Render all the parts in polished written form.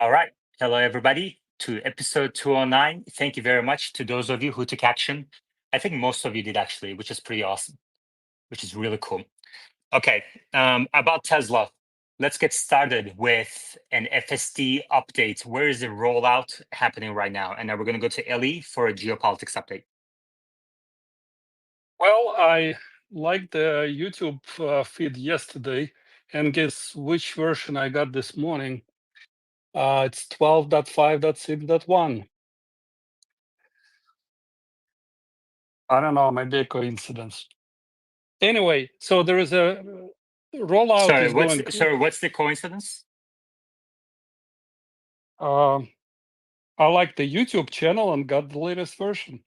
All right. Hello, everybody, to episode 209. Thank you very much to those of you who took action. I think most of you did actually, which is pretty awesome, which is really cool. Okay. About Tesla, let's get started with an FSD update. Where is the rollout happening right now? And then we're going to go to Ellie for a geopolitics update. Well, I liked the YouTube feed yesterday, and guess which version I got this morning? It's 12.5.6.1. I don't know, maybe a coincidence. Anyway, so there is a rollout Sorry, is going. what's the coincidence? Uh, I like the YouTube channel and got the latest version.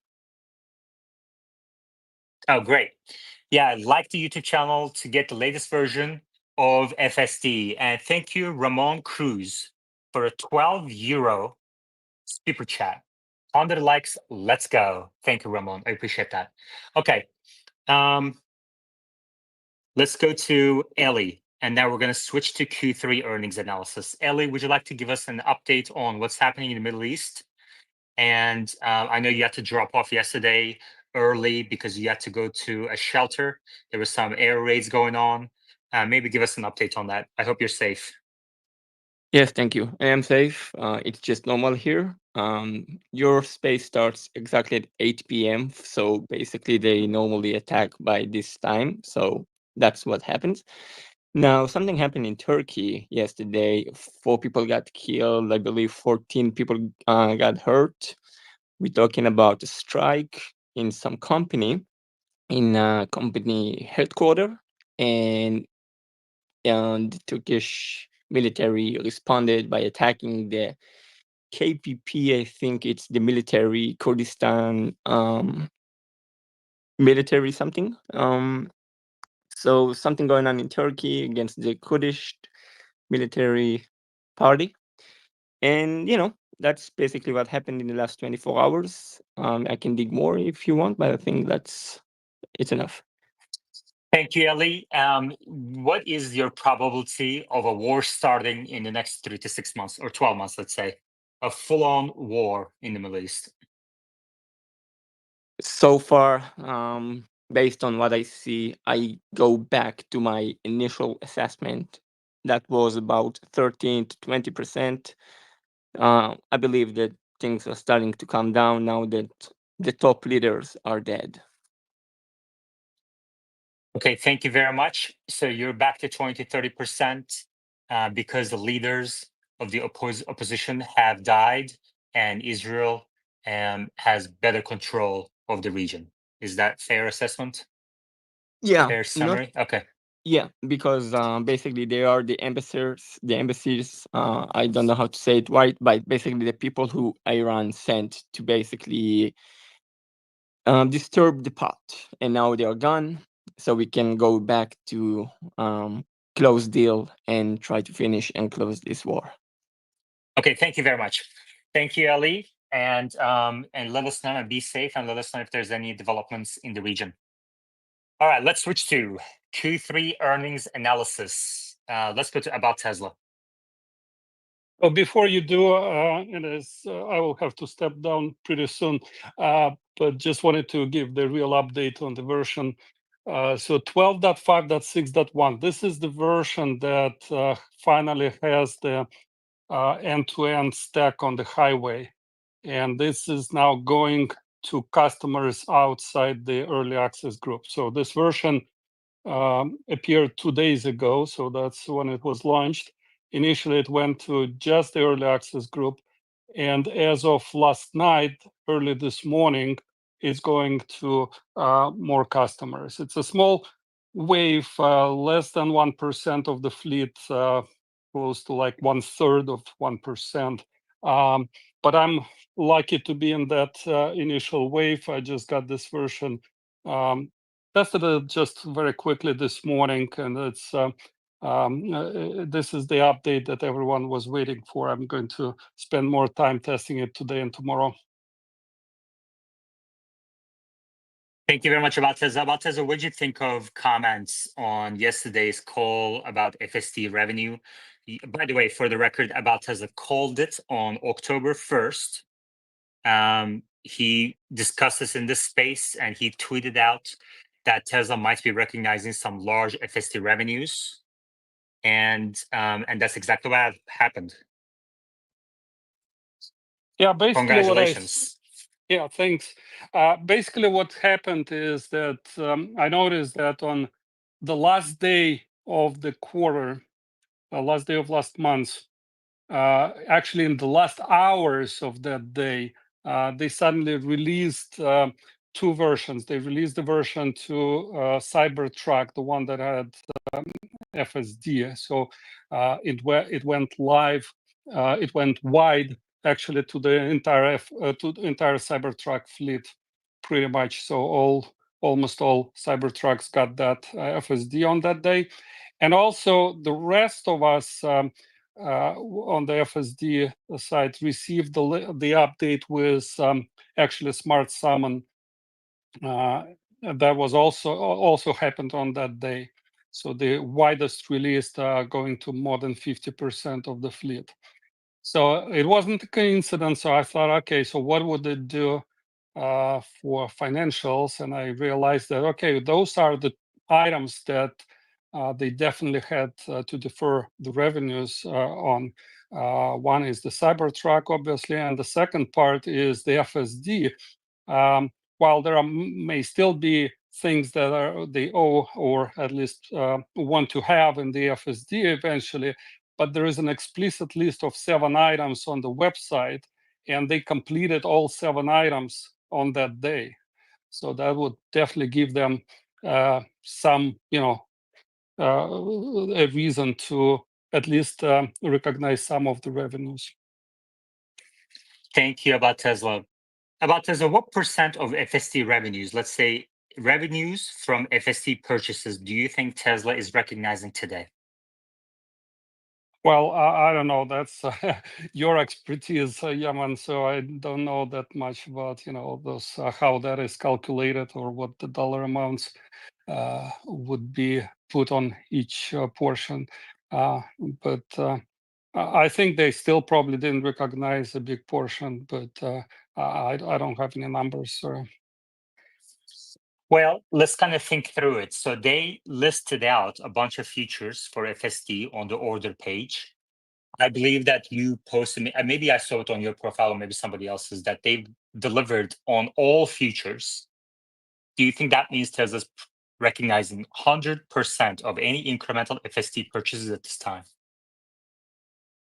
Oh, great. Yeah, like the YouTube channel to get the latest version of FSD. And thank you, Ramon Cruz, for a 12 euro super chat. 100 likes. Let's go. Thank you, Ramon. I appreciate that. Okay. Let's go to Ellie. And now we're going to switch to Q3 earnings analysis. Ellie, would you like to give us an update on what's happening in the Middle East? And I know you had to drop off yesterday early because you had to go to a shelter. There was some air raids going on. Maybe give us an update on that. I hope you're safe. Yes, thank you. I am safe. It's just normal here. Your space starts exactly at 8 p.m. So basically, they normally attack by this time. So that's what happens. Now, something happened in Turkey yesterday. 4 people got killed. I believe 14 people got hurt. We're talking about a strike in some company, in a company headquarter, and the Turkish military responded by attacking the KPP. I think it's the military Kurdistan military something. So something going on in Turkey against the Kurdish military party, and that's basically what happened in the last 24 hours. I can dig more if you want, but I think it's enough. Thank you, Ellie. What is your probability of a war starting in the next 3 to 6 months or 12 months, let's say, a full-on war in the Middle East? So far, based on what I see, I go back to my initial assessment. That was about 13 to 20%. I believe that things are starting to calm down now that the top leaders are dead. Okay, thank you very much. So you're back to 20 to 30% because the leaders of the opposition have died and Israel has better control of the region. Is that fair assessment? Yeah, Fair not summary? Okay. yeah, because basically they are the embassies. The embassies. I don't know how to say it right, but basically the people who Iran sent to basically disturb the pot, and now they are gone. So we can go back to close deal and try to finish and close this war. Okay, thank you very much. Thank you, Ali. And let us know and be safe and let us know if there's any developments in the region. All right, let's switch to Q3 earnings analysis. Let's go to about Tesla. Well, before you do, and as I will have to step down pretty soon, but just wanted to give the real update on the version. So 12.5.6.1, this is the version that finally has the end-to-end stack on the highway. And this is now going to customers outside the early access group. So this version appeared 2 days ago. So that's when it was launched. Initially, it went to just the early access group. And as of last night, early this morning, it's going to more customers. It's a small wave, less than 1% of the fleet, close to like 1/3 of 1%. But I'm lucky to be in that initial wave. I just got this version tested it just very quickly this morning, and this is the update that everyone was waiting for. I'm going to spend more time testing it today and tomorrow. Thank you very much, Abateza. Abateza, what did you think of comments on yesterday's call about FSD revenue? by the way, for the record, About Tesla called it on October 1st. He discussed this in this space, and he tweeted out that Tesla might be recognizing some large FSD revenues, and that's exactly what happened. Yeah, basically Congratulations. Yeah, thanks. Basically, what happened is that I noticed that on the last day of the quarter, last day of last month, actually in the last hours of that day, they suddenly released two versions. They released the version to Cybertruck, the one that had FSD. So it went live. It went wide actually to the entire Cybertruck fleet, pretty much. So almost all Cybertrucks got that FSD on that day, and also the rest of us on the FSD side received the update with actually Smart Summon. That was also happened on that day. So the widest release going to more than 50% of the fleet. So it wasn't a coincidence. So I thought, okay, so what would it do for financials? And I realized that, okay, those are the items that they definitely had to defer the revenues on. One is the Cybertruck, obviously, and the second part is the FSD. While there may still be things that they owe or at least want to have in the FSD eventually, but there is an explicit list of 7 items on the website, and they completed all 7 items on that day. So that would definitely give them some, a reason to at least recognize some of the revenues. Thank you, About Tesla. About Tesla, what percent of FSD revenues, let's say revenues from FSD purchases, do you think Tesla is recognizing today? Well, I don't know. That's your expertise, Yaman. So I don't know that much about, those how that is calculated or what the dollar amounts would be put on each portion. But I think they still probably didn't recognize a big portion. But I don't have any numbers. Well, let's kind of think through it. So they listed out a bunch of features for FSD on the order page. I believe that you posted, maybe I saw it on your profile, or maybe somebody else's, that they've delivered on all features. Do you think that means Tesla's recognizing 100% of any incremental FSD purchases at this time?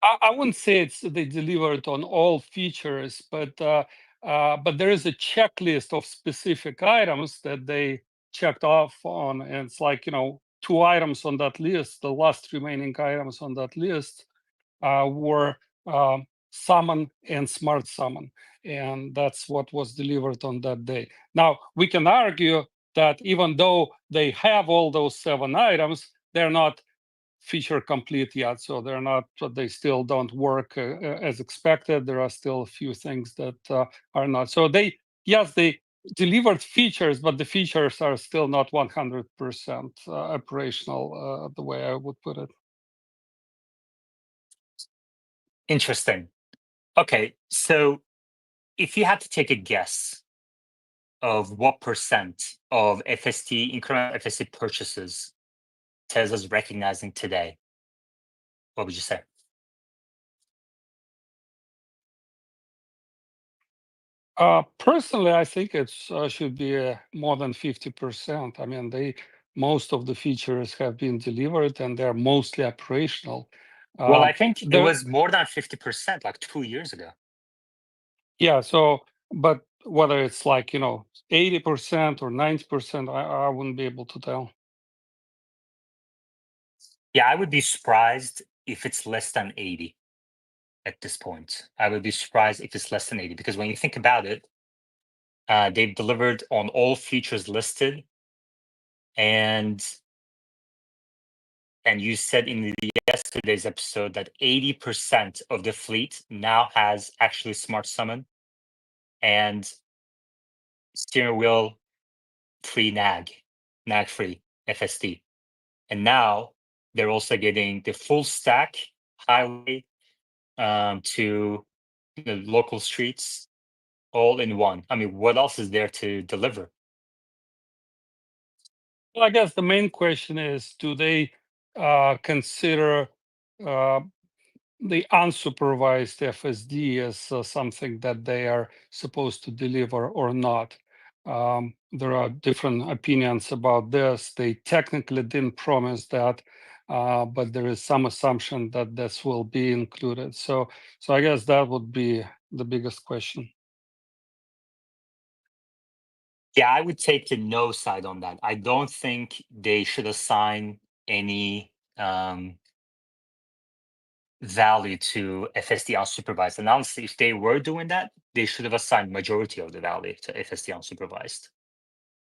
I wouldn't say they delivered on all features, but there is a checklist of specific items that they checked off on, and it's like 2 items on that list. The last remaining items on that list were Summon and Smart Summon, and that's what was delivered on that day. Now we can argue that even though they have all those 7 items, they're not feature complete yet, so they still don't work as expected. There are still a few things that are not. So they delivered features, but the features are still not 100% operational, the way I would put it. Interesting. Okay, so if you had to take a guess of what percent of incremental FSD purchases Tesla's recognizing today, what would you say? Personally, I think it should be more than 50%. I mean, most of the features have been delivered and they're mostly operational. Well, I think it was more than 50% like 2 years ago. Yeah. So, but whether it's like 80% or 90%, I wouldn't be able to tell. Yeah, I would be surprised if it's less than 80 at this point. I would be surprised if it's less than 80 because when you think about it, they've delivered on all features listed, and you said in yesterday's episode that 80% of the fleet now has actually Smart Summon and steering wheel free nag free FSD. And now they're also getting the full stack highway to the local streets all in one. I mean, what else is there to deliver? Well, I guess the main question is, do they consider uh, the unsupervised FSD as something that they are supposed to deliver or not? There are different opinions about this. They technically didn't promise that, but there is some assumption that this will be included. So I guess that would be the biggest question. Yeah, I would take the no side on that. I don't think they should assign any value to FSD unsupervised. And honestly, if they were doing that, they should have assigned majority of the value to FSD unsupervised.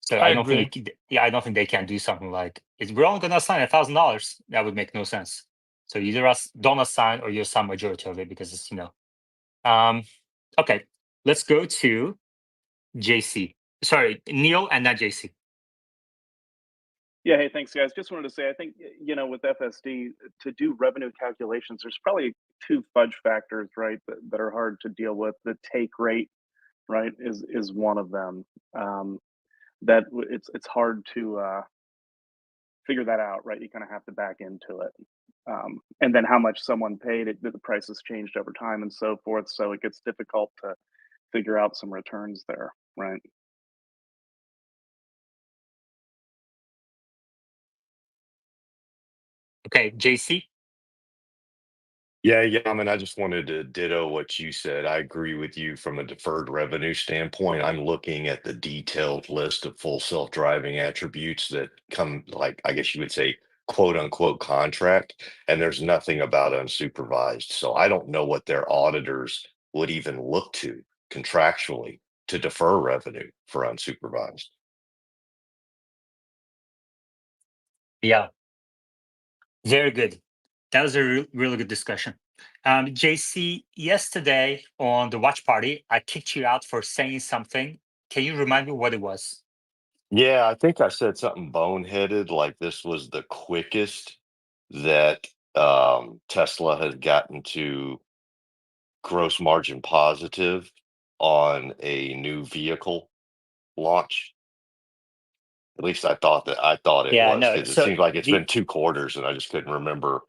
So I I don't agree. think, I don't think they can do something like, we're only going to assign $1,000. That would make no sense. So either don't assign or you assign majority of it, because it's, okay, let's go to JC. Sorry, Neil, and then JC. Yeah, hey, thanks, guys. Just wanted to say, I think, with FSD, to do revenue calculations, there's probably two fudge factors, right, that are hard to deal with. The take rate, right, is one of them. It's hard to figure that out, right? You kind of have to back into it. And then how much someone paid, the price has changed over time and so forth. So it gets difficult to figure out some returns there, right? Okay, JC. Yeah, Yaman, I just wanted to ditto what you said. I agree with you from a deferred revenue standpoint. I'm looking at the detailed list of full self-driving attributes that come, like, I guess you would say, quote unquote contract, and there's nothing about unsupervised. So I don't know what their auditors would even look to contractually to defer revenue for unsupervised. Yeah, very good. That was a really good discussion. JC, yesterday on the watch party, I kicked you out for saying something. Can you remind me what it was? Yeah, I think I said something boneheaded, like this was the quickest that Tesla has gotten to gross margin positive on a new vehicle launch. At least I thought it Yeah, was, no. because it So seems like it's been 2 quarters and I just couldn't remember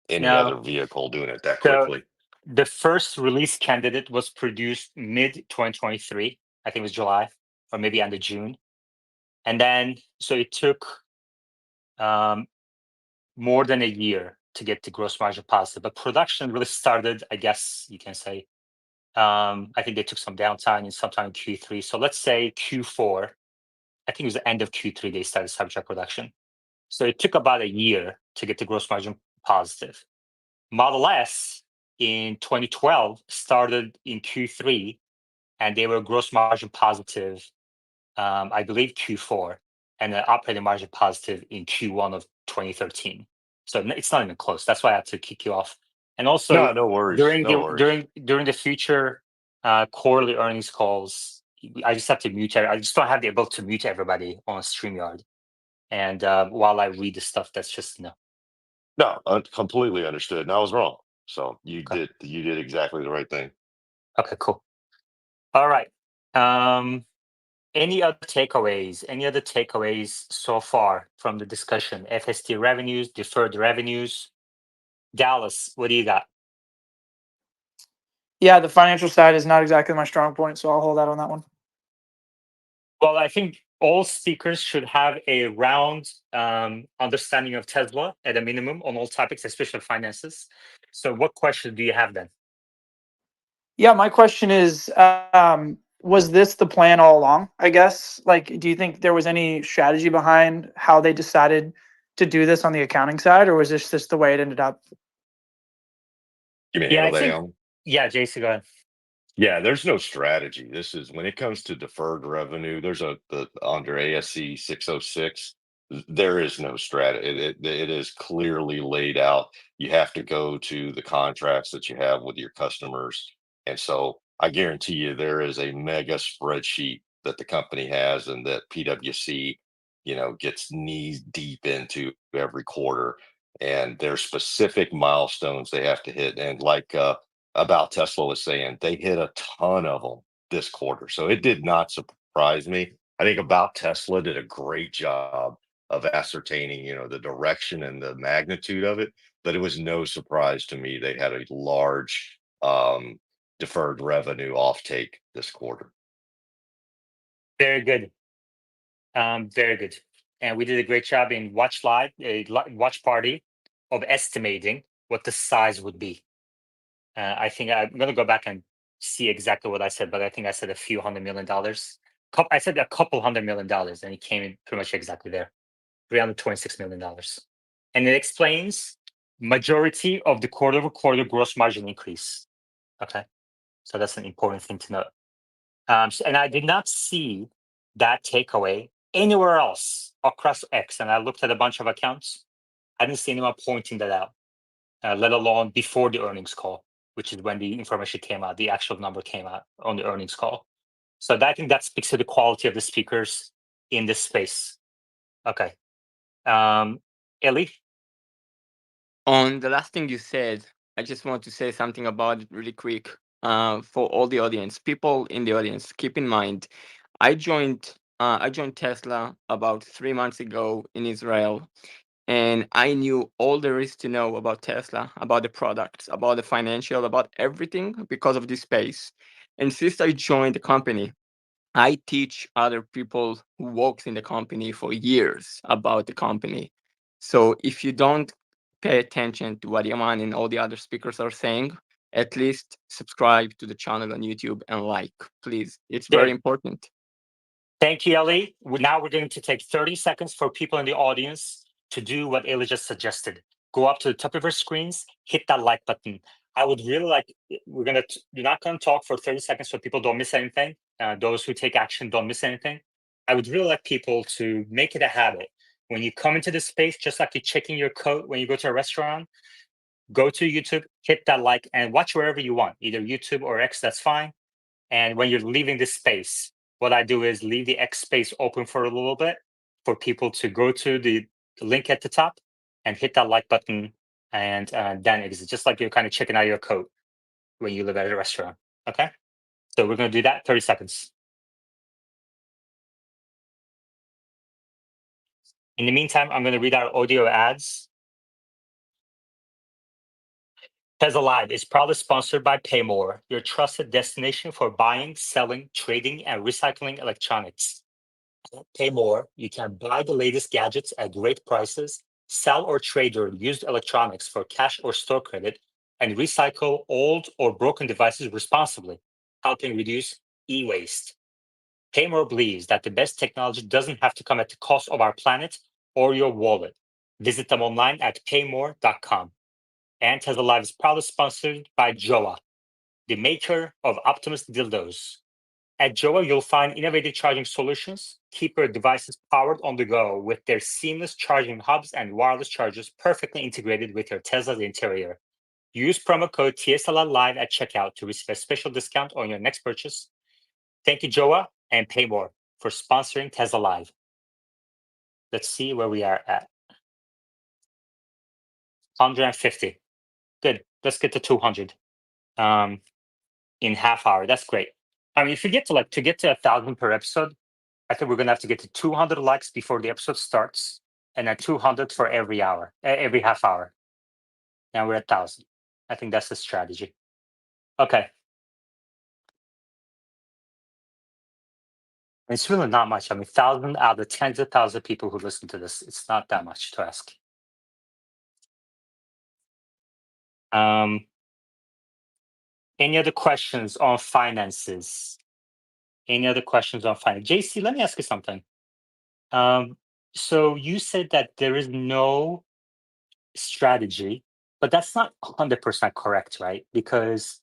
any no. other vehicle doing it that So quickly. the first release candidate was produced mid 2023. I think it was July or maybe end of June. And then, so it took more than a year to get the gross margin positive. But production really started, I guess you can say. I think they took some downtime in sometime in Q3. So let's say Q4. I think it was the end of Q3 they started Cybertruck production. So it took about a year to get the gross margin positive. Model S in 2012 started in Q3, and they were gross margin positive, I believe Q4, and an operating margin positive in Q1 of 2013. So it's not even close. That's why I had to kick you off. And also No worries. during No the worries. during the future quarterly earnings calls, I just have to mute. I just don't have the ability to mute everybody on StreamYard. And while I read the stuff, that's just No, completely understood. And I was wrong. So okay. You did exactly the right thing. Okay, cool. All right. Any other takeaways? Any other takeaways so far from the discussion? FST revenues, deferred revenues. Dallas, what do you got? Yeah, the financial side is not exactly my strong point, so I'll hold out on that one. Well, I think all speakers should have a round understanding of Tesla at a minimum on all topics, especially finances. So what question do you have then? Yeah, my question is, was this the plan all along, I guess? Like, do you think there was any strategy behind how they decided to do this on the accounting side, or was this just the way it ended up? You may Yeah, I handle that, think, Alan. yeah, JC, go ahead. Yeah, there's no strategy. This is when it comes to deferred revenue, there's under ASC 606, there is no strategy. It is clearly laid out. You have to go to the contracts that you have with your customers. And so I guarantee you there is a mega spreadsheet that the company has and that PwC, gets knees deep into every quarter. and there's specific milestones they have to hit. And like about Tesla was saying, they hit a ton of them this quarter. So it did not surprise me. I think About Tesla did a great job of ascertaining, the direction and the magnitude of it. But it was no surprise to me they had a large deferred revenue offtake this quarter. Very good. Very good. And we did a great job in watch party of estimating what the size would be. I think I'm going to go back and see exactly what I said, but I think I said a few $100 million. I said a couple $100 million, and it came in pretty much exactly there, $326 million. And it explains majority of the quarter-over-quarter gross margin increase. Okay, so that's an important thing to note. And I did not see that takeaway anywhere else across X. And I looked at a bunch of accounts. I didn't see anyone pointing that out, let alone before the earnings call, which is when the information came out, the actual number came out on the earnings call. So I think that speaks to the quality of the speakers in this space. Okay. Ellie? On the last thing you said, I just want to say something about it really quick. For all the audience, people in the audience, keep in mind, I joined Tesla about 3 months ago in Israel, and I knew all there is to know about Tesla, about the products, about the financial, about everything because of this space. And since I joined the company, I teach other people who works in the company for years about the company. So if you don't pay attention to what Yaman and all the other speakers are saying, at least subscribe to the channel on YouTube and like, please. It's very important. Thank you, Ellie. Now we're going to take 30 seconds for people in the audience to do what Ellie just suggested. Go up to the top of your screens, hit that like button. I would really like, we're not going to talk for 30 seconds so people don't miss anything. Those who take action don't miss anything. I would really like people to make it a habit. When you come into this space, just like you're checking your coat when you go to a restaurant, go to YouTube, hit that like, and watch wherever you want, either YouTube or X, that's fine. And when you're leaving this space, what I do is leave the X space open for a little bit for people to go to the link at the top and hit that like button, and then exit, just like you're kind of checking out your coat when you live at a restaurant. Okay, so we're going to do that 30 seconds. In the meantime, I'm going to read our audio ads. Tesla Live is proudly sponsored by Paymore, your trusted destination for buying, selling, trading, and recycling electronics. At Paymore, you can buy the latest gadgets at great prices, sell or trade your used electronics for cash or store credit, and recycle old or broken devices responsibly, helping reduce e-waste. Paymore believes that the best technology doesn't have to come at the cost of our planet or your wallet. Visit them online at paymore.com. And Tesla Live is proudly sponsored by Joa, the maker of Optimus dildos. At Joa, you'll find innovative charging solutions. Keep your devices powered on the go with their seamless charging hubs and wireless chargers perfectly integrated with your Tesla's interior. Use promo code TSLA Live at checkout to receive a special discount on your next purchase. Thank you, Joa and Paymore, for sponsoring Tesla Live. Let's see where we are at. 150. Good. Let's get to 200 in half hour. That's great. I mean, if you get to 1,000 per episode, I think we're gonna have to get to 200 likes before the episode starts, and then 200 for every hour, every half hour. Now we're at 1,000. I think that's the strategy. Okay. It's really not much. I mean, 1,000 out of tens of thousands of people who listen to this, it's not that much to ask. Any other questions on finances? Any other questions on finance? JC, let me ask you something. So you said that there is no strategy, but that's not 100% correct, right? Because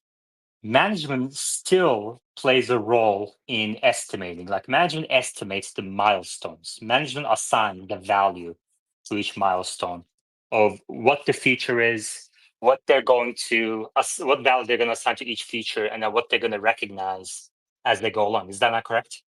management still plays a role in estimating. Like management estimates the milestones. Management assigns the value to each milestone of what the feature is, what they're going to, what value they're going to assign to each feature, and then what they're going to recognize as they go along. Is that not correct?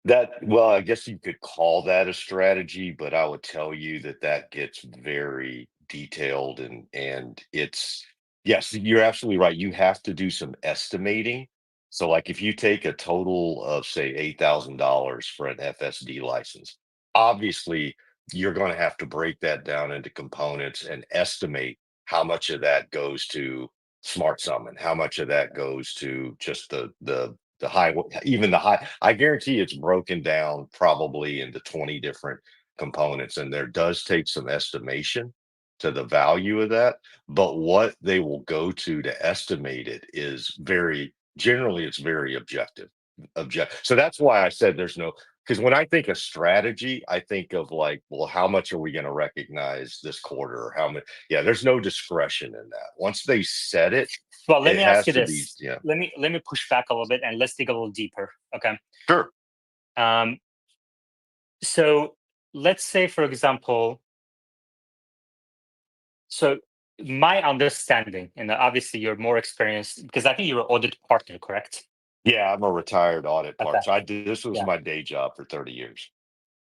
Well, I guess you could call that a strategy, but I would tell you that that gets very detailed and it's yes, you're absolutely right. You have to do some estimating. So like if you take a total of say $8,000 for an FSD license, obviously you're going to have to break that down into components and estimate how much of that goes to smart summon, how much of that goes to just the high, even the high. I guarantee it's broken down probably into 20 different components, and there does take some estimation to the value of that. But what they will go to estimate it is very generally it's very objective. So that's why I said there's no because when I think of strategy, I think of like, well, how much are we going to recognize this quarter or how much? Yeah, there's no discretion in that. Once they set it, Well, let it me ask has you to be, this. yeah. Let me push back a little bit and let's dig a little deeper. Okay. Sure. So let's say, for example, so my understanding, and obviously you're more experienced because I think you're an audit partner, correct? Yeah, I'm a retired audit Okay. partner. So I did this was Yeah. my day job for 30 years.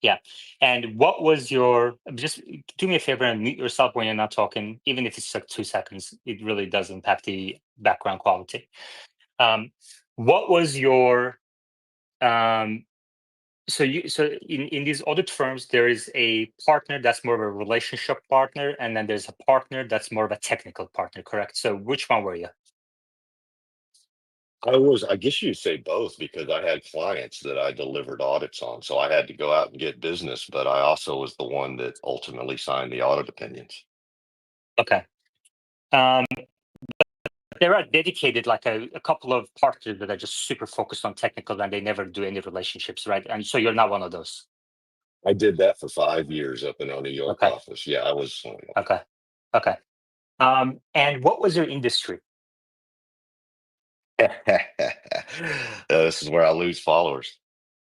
Yeah. And what was your, just do me a favor and mute yourself when you're not talking, even if it's like 2 seconds, it really does impact the background quality. What was your, so in these audit firms, there is a partner that's more of a relationship partner, and then there's a partner that's more of a technical partner, correct? So which one were you? I guess you'd say both because I had clients that I delivered audits on. So I had to go out and get business, but I also was the one that ultimately signed the audit opinions. Okay. There are dedicated, like a couple of partners that are just super focused on technical and they never do any relationships, right? And so you're not one of those. I did that for 5 years up in our New York Okay. office. Yeah, I was. Okay. Okay. And what was your industry? This is where I lose followers.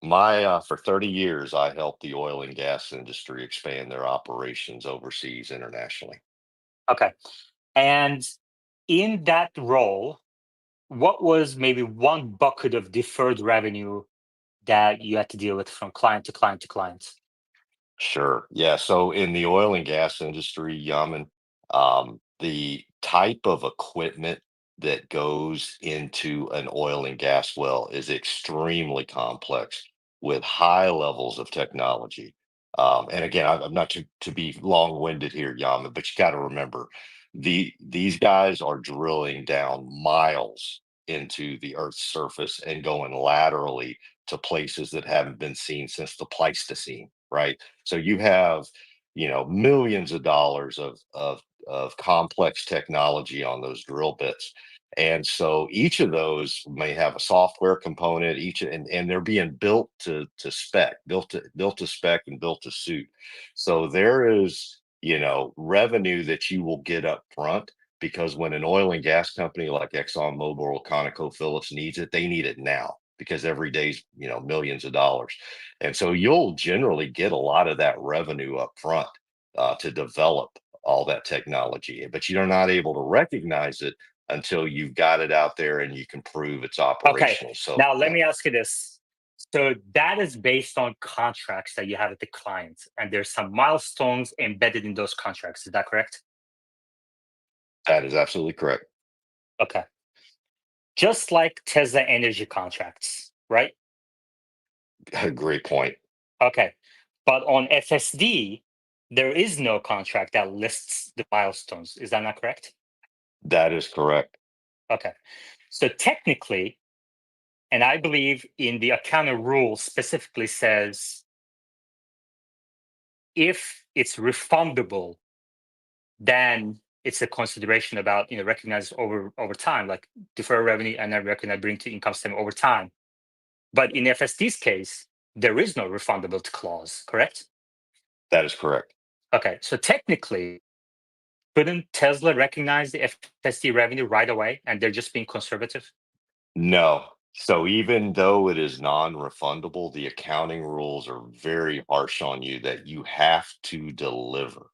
My for 30 years, I helped the oil and gas industry expand their operations overseas internationally. Okay. And in that role, what was maybe one bucket of deferred revenue that you had to deal with from client to client to client? Sure. Yeah. So in the oil and gas industry, Yaman, the type of equipment that goes into an oil and gas well is extremely complex with high levels of technology. And again, I'm not to be long-winded here, Yaman, but you got to remember these guys are drilling down miles into the Earth's surface and going laterally to places that haven't been seen since the Pleistocene, right? So you have, millions of dollars of complex technology on those drill bits. And so each of those may have a software component, and they're being built to spec, built to spec and built to suit. So there is, revenue that you will get up front because when an oil and gas company like ExxonMobil or ConocoPhillips needs it, they need it now because every day's, millions of dollars. And so you'll generally get a lot of that revenue up front to develop all that technology, but you're not able to recognize it until you've got it out there and you can prove it's Okay. operational. So Now let me ask you this. So that is based on contracts that you have with the client, and there's some milestones embedded in those contracts. Is that correct? that is absolutely correct. Okay. Just like Tesla energy contracts, right? Great point. Okay. But on FSD, there is no contract that lists the milestones. Is that not correct? That is correct. Okay. So technically, and I believe in the accounting rule specifically says if it's refundable, then it's a consideration about recognize over time, like defer revenue and then recognize bring to income statement over time. But in FSD's case, there is no refundability clause, correct? That is correct. Okay, so technically, couldn't Tesla recognize the FSD revenue right away and they're just being conservative? No. So even though it is non-refundable, the accounting rules are very harsh on you that you have to deliver.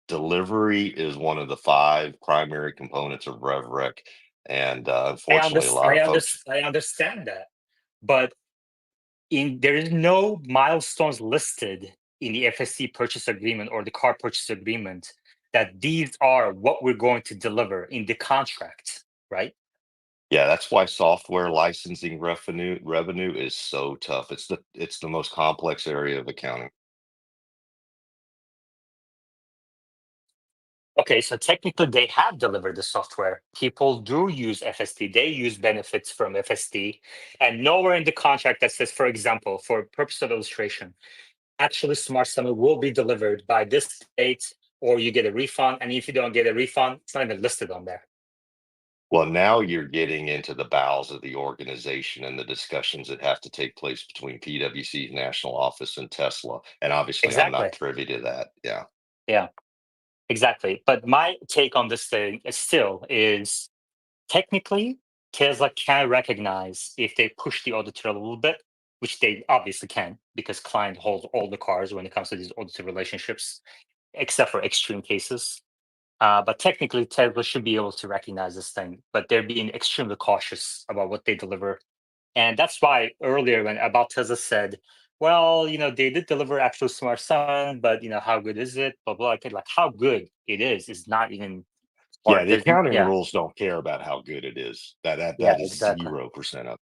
Delivery is one of the 5 primary components of rev rec, and unfortunately, a lot of folks. I understand that, but there is no milestones listed in the FSD purchase agreement or the car purchase agreement that these are what we're going to deliver in the contract, right? Yeah, that's why software licensing revenue is so tough. It's the most complex area of accounting. Okay, so technically they have delivered the software. People do use FSD. They use benefits from FSD. And nowhere in the contract that says, for example, for purpose of illustration, actually Smart Summit will be delivered by this date, or you get a refund. And if you don't get a refund, it's not even listed on there. Well, now you're getting into the bowels of the organization and the discussions that have to take place between PwC's national office and Tesla. And obviously, I'm Exactly. not privy to that. Yeah. Yeah, exactly. But my take on this thing is technically, Tesla can recognize if they push the auditor a little bit, which they obviously can, because client holds all the cars when it comes to these auditor relationships, except for extreme cases. But technically, Tesla should be able to recognize this thing, but they're being extremely cautious about what they deliver. And that's why earlier when About Tesla said, well, they did deliver actual Smart Sun, but how good is it? Blah, blah. Like how good it is not even Yeah, hard. the accounting Yeah, rules don't care about how good it is. That yeah, is exactly. 0% of it.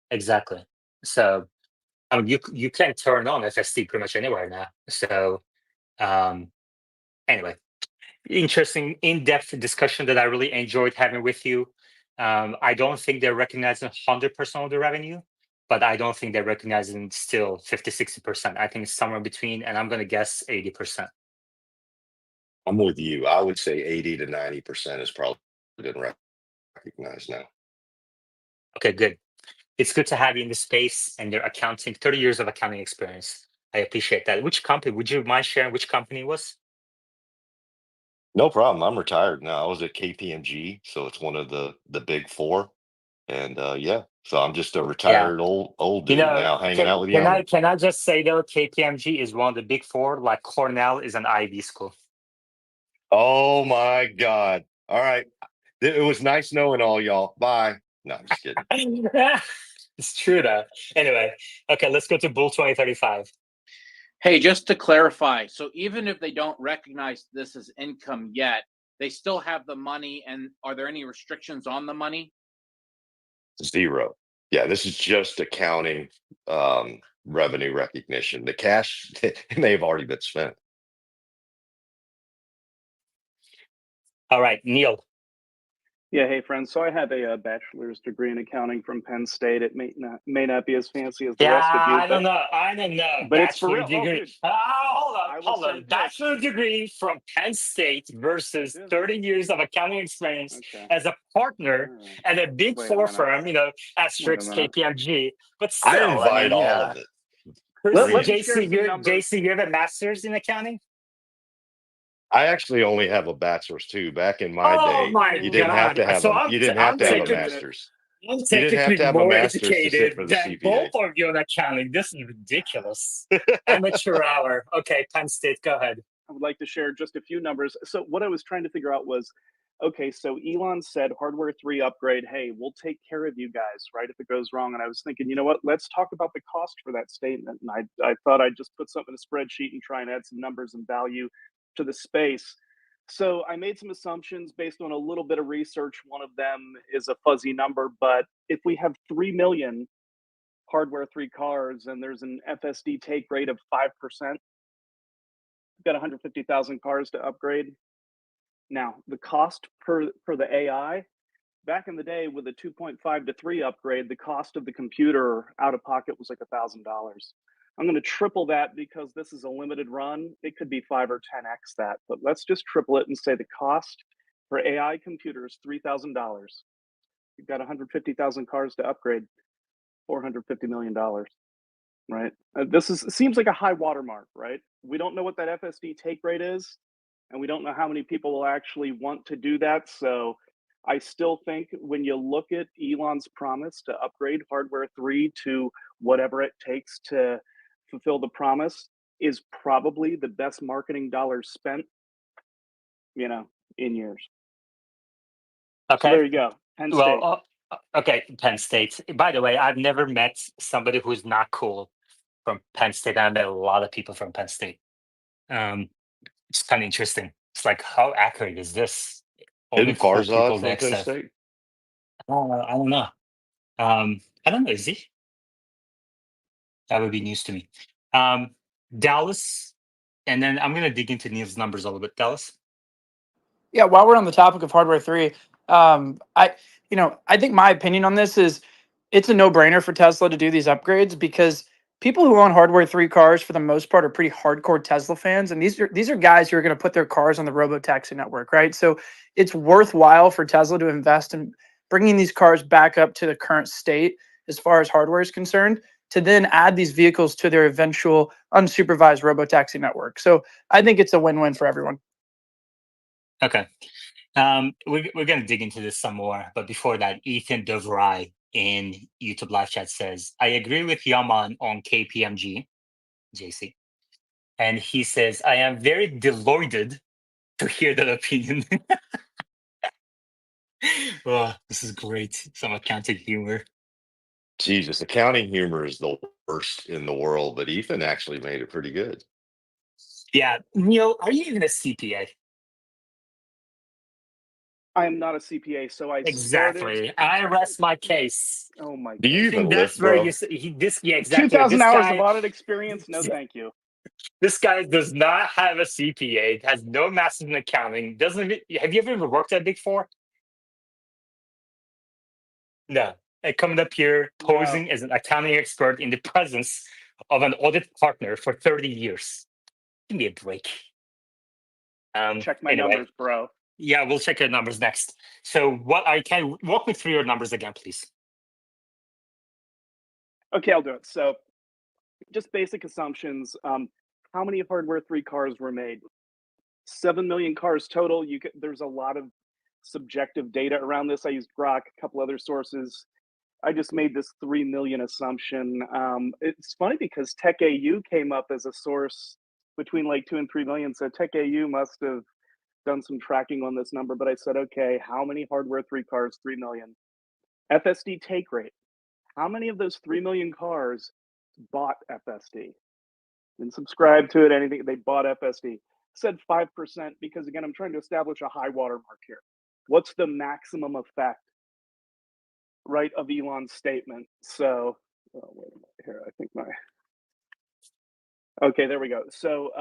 Exactly. So I mean, you can turn on FSD pretty much anywhere now. So anyway, interesting in-depth discussion that I really enjoyed having with you. I don't think they're recognizing 100% of the revenue, but I don't think they're recognizing still 50-60%. I think it's somewhere between, and I'm going to guess 80%. I'm with you. I would say 80 to 90% is probably been recognized now. Okay, good. It's good to have you in the space and your accounting, 30 years of accounting experience. I appreciate that. Which company, would you mind sharing which company it was? No problem. I'm retired now. I was at KPMG, so it's one of the big four. And yeah, so I'm just a Yeah. retired old dude now hanging out with Yaman. Can I just say though, KPMG is one of the big four, like Cornell is an Ivy school. Oh my God. All right. It was nice knowing all y'all. Bye. No, I'm just kidding. It's true though. Anyway, okay, let's go to Bull 2035. Hey, just to clarify, so even if they don't recognize this as income yet, they still have the money, and are there any restrictions on the money? Zero. Yeah, this is just accounting revenue recognition. The cash it may have already been spent. All right, Neil. Yeah, hey friends. So I have a bachelor's degree in accounting from Penn State. It may not be as fancy as the rest of you, I don't know. but it's for Bachelor real. Oh, degree. dude, Hold I will on. send pics. Bachelor degree from Penn State versus Yeah. 30 years of accounting experience Okay. as a partner All right. at a big Wait a four minute. firm, Wait a asterisk minute. KPMG. But I still, invite all of it. Chris, Let me share some JC, you have a master's in accounting? I actually only have a bachelor's too. Back in my Oh day, my you didn't have God. to have So you didn't have I'm to have a Wait a taking minute. master's. I'm You didn't have technically to have a more master's to sit educated for the than both CPA. of you in accounting. This is ridiculous. Amateur hour. Okay, Penn State, go ahead. I would like to share just a few numbers. So what I was trying to figure out was, okay, so Elon said hardware 3 upgrade, hey, we'll take care of you guys, right, if it goes wrong. And I was thinking, you know what, let's talk about the cost for that statement. And I thought I'd just put something in a spreadsheet and try and add some numbers and value to the space. So I made some assumptions based on a little bit of research. One of them is a fuzzy number, but if we have 3 million hardware 3 cars and there's an FSD take rate of 5%, got 150,000 cars to upgrade. Now, the cost per the AI, back in the day with a 2.5 to 3 upgrade, the cost of the computer out of pocket was like $1,000. I'm going to triple that because this is a limited run. It could be 5 or 10x that, but let's just triple it and say the cost for AI computers $3,000. You've got 150,000 cars to upgrade, $450 million. Right? Seems like a high watermark, right? We don't know what that FSD take rate is, and we don't know how many people will actually want to do that. So I still think when you look at Elon's promise to upgrade hardware 3 to whatever it takes to fulfill the promise is probably the best marketing dollars spent, in years. So Okay. there you go. Penn State. Well, Okay, Penn State. By the way, I've never met somebody who's not cool from Penn State. I met a lot of people from Penn State. It's kind of interesting. It's like, how accurate is this? Only Isn't cool Farzad people they from Penn accept. State? I don't know. I don't know. Is he? That would be news to me. Dallas, and then I'm gonna dig into Neil's numbers a little bit. Dallas. Yeah, while we're on the topic of hardware 3, I think my opinion on this is it's a no-brainer for Tesla to do these upgrades because people who own hardware 3 cars for the most part are pretty hardcore Tesla fans, and these are guys who are going to put their cars on the robotaxi network, right? So it's worthwhile for Tesla to invest in bringing these cars back up to the current state as far as hardware is concerned, to then add these vehicles to their eventual unsupervised robotaxi network. So I think it's a win-win for everyone. Okay. We're gonna dig into this some more, but before that, Ethan DeVry in YouTube live chat says, "I agree with Yaman on KPMG, JC," and he says, "I am very delighted to hear that opinion." Oh, this is great. Some accounting humor. Jesus, accounting humor is the worst in the world, but Ethan actually made it pretty good. Yeah, Neil, are you even a CPA? I am not a CPA, so I started. Exactly. I rest my case. Oh my Do you god. I think even that's lift, where bro? you yeah, exactly. 2,000 This hours guy, of audit experience? No, thank you. this guy does not have a CPA, has no master's in accounting, doesn't have you ever worked at Big Four? No. And coming up here posing as an accounting expert in the presence of an audit partner for 30 years. Give me a break. Check my Anyway, numbers, bro. yeah, we'll check your numbers next. So what I can walk me through your numbers again, please. Okay, I'll do it. So just basic assumptions. How many hardware 3 cars were made? 7 million cars total. There's a lot of subjective data around this. I used Grok, a couple other sources. I just made this 3 million assumption. It's funny because TechAU came up as a source between like 2 and 3 million. So TechAU must have done some tracking on this number, but I said, okay, how many hardware 3 cars? 3 million. FSD take rate. How many of those 3 million cars bought FSD? Didn't subscribe to it, anything. They bought FSD. Said 5% because, again, I'm trying to establish a high watermark here. What's the maximum effect, right, of Elon's statement? So, oh, wait a minute here. I think okay, there we go. So,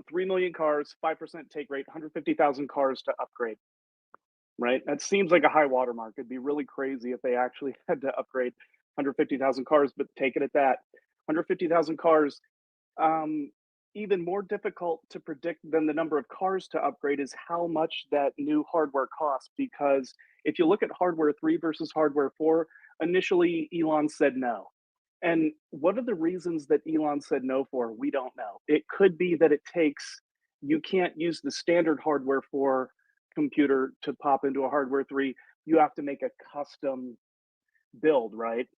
3 million cars, 5% take rate, 150,000 cars to upgrade, right? That seems like a high watermark. It'd be really crazy if they actually had to upgrade 150,000 cars, but take it at that. 150,000 cars. Even more difficult to predict than the number of cars to upgrade is how much that new hardware costs. Because if you look at hardware 3 versus hardware 4, initially Elon said no. And what are the reasons that Elon said no for? We don't know. It could be that you can't use the standard hardware 4 computer to pop into a hardware 3. You have to make a custom build, right?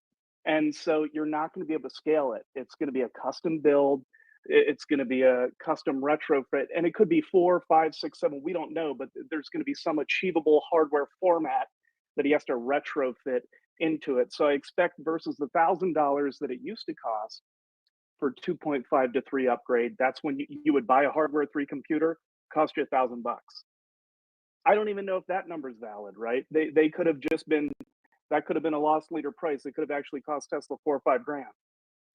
And so you're not going to be able to scale it. It's going to be a custom build. It's going to be a custom retrofit, and it could be 4, 5, 6, 7. We don't know, but there's going to be some achievable hardware format that he has to retrofit into it. So I expect versus the $1,000 that it used to cost for 2.5 to 3 upgrade, that's when you would buy a hardware 3 computer, cost you $1,000. I don't even know if that number is valid, right? They could have just been that could have been a loss leader price. It could have actually cost Tesla 4 or 5 grand,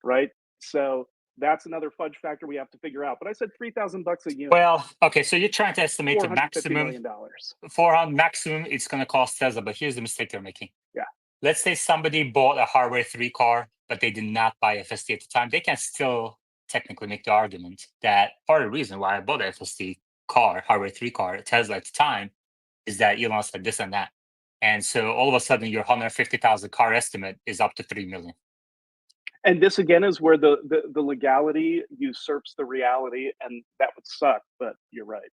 right? So that's another fudge factor we have to figure out. But I said $3,000 a unit. Well, okay, so you're trying to estimate the $450 maximum million. for maximum it's going to cost Tesla, but here's the mistake they're making. Yeah. Let's say somebody bought a hardware 3 car, but they did not buy FSD at the time. They can still technically make the argument that part of the reason why I bought an FSD car, hardware 3 car, Tesla at the time, is that Elon said this and that. And so all of a sudden your 150,000 car estimate is up to 3 million. And this again is where the legality usurps the reality, and that would suck, but you're right.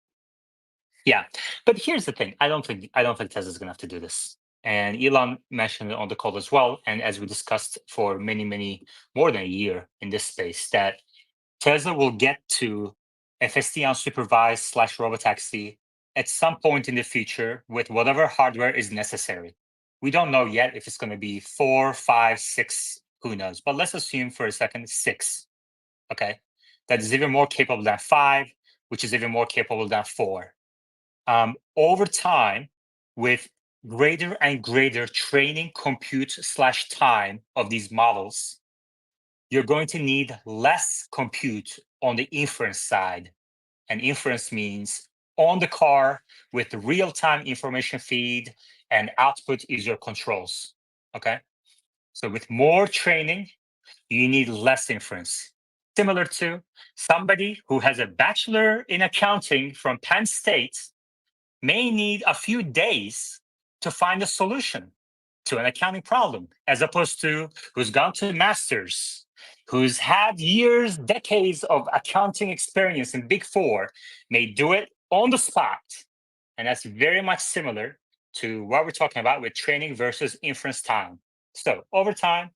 Yeah. But here's the thing. I don't think Tesla's gonna have to do this. And Elon mentioned it on the call as well. And as we discussed for many more than a year in this space, that Tesla will get to FSD unsupervised / robotaxi at some point in the future with whatever hardware is necessary. We don't know yet if it's going to be 4, 5, 6, who knows? But let's assume for a second 6. Okay, that is even more capable than 5, which is even more capable than 4. Over time, with greater and greater training, compute / time of these models, you're going to need less compute on the inference side. And inference means on the car with real-time information feed, and output is your controls. Okay, so with more training, you need less inference. Similar to somebody who has a bachelor in accounting from Penn State may need a few days to find a solution to an accounting problem, as opposed to who's gone to masters, who's had years, decades of accounting experience in Big Four, may do it on the spot. And that's very much similar to what we're talking about with training versus inference time. So over time,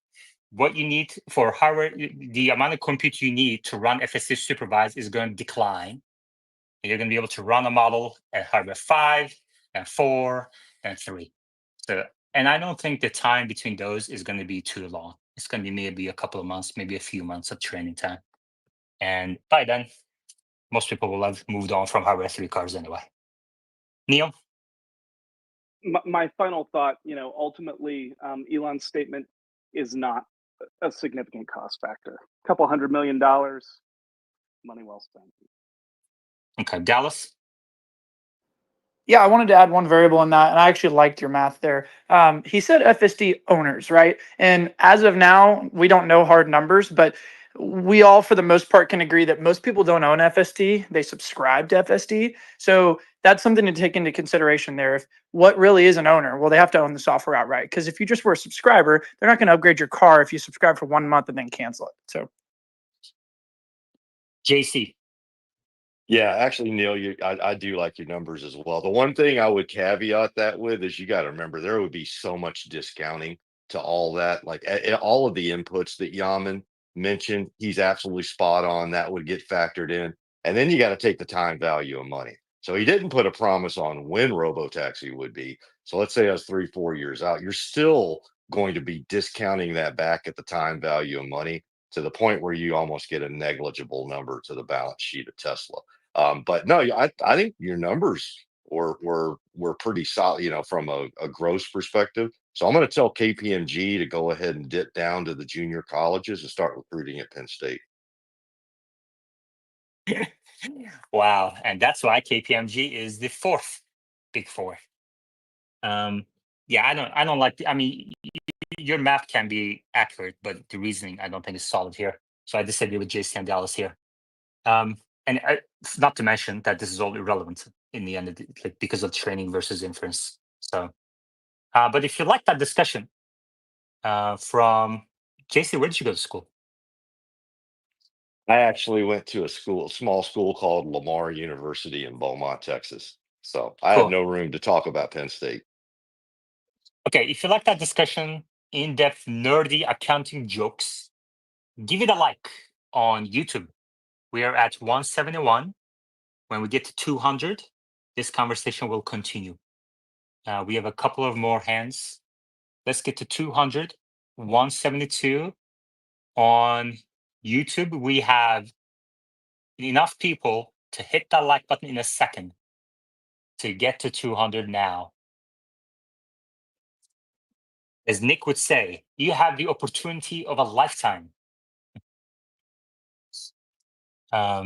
what you need for hardware, the amount of compute you need to run FSD supervised is going to decline. And you're going to be able to run a model at hardware 5 and 4 and 3. So, and I don't think the time between those is going to be too long. It's going to be maybe a couple of months, maybe a few months of training time. And by then, most people will have moved on from hardware 3 cars anyway. Neil? My final thought, ultimately, Elon's statement is not a significant cost factor. A couple $100 million, money well spent. Okay, Dallas? Yeah, I wanted to add one variable in that, and I actually liked your math there. He said FSD owners, right? And as of now, we don't know hard numbers, but we all, for the most part, can agree that most people don't own FSD. They subscribe to FSD. So that's something to take into consideration there. If what really is an owner, well, they have to own the software outright. Because if you just were a subscriber, they're not going to upgrade your car if you subscribe for 1 month and then cancel it. So, JC? Yeah, actually, Neil, I do like your numbers as well. The one thing I would caveat that with is you got to remember there would be so much discounting to all that. Like all of the inputs that Yaman mentioned, he's absolutely spot on. That would get factored in. And then you got to take the time value of money. So he didn't put a promise on when robotaxi would be. So let's say I was 3, 4 years out. You're still going to be discounting that back at the time value of money to the point where you almost get a negligible number to the balance sheet of Tesla. But no, I think your numbers were pretty solid, from a gross perspective. So I'm going to tell KPMG to go ahead and dip down to the junior colleges and start recruiting at Penn State. Wow, and that's why KPMG is the 4th Big Four. Yeah, I don't like. I mean, your math can be accurate, but the reasoning I don't think is solid here. So I disagree with JC and Dallas here. And not to mention that this is all irrelevant in the end, like because of training versus inference. So, but if you like that discussion from JC, where did you go to school? I actually went to a small school called Lamar University in Beaumont, Texas. So I had Cool. no room to talk about Penn State. Okay, if you like that discussion, in-depth, nerdy accounting jokes, give it a like on YouTube. We are at 171. When we get to 200, this conversation will continue. We have a couple of more hands. Let's get to 200, 172. On YouTube, we have enough people to hit that like button in a second to get to 200 now. As Nick would say, you have the opportunity of a lifetime. All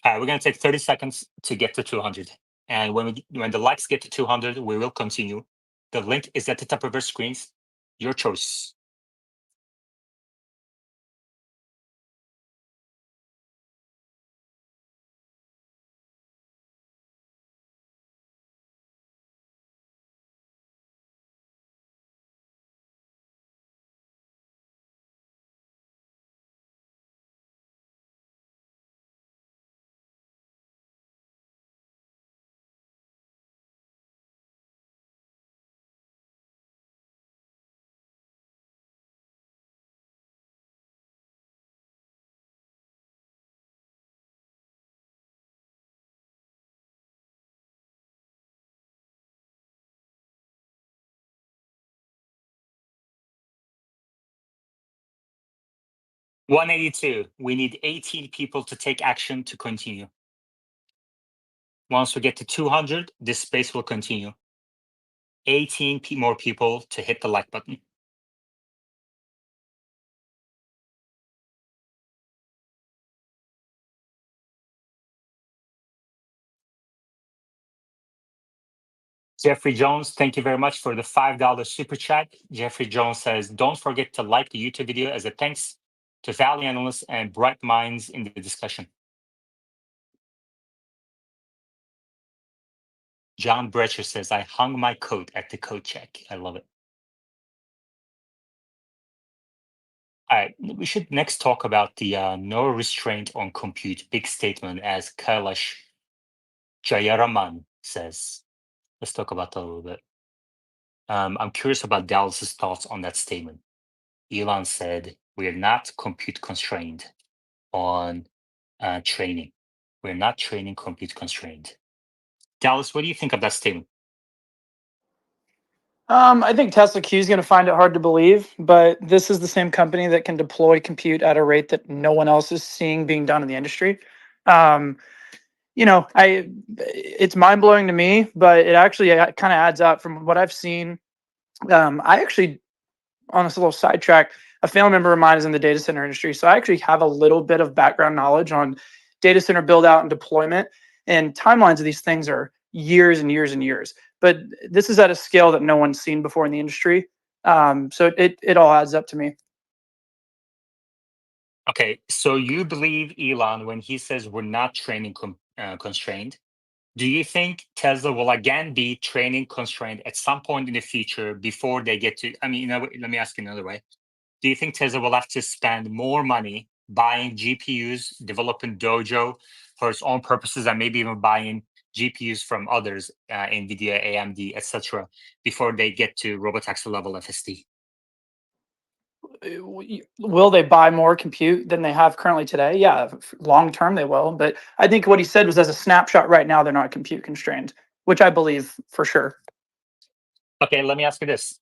right, we're going to take 30 seconds to get to 200. And when the likes get to 200, we will continue. The link is at the top of your screens. Your choice. 182. We need 18 people to take action to continue. Once we get to 200, this space will continue. 18 more people to hit the like button. Jeffrey Jones, thank you very much for the $5 super chat. Jeffrey Jones says, don't forget to like the YouTube video as a thanks to value analysts and bright minds in the discussion. John Brecher says, I hung my coat at the coat check. I love it. All right, we should next talk about the no restraint on compute big statement, as Kailash Jayaraman says. Let's talk about that a little bit. I'm curious about Dallas's thoughts on that statement. Elon said, we are not compute constrained on training. We're not training compute constrained. Dallas, what do you think of that statement? I think Tesla Q is going to find it hard to believe, but this is the same company that can deploy compute at a rate that no one else is seeing being done in the industry. It's mind blowing to me, but it actually kind of adds up from what I've seen. I actually, on this little sidetrack, a family member of mine is in the data center industry, so I actually have a little bit of background knowledge on data center build out and deployment, and timelines of these things are years and years and years. But this is at a scale that no one's seen before in the industry. So it all adds up to me. Okay, so you believe Elon when he says we're not training constrained. Do you think Tesla will again be training constrained at some point in the future before they get to? I mean, let me ask you another way. Do you think Tesla will have to spend more money buying GPUs, developing Dojo for its own purposes, and maybe even buying GPUs from others, NVIDIA, AMD, etc., before they get to robotaxi level FSD? Will they buy more compute than they have currently today? Yeah, long term they will. But I think what he said was, as a snapshot right now, they're not compute constrained, which I believe for sure. Okay, let me ask you this.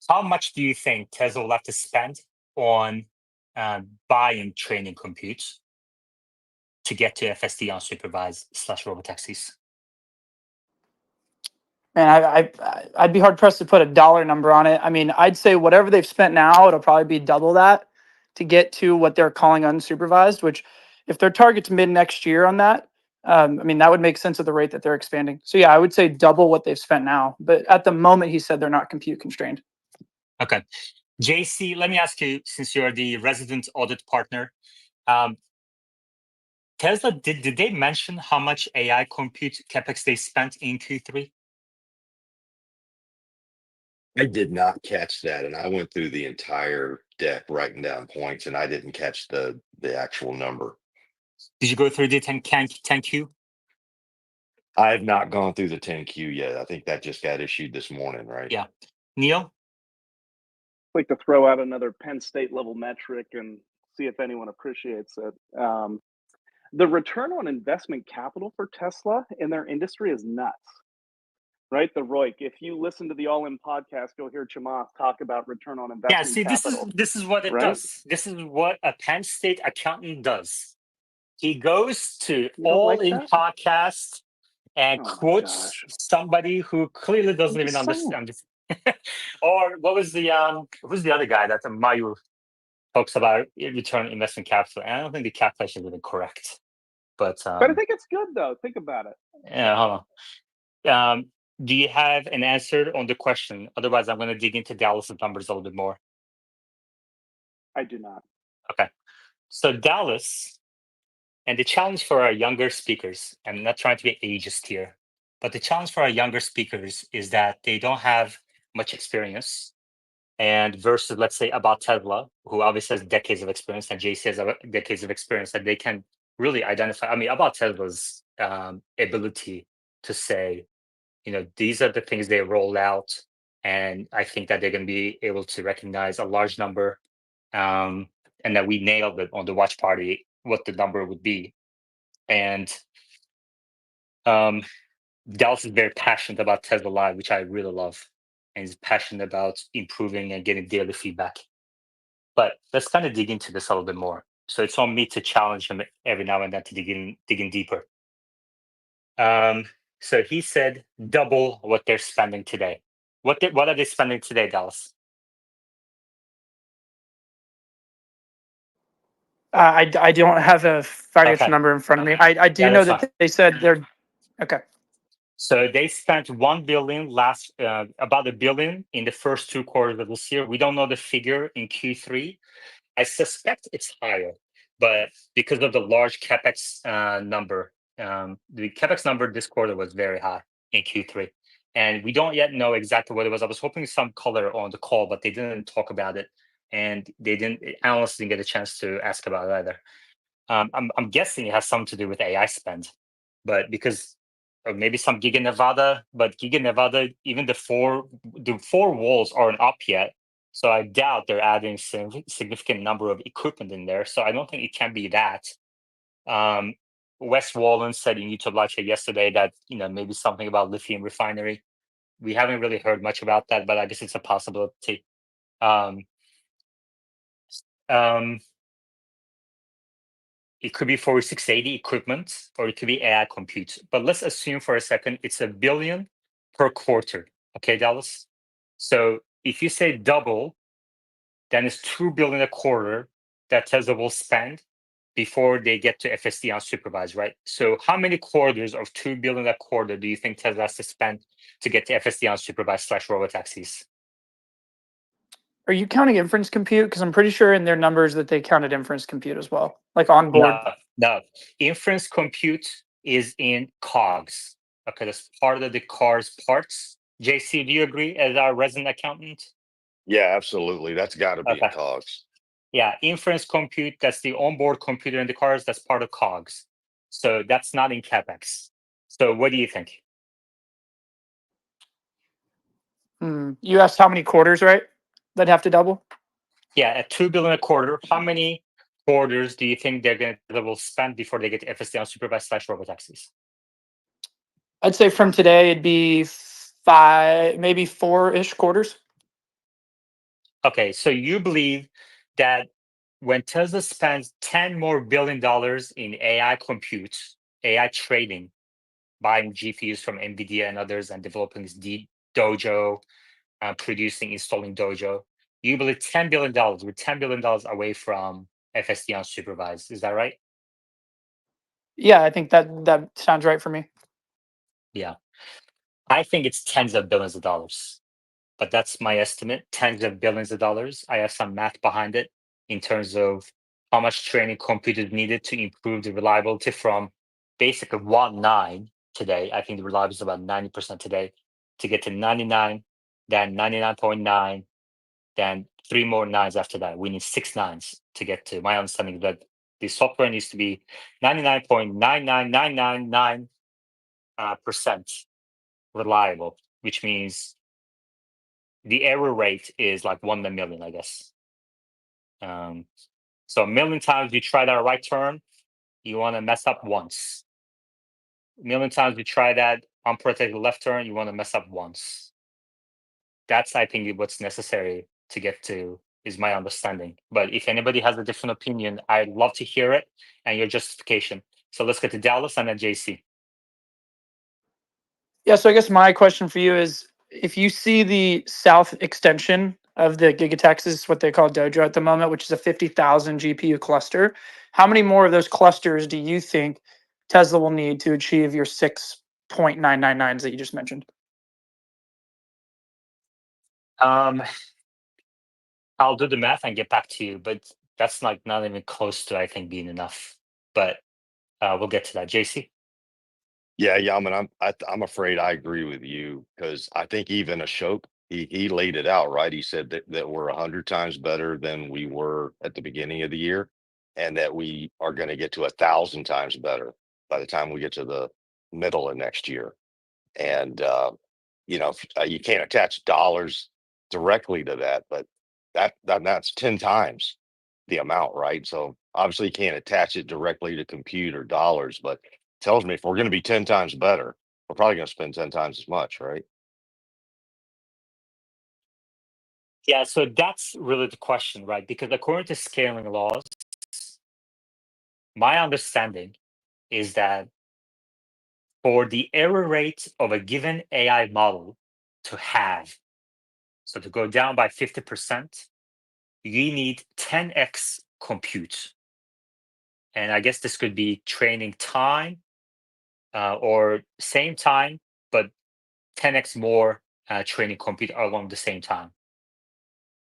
How much do you think Tesla will have to spend on buying training compute to get to FSD unsupervised / robotaxis? Man, I'd be hard pressed to put a dollar number on it. I mean, I'd say whatever they've spent now, it'll probably be double that to get to what they're calling unsupervised, which if their target's mid next year on that, I mean, that would make sense at the rate that they're expanding. So yeah, I would say double what they've spent now. But at the moment, he said they're not compute constrained. Okay. JC, let me ask you, since you're the resident audit partner, Tesla, did they mention how much AI compute capex they spent in Q3? I did not catch that, and I went through the entire deck writing down points, and I didn't catch the actual number. Did you go through the 10Q? I have not gone through the 10Q yet. I think that just got issued this morning, right? Yeah. Neil? Like to throw out another Penn State level metric and see if anyone appreciates it. The return on investment capital for Tesla in their industry is nuts, right? The ROIC. If you listen to the All In podcast, you'll hear Chamath talk about return on investment Yeah, see, capital. this is what it right? does. This is what a Penn State accountant does. He goes to You don't All like In that? podcast and Oh my quotes gosh. somebody who clearly doesn't even just saying. understand this. Or what was the who's the other guy that Mayu talks about return on investment capital? And I don't think the calculation is even correct. But But I think it's good though. Think about it. yeah, hold on. Do you have an answer on the question? Otherwise, I'm going to dig into Dallas's numbers a little bit more. I do not. Okay. So Dallas, and the challenge for our younger speakers, I'm not trying to be ageist here, but the challenge for our younger speakers is that they don't have much experience. And versus, let's say, about Tesla, who obviously has decades of experience, and JC has decades of experience, that they can really identify. I mean, about Tesla's ability to say, these are the things they rolled out, and I think that they're going to be able to recognize a large number, and that we nailed it on the watch party what the number would be. And Dallas is very passionate about Tesla Live, which I really love, and he's passionate about improving and getting daily feedback. But let's kind of dig into this a little bit more. So it's on me to challenge him every now and then to dig in deeper. So he said double what they're spending today. What are they spending today, Dallas? I don't have a financial Okay. number in front of me. I do Yeah, know that's that they said they're okay. So they spent 1 billion about $1 billion in the first 2 quarters of this year. We don't know the figure in Q3. I suspect it's higher, but because of the large capex number, the capex number this quarter was very high in Q3, and we don't yet know exactly what it was. I was hoping some color on the call, but they didn't talk about it, and analysts didn't get a chance to ask about it either. I'm guessing it has something to do with AI spend, but because or maybe some Giga Nevada, but Giga Nevada, even the four walls aren't up yet. So I doubt they're adding significant number of equipment in there. So I don't think it can be that. Wes Wallen said in YouTube Live Chat yesterday that maybe something about lithium refinery. We haven't really heard much about that, but I guess it's a possibility. It could be 4680 equipment, or it could be AI compute. But let's assume for a second it's $1 billion per quarter. Okay, Dallas? So if you say double, then it's $2 billion a quarter that Tesla will spend before they get to FSD unsupervised, right? So how many quarters of $2 billion a quarter do you think Tesla has to spend to get to FSD unsupervised / robotaxis? Are you counting inference compute? Because I'm pretty sure in their numbers that they counted inference compute as well, like on board. No. Inference compute is in COGS. Okay, that's part of the car's parts. JC, do you agree as our resident accountant? Yeah, absolutely. That's got to be Okay. in COGS. Yeah, inference compute, that's the onboard computer in the cars, that's part of COGS. So that's not in CapEx. So what do you think? You asked how many quarters, right? That have to double? Yeah, at $2 billion a quarter, how many quarters do you think they will spend before they get FSD unsupervised / robotaxis? I'd say from today it'd be 5, maybe 4-ish quarters. Okay, so you believe that when Tesla spends $10 more billion in AI compute, AI trading, buying GPUs from NVIDIA and others and developing this Dojo, installing Dojo, you believe $10 billion, with $10 billion away from FSD unsupervised. Is that right? Yeah, I think that sounds right for me. Yeah. I think it's tens of billions of dollars, but that's my estimate, tens of billions of dollars. I have some math behind it in terms of how much training compute is needed to improve the reliability from basically 1.9 today. I think the reliability is about 90% today to get to 99, then 99.9, then 3 more nines after that. We need 6 nines to get to. My understanding is that the software needs to be 99.99999% reliable, which means the error rate is like 1 in a million, I guess. So 1 million times you try that right turn, you want to mess up once. 1 million times you try that unprotected left turn, you want to mess up once. That's, I think, what's necessary to get to, is my understanding. But if anybody has a different opinion, I'd love to hear it and your justification. So let's get to Dallas and then JC. Yeah, so I guess my question for you is, if you see the south extension of the Gigatex, what they call Dojo at the moment, which is a 50,000 GPU cluster, how many more of those clusters do you think Tesla will need to achieve your 6.999s that you just mentioned? I'll do the math and get back to you, but that's like not even close to, I think, being enough. But we'll get to that. JC? Yeah, Yaman, I'm afraid I agree with you, because I think even Ashok, he laid it out right. He said that we're 100 times better than we were at the beginning of the year, and that we are going to get to 1,000 times better by the time we get to the middle of next year. And you can't attach dollars directly to that, but that's 10 times the amount, right? So obviously you can't attach it directly to compute or dollars, but tells me if we're going to be 10 times better, we're probably going to spend 10 times as much, right? Yeah, so that's really the question, right? Because according to scaling laws, my understanding is that for the error rate of a given AI model to halve, so to go down by 50%, you need 10x compute. And I guess this could be training time or same time, but 10x more training compute along the same time,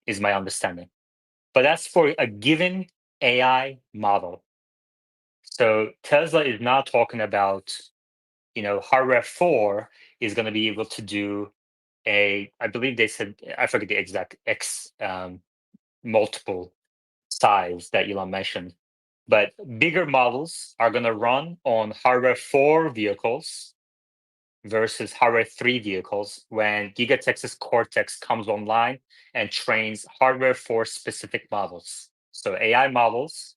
is my understanding. But that's for a given AI model. So Tesla is now talking about, hardware 4 is going to be able to do I believe they said, I forget the exact X multiple size that Elon mentioned, but bigger models are going to run on hardware 4 vehicles versus hardware 3 vehicles when Gigatex's Cortex comes online and trains hardware 4 specific models. So AI models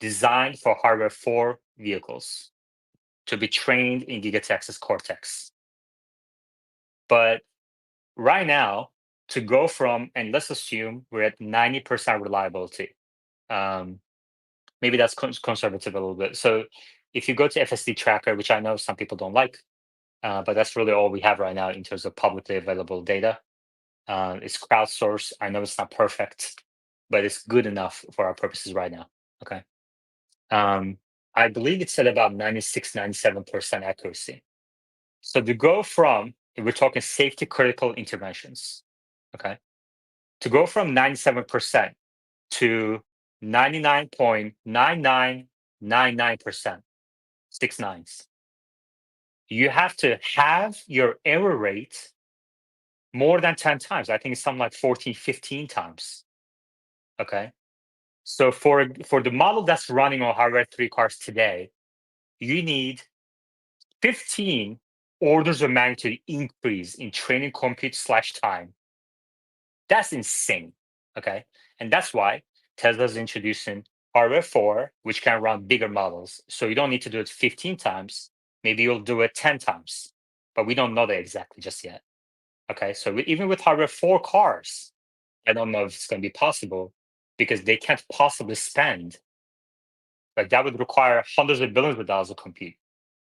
designed for hardware 4 vehicles to be trained in Gigatex's Cortex. But right now, to go from, and let's assume we're at 90% reliability. Maybe that's conservative a little bit. So if you go to FSD Tracker, which I know some people don't like, but that's really all we have right now in terms of publicly available data. It's crowdsourced. I know it's not perfect, but it's good enough for our purposes right now. Okay. I believe it's at about 96, 97% accuracy. So to go from, if we're talking safety critical interventions, okay, to go from 97% to 99.9999%, 6 nines, you have to have your error rate more than 10 times. I think it's something like 14, 15 times. Okay. So for the model that's running on hardware 3 cars today, you need 15 orders of magnitude increase in training compute / time. That's insane. Okay. And that's why Tesla's introducing hardware 4, which can run bigger models. So you don't need to do it 15 times. Maybe you'll do it 10 times, but we don't know that exactly just yet. Okay. So even with hardware 4 cars, I don't know if it's going to be possible because they can't possibly spend. Like that would require hundreds of billions of dollars of compute.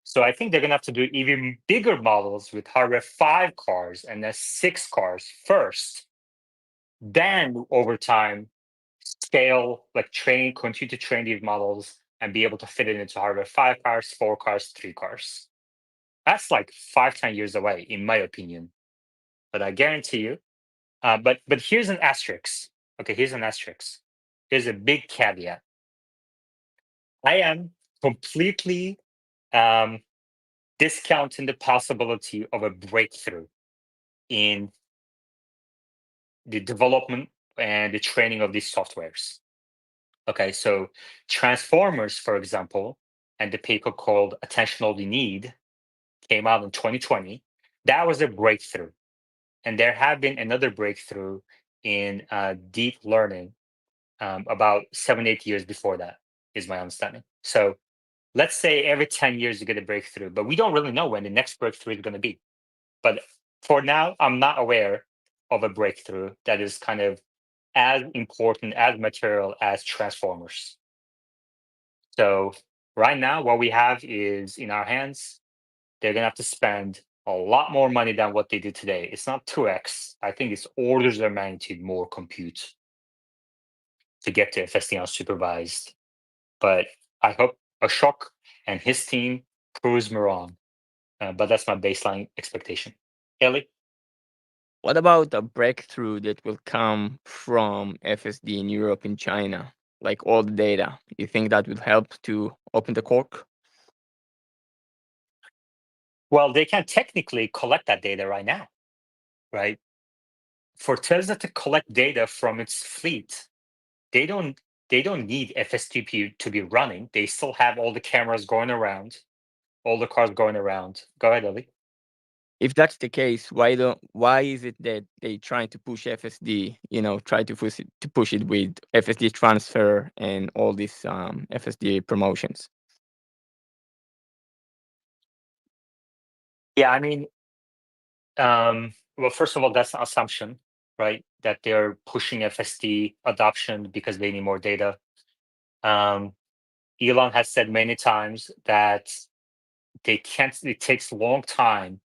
So I think they're going to have to do even bigger models with hardware 5 cars and then 6 cars first. Then over time, scale, like continue to train these models and be able to fit it into hardware 5 cars, 4 cars, 3 cars. That's like 5-10 years away, in my opinion. But I guarantee you. But here's an asterisk. Okay, here's an asterisk. Here's a big caveat. I am completely discounting the possibility of a breakthrough in the development and the training of these softwares. Okay, so transformers, for example, and the paper called Attention All You Need came out in 2020. That was a breakthrough. And there have been another breakthrough in deep learning about 7-8 years before that, is my understanding. So let's say every 10 years you get a breakthrough, but we don't really know when the next breakthrough is going to be. But for now, I'm not aware of a breakthrough that is kind of as important, as material as transformers. So right now, what we have is in our hands, they're going to have to spend a lot more money than what they did today. It's not 2x. I think it's orders of magnitude more compute to get to FSD unsupervised. But I hope Ashok and his team proves me wrong. But that's my baseline expectation. Ellie? What about a breakthrough that will come from FSD in Europe and China, like all the data? You think that would help to open the cork? Well, they can technically collect that data right now, right? For Tesla to collect data from its fleet, they don't need FSTP to be running. They still have all the cameras going around, all the cars going around. Go ahead, Ellie. If that's the case, why is it that they trying to push FSD, try to push it with FSD transfer and all these FSD promotions? Yeah, I mean, well, first of all, that's an assumption, right? That they're pushing FSD adoption because they need more data. Elon has said many times that it takes a long time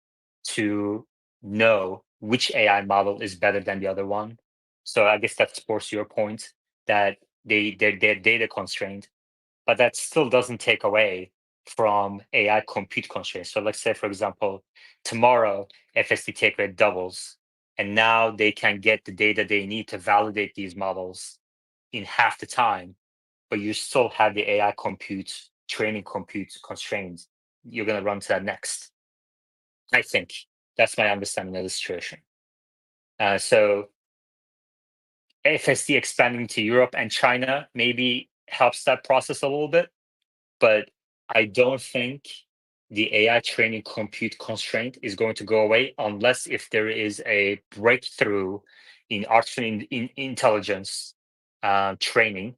to know which AI model is better than the other one. So I guess that supports your point that they're data constrained, but that still doesn't take away from AI compute constraints. So let's say, for example, tomorrow FSD take rate doubles, and now they can get the data they need to validate these models in half the time, but you still have the AI compute, training compute constraints. You're going to run to that next. I think that's my understanding of the situation. So FSD expanding to Europe and China maybe helps that process a little bit, but I don't think the AI training compute constraint is going to go away unless if there is a breakthrough in artificial intelligence training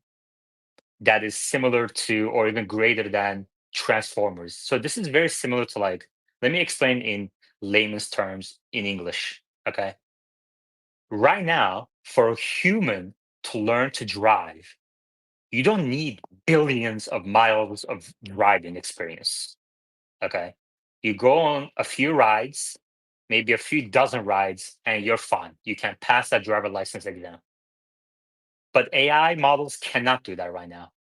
that is similar to or even greater than transformers. So this is very similar to, like, let me explain in layman's terms in English. Okay. Right now, for a human to learn to drive, you don't need billions of miles of driving experience. Okay. You go on a few rides, maybe a few dozen rides, and you're fine. You can pass that driver license exam. But AI models cannot do that right now.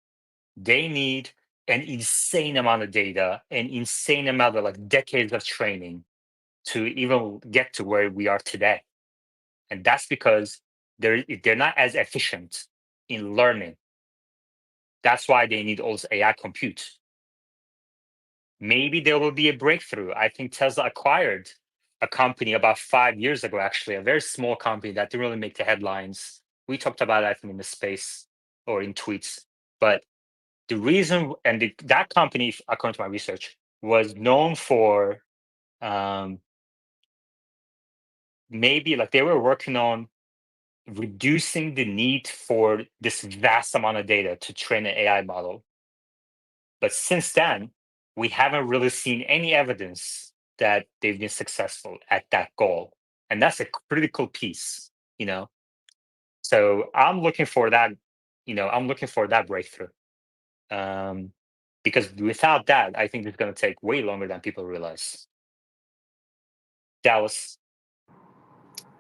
They need an insane amount of data, an insane amount of, like, decades of training to even get to where we are today. And that's because they're not as efficient in learning. That's why they need all this AI compute. Maybe there will be a breakthrough. I think Tesla acquired a company about 5 years ago, actually, a very small company that didn't really make the headlines. We talked about it, I think, in the space or in tweets. But the reason, and that company, according to my research, was known for maybe, like, they were working on reducing the need for this vast amount of data to train an AI model. But since then, we haven't really seen any evidence that they've been successful at that goal. And that's a critical piece, you know? So I'm looking for that, I'm looking for that breakthrough. Because without that, I think it's going to take way longer than people realize. Dallas.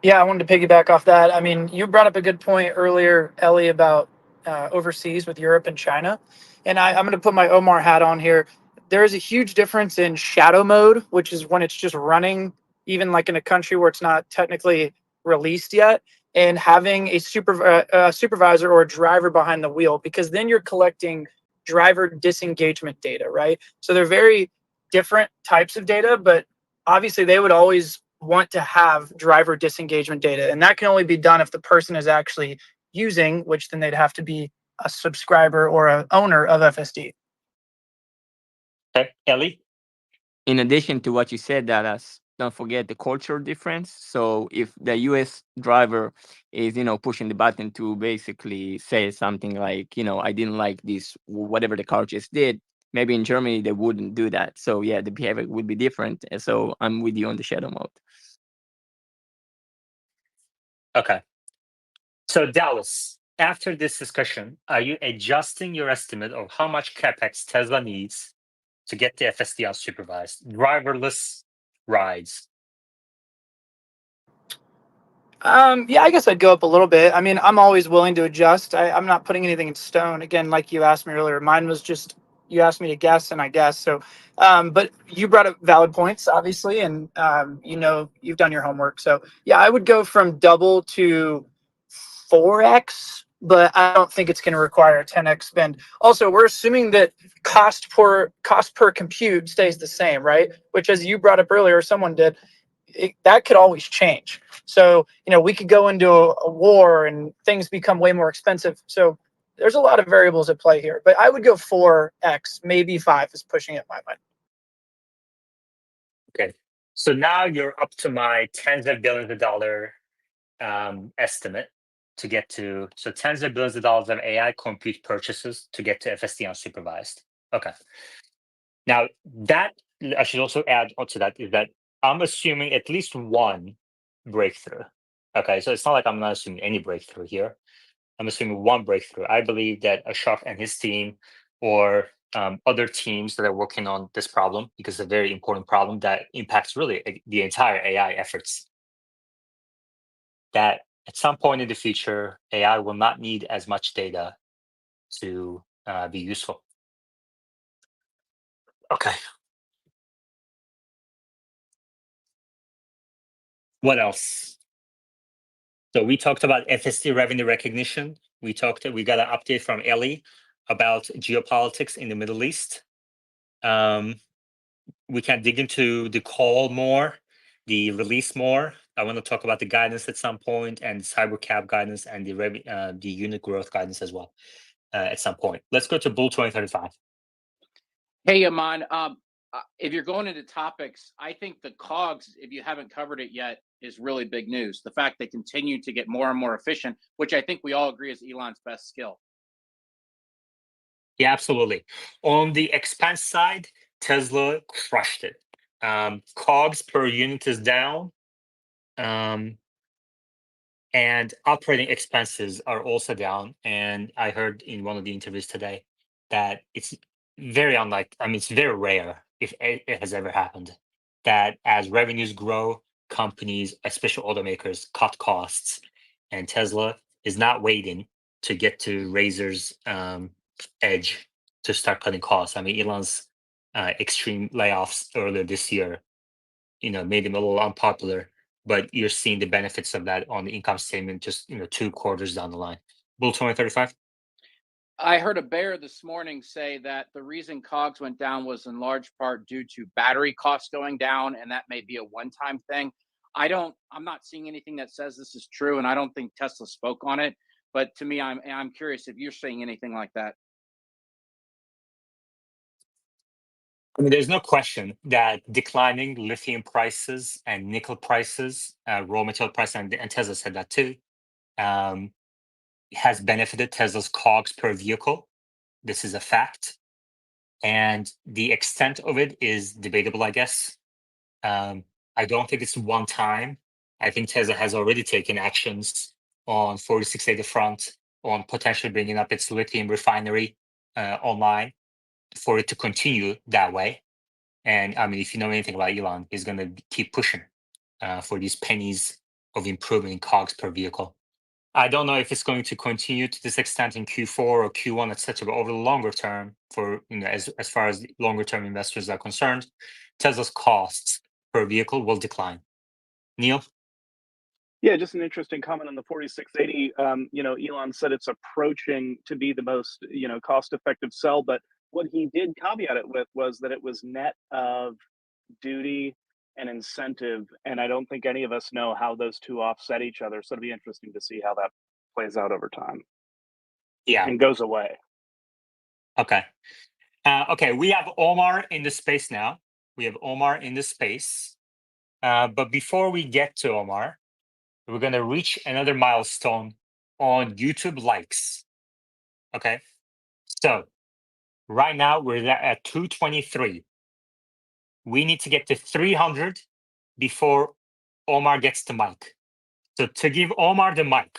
Yeah, I wanted to piggyback off that. I mean, you brought up a good point earlier, Ellie, about overseas with Europe and China. And I'm going to put my Omar hat on here. There is a huge difference in shadow mode, which is when it's just running, even like in a country where it's not technically released yet, and having a supervisor or a driver behind the wheel, because then you're collecting driver disengagement data, right? So they're very different types of data, but obviously they would always want to have driver disengagement data, and that can only be done if the person is actually using, which then they'd have to be a subscriber or a owner of FSD. Okay, Ellie. In addition to what you said, Dallas, don't forget the cultural difference. So if the US driver is, pushing the button to basically say something like, I didn't like this, whatever the car just did, maybe in Germany they wouldn't do that. So yeah, the behavior would be different. And so I'm with you on the shadow mode. Okay. So Dallas, after this discussion, are you adjusting your estimate of how much capex Tesla needs to get the FSD unsupervised, driverless rides? Yeah, I guess I'd go up a little bit. I mean, I'm always willing to adjust. I'm not putting anything in stone. Again, like you asked me earlier, mine was just, you asked me to guess and I guess. So, but you brought up valid points, obviously, and you've done your homework. So yeah, I would go from double to 4x, but I don't think it's going to require a 10x spend. Also, we're assuming that cost per compute stays the same, right? Which, as you brought up earlier, someone did. That could always change. So, we could go into a war and things become way more expensive. So there's a lot of variables at play here, but I would go 4x, maybe 5 is pushing it my mind. Okay. So now you're up to my tens of billions of dollar estimate to get to, so tens of billions of dollars of AI compute purchases to get to FSD unsupervised. Okay. Now that, I should also add onto that, is that I'm assuming at least one breakthrough. Okay, so it's not like I'm not assuming any breakthrough here. I'm assuming one breakthrough. I believe that Ashok and his team, or other teams that are working on this problem, because it's a very important problem that impacts really the entire AI efforts. That at some point in the future, AI will not need as much data to be useful. Okay. What else? So we talked about FSD revenue recognition. We got an update from Ellie about geopolitics in the Middle East. We can dig into the call more, the release more. I want to talk about the guidance at some point, and cyber cap guidance, and the unit growth guidance as well at some point. Let's go to Bull 2035. Hey, Yaman. If you're going into topics, I think the COGS, if you haven't covered it yet, is really big news. The fact they continue to get more and more efficient, which I think we all agree is Elon's best skill. Yeah, absolutely. On the expense side, Tesla crushed it. COGS per unit is down, and operating expenses are also down. And I heard in one of the interviews today that it's very unlike, I mean, it's very rare, if it has ever happened, that as revenues grow, companies, especially automakers, cut costs. And Tesla is not waiting to get to razor's edge to start cutting costs. I mean, Elon's extreme layoffs earlier this year, made him a little unpopular, but you're seeing the benefits of that on the income statement just 2 quarters down the line. Bull 2035. I heard a bear this morning say that the reason COGS went down was in large part due to battery costs going down, and that may be a one-time thing. I'm not seeing anything that says this is true, and I don't think Tesla spoke on it. But to me, I'm curious if you're seeing anything like that. I mean, there's no question that declining lithium prices and nickel prices, raw material prices, and Tesla said that too, has benefited Tesla's COGS per vehicle. This is a fact. And the extent of it is debatable, I guess. I don't think it's one time. I think Tesla has already taken actions on 4680 front on potentially bringing up its lithium refinery online for it to continue that way. And I mean, if you know anything about Elon, he's going to keep pushing for these pennies of improvement in COGS per vehicle. I don't know if it's going to continue to this extent in Q4 or Q1, etc. But over the longer term, for as far as longer term investors are concerned, Tesla's costs per vehicle will decline. Neil? Yeah, just an interesting comment on the 4680. Elon said it's approaching to be the most, cost-effective cell, but what he did caveat it with was that it was net of duty and incentive, and I don't think any of us know how those two offset each other. So it'll be interesting to see how that plays out over time. Yeah. And goes away. Okay. Okay, we have Omar in the space now. But before we get to Omar, we're going to reach another milestone on YouTube likes. Okay. So right now we're at 223. We need to get to 300 before Omar gets the mic. So to give Omar the mic,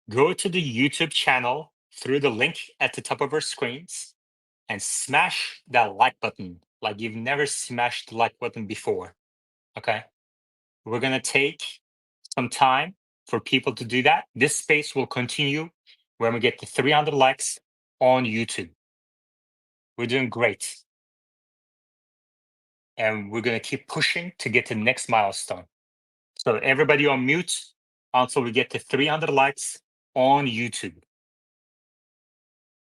go to the YouTube channel through the link at the top of our screens and smash that like button like you've never smashed the like button before. Okay. We're going to take some time for people to do that. This space will continue when we get to 300 likes on YouTube. We're doing great. And we're going to keep pushing to get to the next milestone. So everybody on mute until we get to 300 likes on YouTube.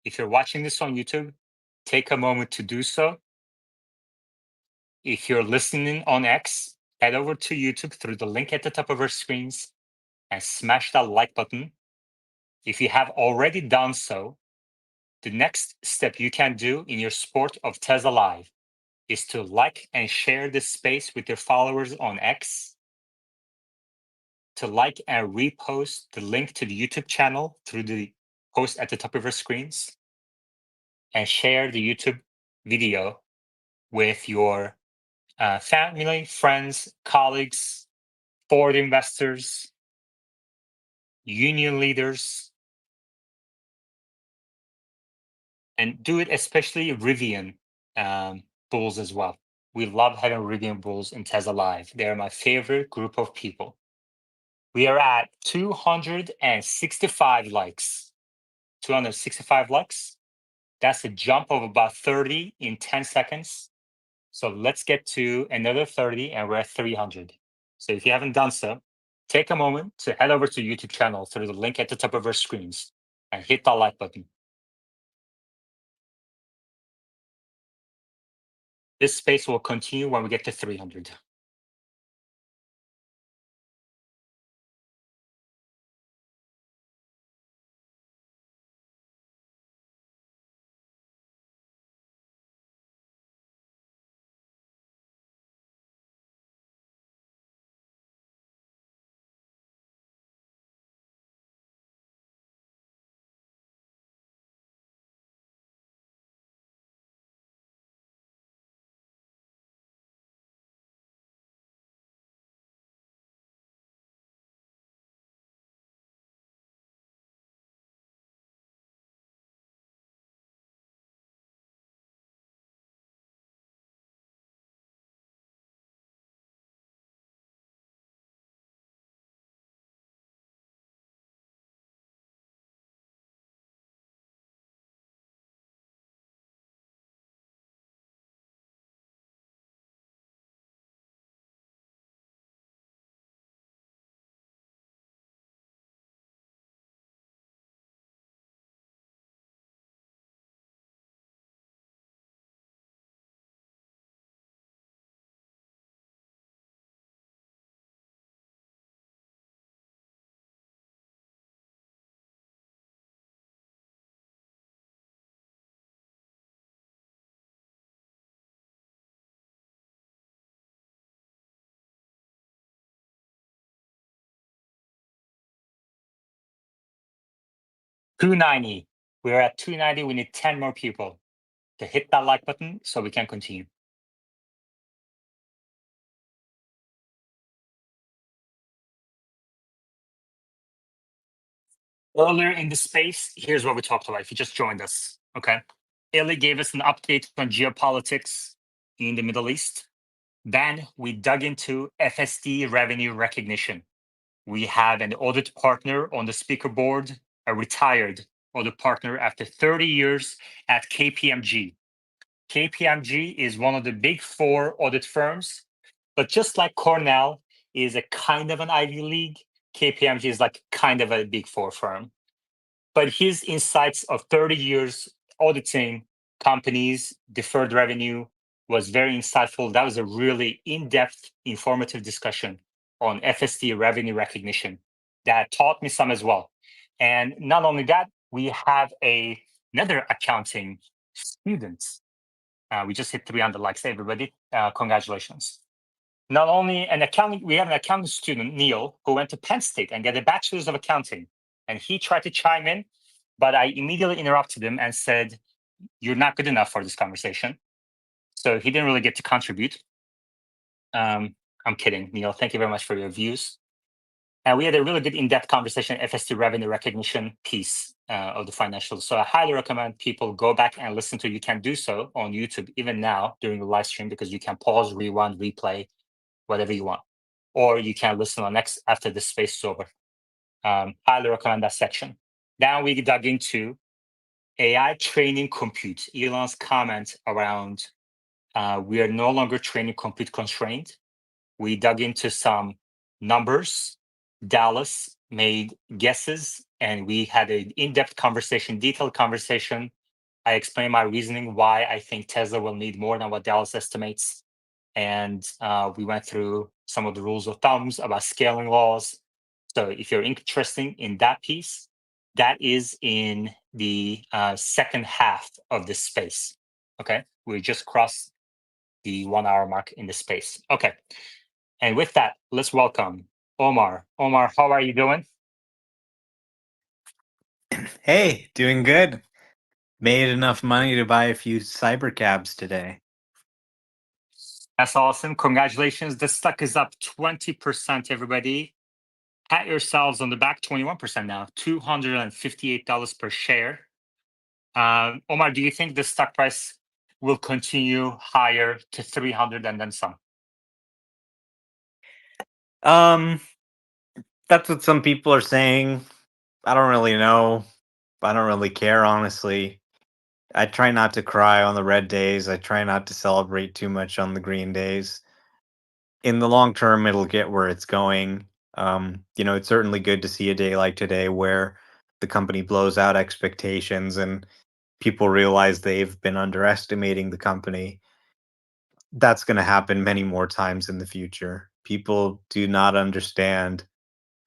If you're watching this on YouTube, take a moment to do so. If you're listening on X, head over to YouTube through the link at the top of our screens and smash that like button. If you have already done so, the next step you can do in your sport of Tesla Live is to like and share this space with your followers on X, to like and repost the link to the YouTube channel through the post at the top of your screens, and share the YouTube video with your family, friends, colleagues, forward investors, union leaders, And do it especially Rivian bulls as well. We love having Rivian bulls in Tesla Live. They're my favorite group of people. We are at 265 likes. 265 likes. That's a jump of about 30 in 10 seconds. So let's get to another 30 and we're at 300. So if you haven't done so, take a moment to head over to YouTube channel through the link at the top of our screens and hit that like button. This space will continue when we get to 300. $290. We're at 290. We need 10 more people to hit that like button so we can continue. Earlier in the space, here's what we talked about if you just joined us, okay? Eli gave us an update on geopolitics in the Middle East. Then we dug into FSD revenue recognition. We have an audit partner on the speaker board, a retired audit partner after 30 years at KPMG. KPMG is one of the big 4 audit firms, but just like Cornell is a kind of an Ivy League, KPMG is like kind of a big 4 firm. But his insights of 30 years auditing companies, deferred revenue was very insightful. That was a really in-depth, informative discussion on FSD revenue recognition that taught me some as well. And not only that, we have another accounting student. We just hit 300 likes, everybody. Congratulations. Not only an accounting, we have an accounting student, Neil, who went to Penn State and got a bachelor's of accounting. And he tried to chime in, but I immediately interrupted him and said, "You're not good enough for this conversation." So he didn't really get to contribute. I'm kidding, Neil. Thank you very much for your views. And we had a really good in-depth conversation, FST revenue recognition piece of the financials. So I highly recommend people go back and listen to. You can do so on YouTube even now during the live stream because you can pause, rewind, replay, whatever you want, or you can listen on next after the space is over. Highly recommend that section. Now we dug into AI training compute. Elon's comment around we are no longer training compute constraint. We dug into some numbers. Dallas made guesses, and we had an in-depth conversation, detailed conversation. I explained my reasoning why I think Tesla will need more than what Dallas estimates. And we went through some of the rules of thumbs about scaling laws. So if you're interested in that piece, that is in the second half of this space. Okay, we just crossed the 1 hour mark in the space. Okay, and with that, let's welcome Omar. Omar, how are you doing? Hey, doing good. Made enough money to buy a few cyber cabs today. That's awesome. Congratulations. The stock is up 20%, everybody. Pat yourselves on the back, 21% now, $258 per share. Omar, do you think the stock price will continue higher to 300 and then some? That's what some people are saying. I don't really know. I don't really care, honestly. I try not to cry on the red days. I try not to celebrate too much on the green days. In the long term, it'll get where it's going. It's certainly good to see a day like today where the company blows out expectations and people realize they've been underestimating the company. That's going to happen many more times in the future. People do not understand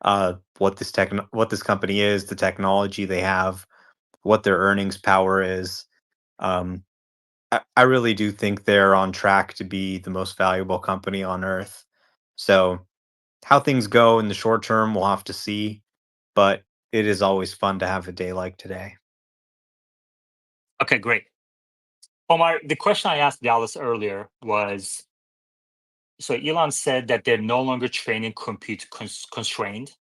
what this company is, the technology they have, what their earnings power is. Um, I really do think they're on track to be the most valuable company on earth. So, how things go in the short term, we'll have to see. But it is always fun to have a day like today. Okay, great. Omar, the question I asked Dallas earlier was, so Elon said that they're no longer training compute constrained.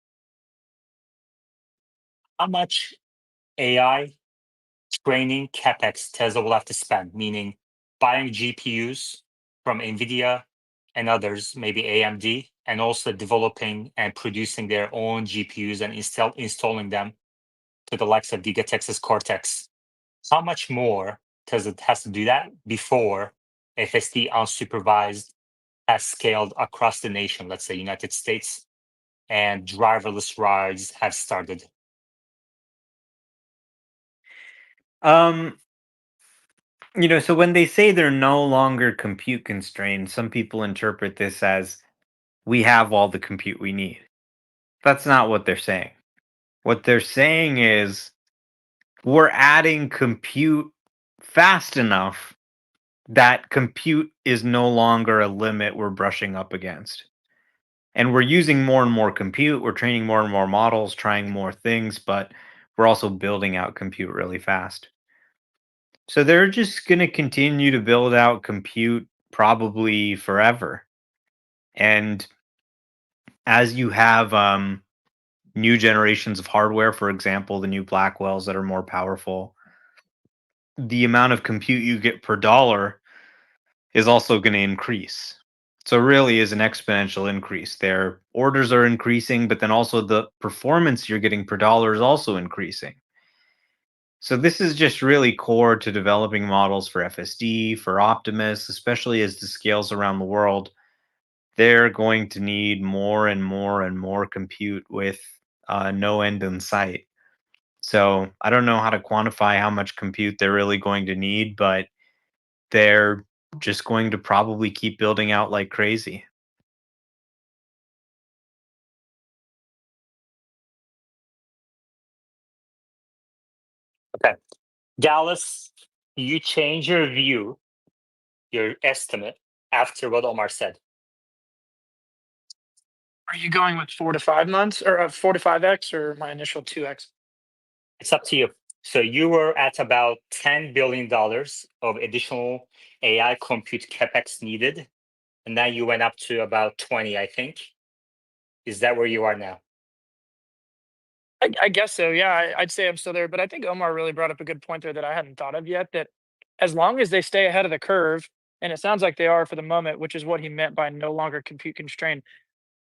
How much AI training capex Tesla will have to spend, meaning buying GPUs from NVIDIA and others, maybe AMD, and also developing and producing their own GPUs and installing them to the likes of Giga Texas Cortex. How much more Tesla has to do that before FSD unsupervised has scaled across the nation, let's say United States, and driverless rides have started? Um, so when they say they're no longer compute constrained, some people interpret this as we have all the compute we need. That's not what they're saying. What they're saying is we're adding compute fast enough that compute is no longer a limit we're brushing up against. And we're using more and more compute, we're training more and more models, trying more things, but we're also building out compute really fast. So they're just going to continue to build out compute probably forever. And as you have new generations of hardware, for example, the new Blackwells that are more powerful, the amount of compute you get per dollar is also going to increase. So it really is an exponential increase. Their orders are increasing, but then also the performance you're getting per dollar is also increasing. So this is just really core to developing models for FSD, for Optimus, especially as the scales around the world. They're going to need more and more and more compute with no end in sight. So I don't know how to quantify how much compute they're really going to need, but they're just going to probably keep building out like crazy. Okay. Dallas, you change your view, your estimate after what Omar said. Are you going with 4 to 5 months or 4 to 5x or my initial 2x? It's up to you. So you were at about $10 billion of additional AI compute capex needed. And now you went up to about 20, I think. Is that where you are now? I guess so. Yeah, I'd say I'm still there. But I think Omar really brought up a good point there that I hadn't thought of yet. That as long as they stay ahead of the curve, and it sounds like they are for the moment, which is what he meant by no longer compute constrained.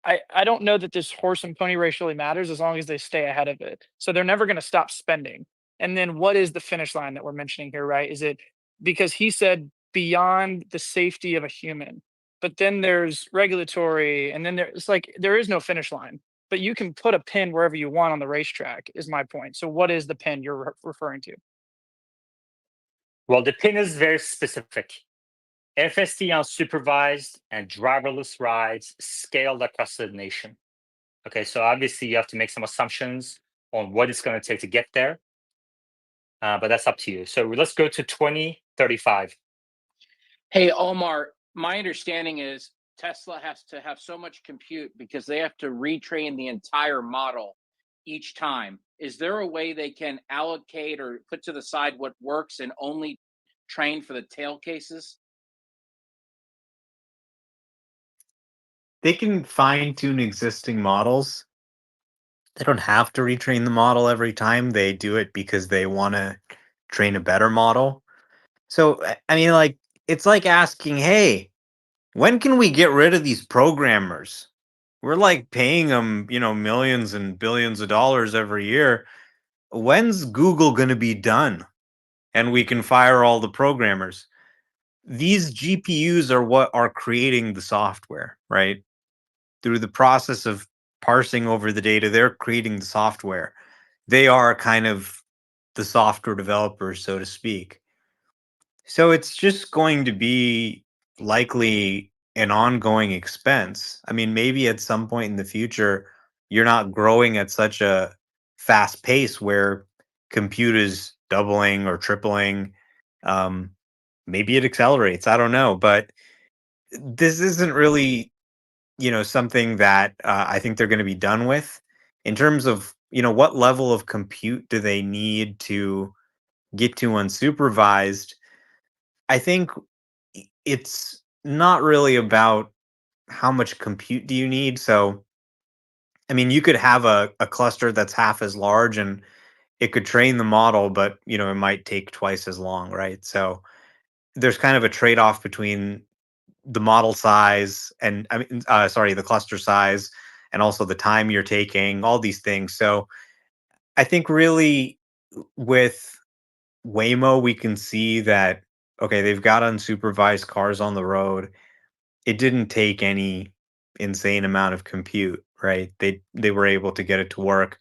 I don't know that this horse and pony race really matters as long as they stay ahead of it. So they're never going to stop spending. And then what is the finish line that we're mentioning here, right? Is it because he said beyond the safety of a human, but then there's regulatory, and then there's like there is no finish line, but you can put a pin wherever you want on the racetrack, is my point. So what is the pin you're referring to? Well, the pin is very specific. FSD unsupervised and driverless rides scaled across the nation. Okay, so obviously you have to make some assumptions on what it's going to take to get there, but that's up to you. So let's go to 2035. Hey, Omar, my understanding is Tesla has to have so much compute because they have to retrain the entire model each time. Is there a way they can allocate or put to the side what works and only train for the tail cases? They can fine tune existing models. They don't have to retrain the model every time. They do it because they want to train a better model. So I mean, like, it's like asking, hey, when can we get rid of these programmers? We're like paying them, millions and billions of dollars every year. When's Google going to be done? And we can fire all the programmers. These GPUs are what are creating the software, right? Through the process of parsing over the data, they're creating the software. They are kind of the software developers, so to speak. So it's just going to be likely an ongoing expense. I mean, maybe at some point in the future, you're not growing at such a fast pace where compute is doubling or tripling. Um, Maybe it accelerates. I don't know. But this isn't really, something that I think they're going to be done with. In terms of, what level of compute do they need to get to unsupervised? I think it's not really about how much compute do you need. So, I mean, you could have a cluster that's half as large and it could train the model, but it might take twice as long, right? So there's kind of a trade-off between the model size and the cluster size, and also the time you're taking, all these things. So I think really with Waymo, we can see that, okay, they've got unsupervised cars on the road. It didn't take any insane amount of compute, right? They were able to get it to work.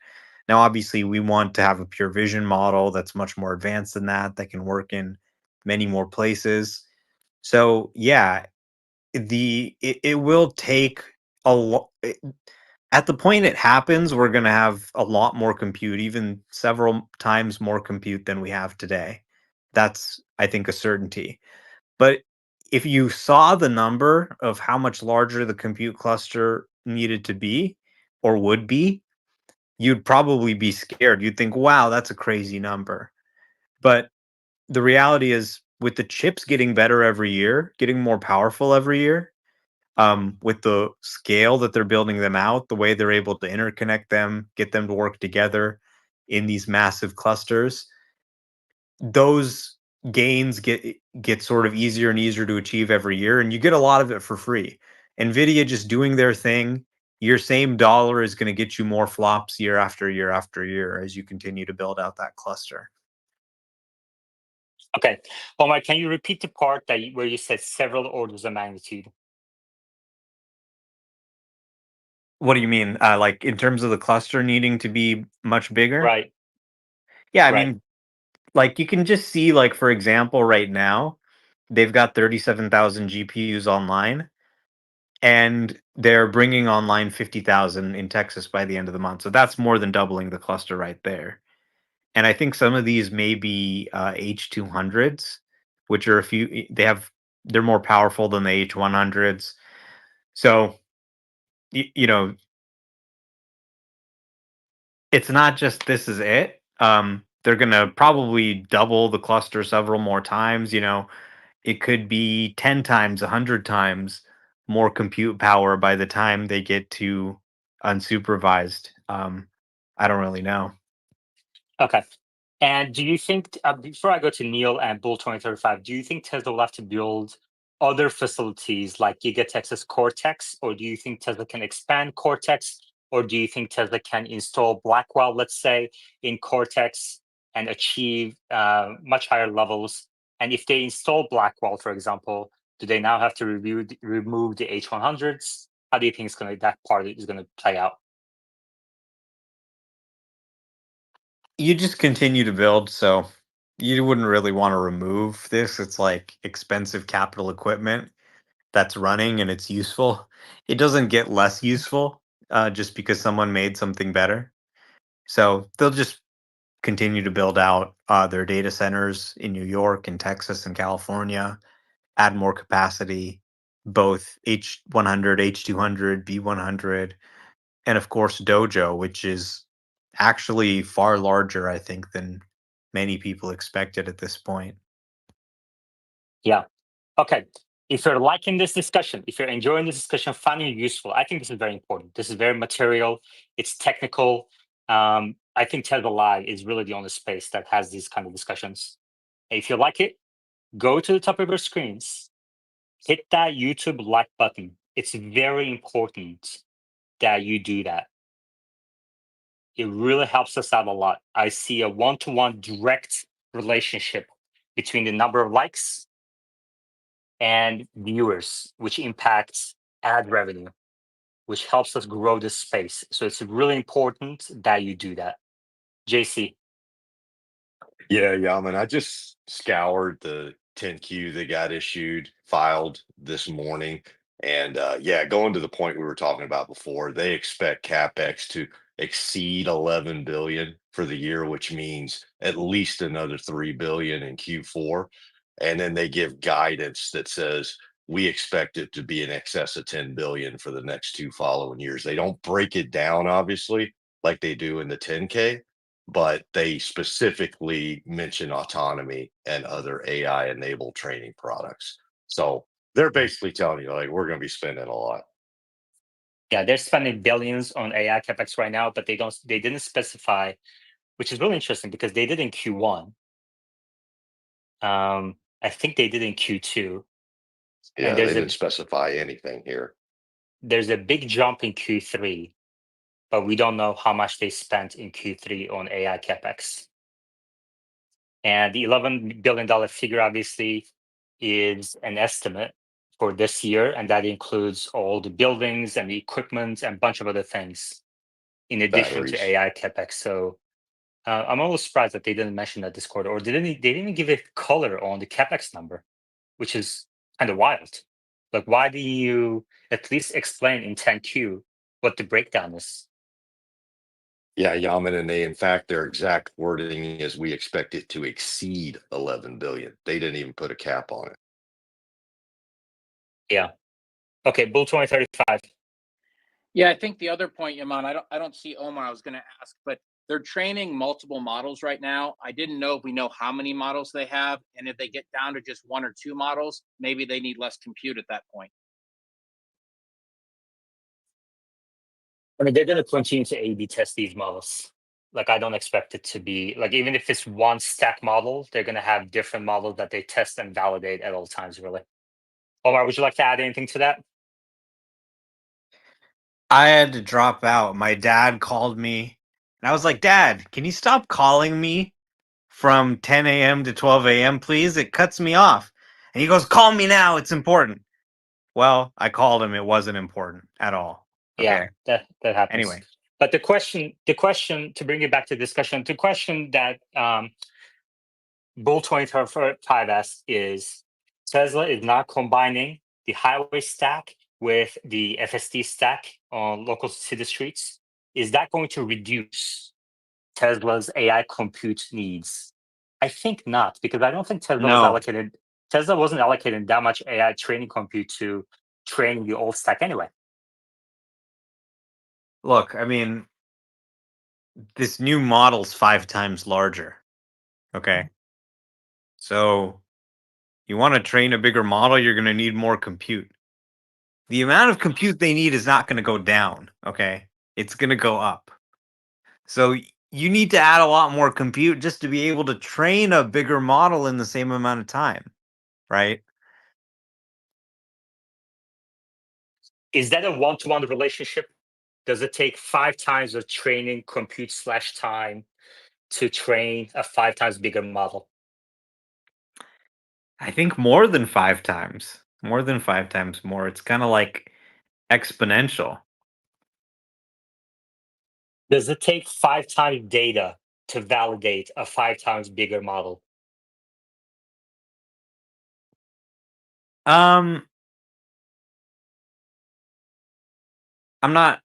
Now, obviously, we want to have a pure vision model that's much more advanced than that can work in many more places. So yeah, it will take a lot. At the point it happens, we're going to have a lot more compute, even several times more compute than we have today. That's, I think, a certainty. But if you saw the number of how much larger the compute cluster needed to be or would be, you'd probably be scared. You'd think, wow, that's a crazy number. But the reality is, with the chips getting better every year, getting more powerful every year, with the scale that they're building them out, the way they're able to interconnect them, get them to work together in these massive clusters, those gains get sort of easier and easier to achieve every year, and you get a lot of it for free. Nvidia just doing their thing, your same dollar is going to get you more flops year after year after year as you continue to build out that cluster. Okay, Omar, can you repeat the part where you said several orders of magnitude? What do you mean? Like in terms of the cluster needing to be much bigger? Right. Yeah, I Right. mean, like you can just see, like, for example, right now, they've got 37,000 GPUs online, and they're bringing online 50,000 in Texas by the end of the month. So that's more than doubling the cluster right there. And I think some of these may be H200s, which are they're more powerful than the H100s. So, you know, it's not just this is it. They're going to probably double the cluster several more times. It could be 10 times, 100 times more compute power by the time they get to unsupervised. I don't really know. Okay. And do you think, before I go to Neil and Bull 2035, do you think Tesla will have to build other facilities like Giga Texas Cortex, or do you think Tesla can expand Cortex, or do you think Tesla can install Blackwell, let's say, in Cortex and achieve much higher levels? And if they install Blackwell, for example, do they now have to remove the H100s? How do you think that part is going to play out? You just continue to build, so you wouldn't really want to remove this. It's like expensive capital equipment that's running and it's useful. It doesn't get less useful just because someone made something better. So they'll just continue to build out their data centers in New York and Texas and California, add more capacity, both H100, H200, B100, and of course Dojo, which is actually far larger, I think, than many people expected at this point. Yeah. Okay. If you're liking this discussion, if you're enjoying this discussion, finding it useful, I think this is very important. This is very material. It's technical. I think TSLA is really the only space that has these kind of discussions. And if you like it, go to the top of your screens, hit that YouTube like button. It's very important that you do that. It really helps us out a lot. I see a one-to-one direct relationship between the number of likes and viewers, which impacts ad revenue, which helps us grow this space. So it's really important that you do that. JC. Yeah, Yaman, I just scoured the 10Q that got issued, filed this morning. And yeah, going to the point we were talking about before, they expect capex to exceed 11 billion for the year, which means at least another 3 billion in Q4. And then they give guidance that says we expect it to be in excess of 10 billion for the next two following years. They don't break it down, obviously, like they do in the 10K, but they specifically mention autonomy and other AI enabled training products. So they're basically telling you, like, we're going to be spending a lot. Yeah, they're spending billions on AI capex right now, but they didn't specify, which is really interesting because they did in Q1. I think they did in Q2. Yeah, And they didn't specify anything here. There's a big jump in Q3, but we don't know how much they spent in Q3 on AI capex. And the $11 billion figure obviously is an estimate for this year, and that includes all the buildings and the equipment and a bunch of other things in addition Batteries. to AI capex. So I'm almost surprised that they didn't mention that this quarter, or they didn't even give a color on the capex number, which is kind of wild. Like, why do you at least explain in 10Q what the breakdown is? Yeah, Yaman, and they, in fact, their exact wording is we expect it to exceed 11 billion. They didn't even put a cap on it. Yeah. Okay, Bull 2035. Yeah, I think the other point, Yaman, I don't see Omar. I was going to ask, but they're training multiple models right now. I didn't know if we know how many models they have, and if they get down to just one or two models, maybe they need less compute at that point. I mean, they're going to continue to A/B test these models. Like, I don't expect it to be like, even if it's one stack model, they're going to have different models that they test and validate at all times. Really, Omar, would you like to add anything to that? I had to drop out. My dad called me, and I was like, "Dad, can you stop calling me from 10 a.m. to 12 a.m., please? It cuts me off." And he goes, "Call me now. It's important." Well, I called him. It wasn't important at all. Yeah, Okay. that happens. Anyway, But the question to bring it back to discussion, the question that Bull 2035 asks is, Tesla is not combining the highway stack with the FSD stack on local city streets. Is that going to reduce Tesla's AI compute needs? I think not, because I don't think Tesla was No. allocated. Tesla wasn't allocating that much AI training compute to training the old stack anyway. Look, I mean, this new model's 5 times larger. Okay. So you want to train a bigger model, you're going to need more compute. The amount of compute they need is not going to go down. Okay. It's going to go up. So you need to add a lot more compute just to be able to train a bigger model in the same amount of time. Right. Is that a one-to-one relationship? Does it take 5 times of training compute / time to train a 5 times bigger model? I think more than 5 times. More than 5 times more. It's kind of like exponential. Does it take 5 times data to validate a 5 times bigger model? I'm not.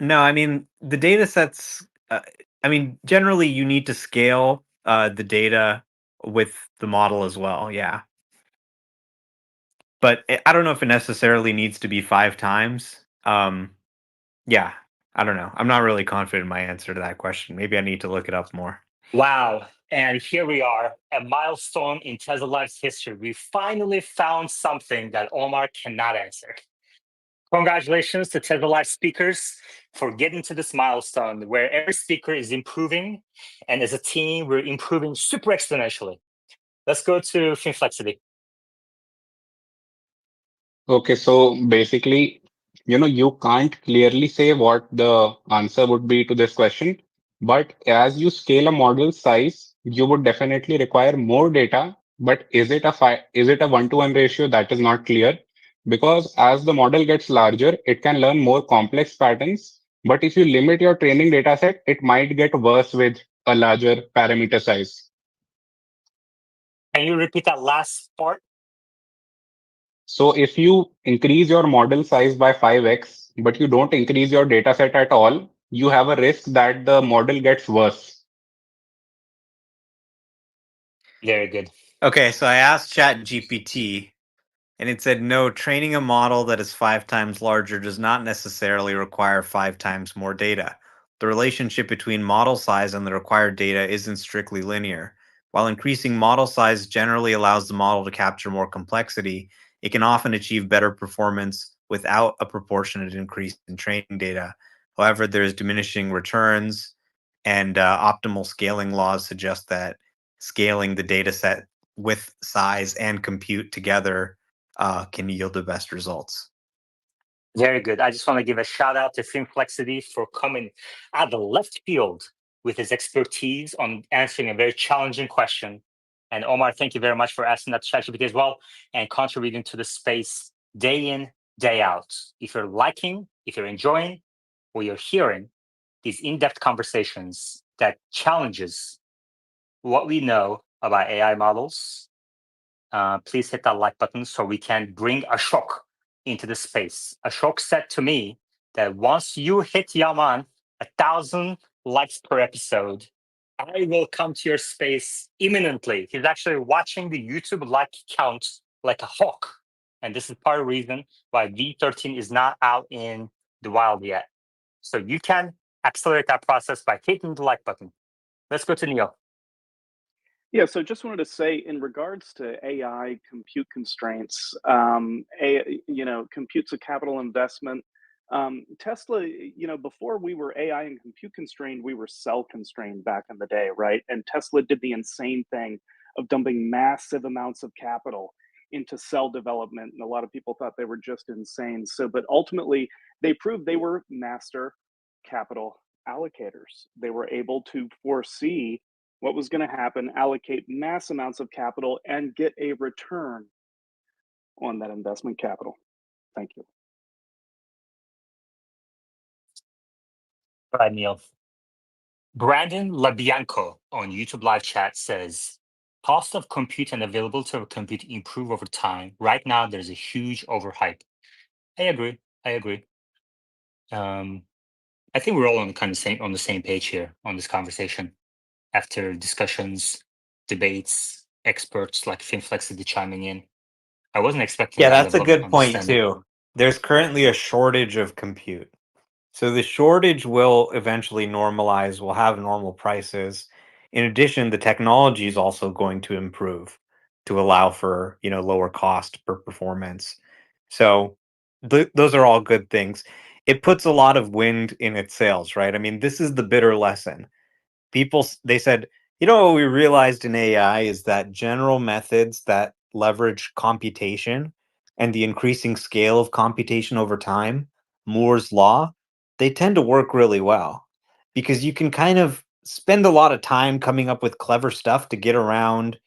No, I mean the data sets. I mean, generally, you need to scale the data with the model as well. Yeah, but I don't know if it necessarily needs to be 5 times. Yeah, I don't know. I'm not really confident in my answer to that question. Maybe I need to look it up more. Wow. And here we are, a milestone in Tesla Life's history. We finally found something that Omar cannot answer. Congratulations to TSLA speakers for getting to this milestone where every speaker is improving, and as a team, we're improving super exponentially. Let's go to Finflexity. Okay, so basically, you can't clearly say what the answer would be to this question, but as you scale a model size, you would definitely require more data. But is it a 1-to-1 ratio? That is not clear because as the model gets larger, it can learn more complex patterns. But if you limit your training data set, it might get worse with a larger parameter size. Can you repeat that last part? So if you increase your model size by 5x, but you don't increase your data set at all, you have a risk that the model gets worse. Very good. Okay, so I asked ChatGPT, and it said no, training a model that is 5 times larger does not necessarily require 5 times more data. The relationship between model size and the required data isn't strictly linear. While increasing model size generally allows the model to capture more complexity, it can often achieve better performance without a proportionate increase in training data. However, there's diminishing returns, and optimal scaling laws suggest that scaling the data set with size and compute together can yield the best results. Very good. I just want to give a shout out to Finflexity for coming out of the left field with his expertise on answering a very challenging question. And Omar, thank you very much for asking that to ChatGPT as well and contributing to the space day in, day out. If you're liking, if you're enjoying, or you're hearing these in-depth conversations that challenges what we know about AI models, please hit that like button so we can bring Ashok into the space. Ashok said to me that once you hit Yaman 1,000 likes per episode, I will come to your space imminently. He's actually watching the YouTube like count like a hawk. And this is part of the reason why V13 is not out in the wild yet. So you can accelerate that process by hitting the like button. Let's go to Neil. Yeah, so just wanted to say in regards to AI compute constraints, compute's a capital investment. Tesla, before we were AI and compute constrained, we were cell constrained back in the day, right? And Tesla did the insane thing of dumping massive amounts of capital into cell development. And a lot of people thought they were just insane. But ultimately, they proved they were master capital allocators. They were able to foresee what was going to happen, allocate mass amounts of capital, and get a return on that investment capital. Thank you. All right, Neil. Brandon LaBianco on YouTube live chat says, cost of compute and availability of compute improve over time. Right now, there's a huge overhype. I agree. I think we're all on the same page here on this conversation. After discussions, debates, experts like Finflexity chiming in, I wasn't expecting Yeah, that that's a level of good point understanding. too. There's currently a shortage of compute. So the shortage will eventually normalize, we'll have normal prices. In addition, the technology is also going to improve to allow for, lower cost per performance. So those are all good things. It puts a lot of wind in its sails, right? I mean, this is the bitter lesson. They said, what we realized in AI is that general methods that leverage computation and the increasing scale of computation over time, Moore's law, they tend to work really well because you can kind of spend a lot of time coming up with clever stuff to get around,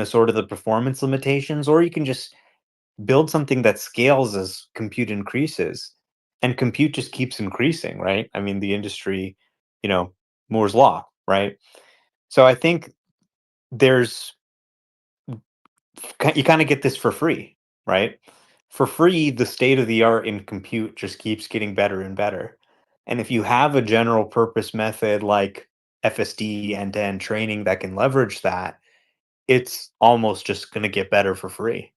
sort of the performance limitations, or you can just build something that scales as compute increases, and compute just keeps increasing, right? I mean, the industry, Moore's law, right? So I think there's you kind of get this for free, right? For free, the state of the art in compute just keeps getting better and better. And if you have a general purpose method like FSD end-to-end training that can leverage that, it's almost just going to get better for free.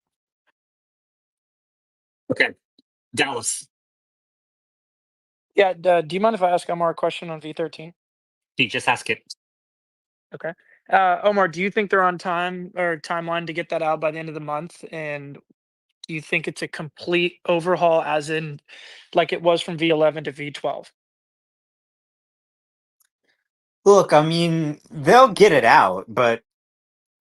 Okay, Dallas, Yeah, do you mind if I ask Omar a question on V13? you just ask it. Okay. Omar, do you think they're on time or timeline to get that out by the end of the month? And Do you think it's a complete overhaul, as in like it was from V11 to V12? Look, I mean, they'll get it out, but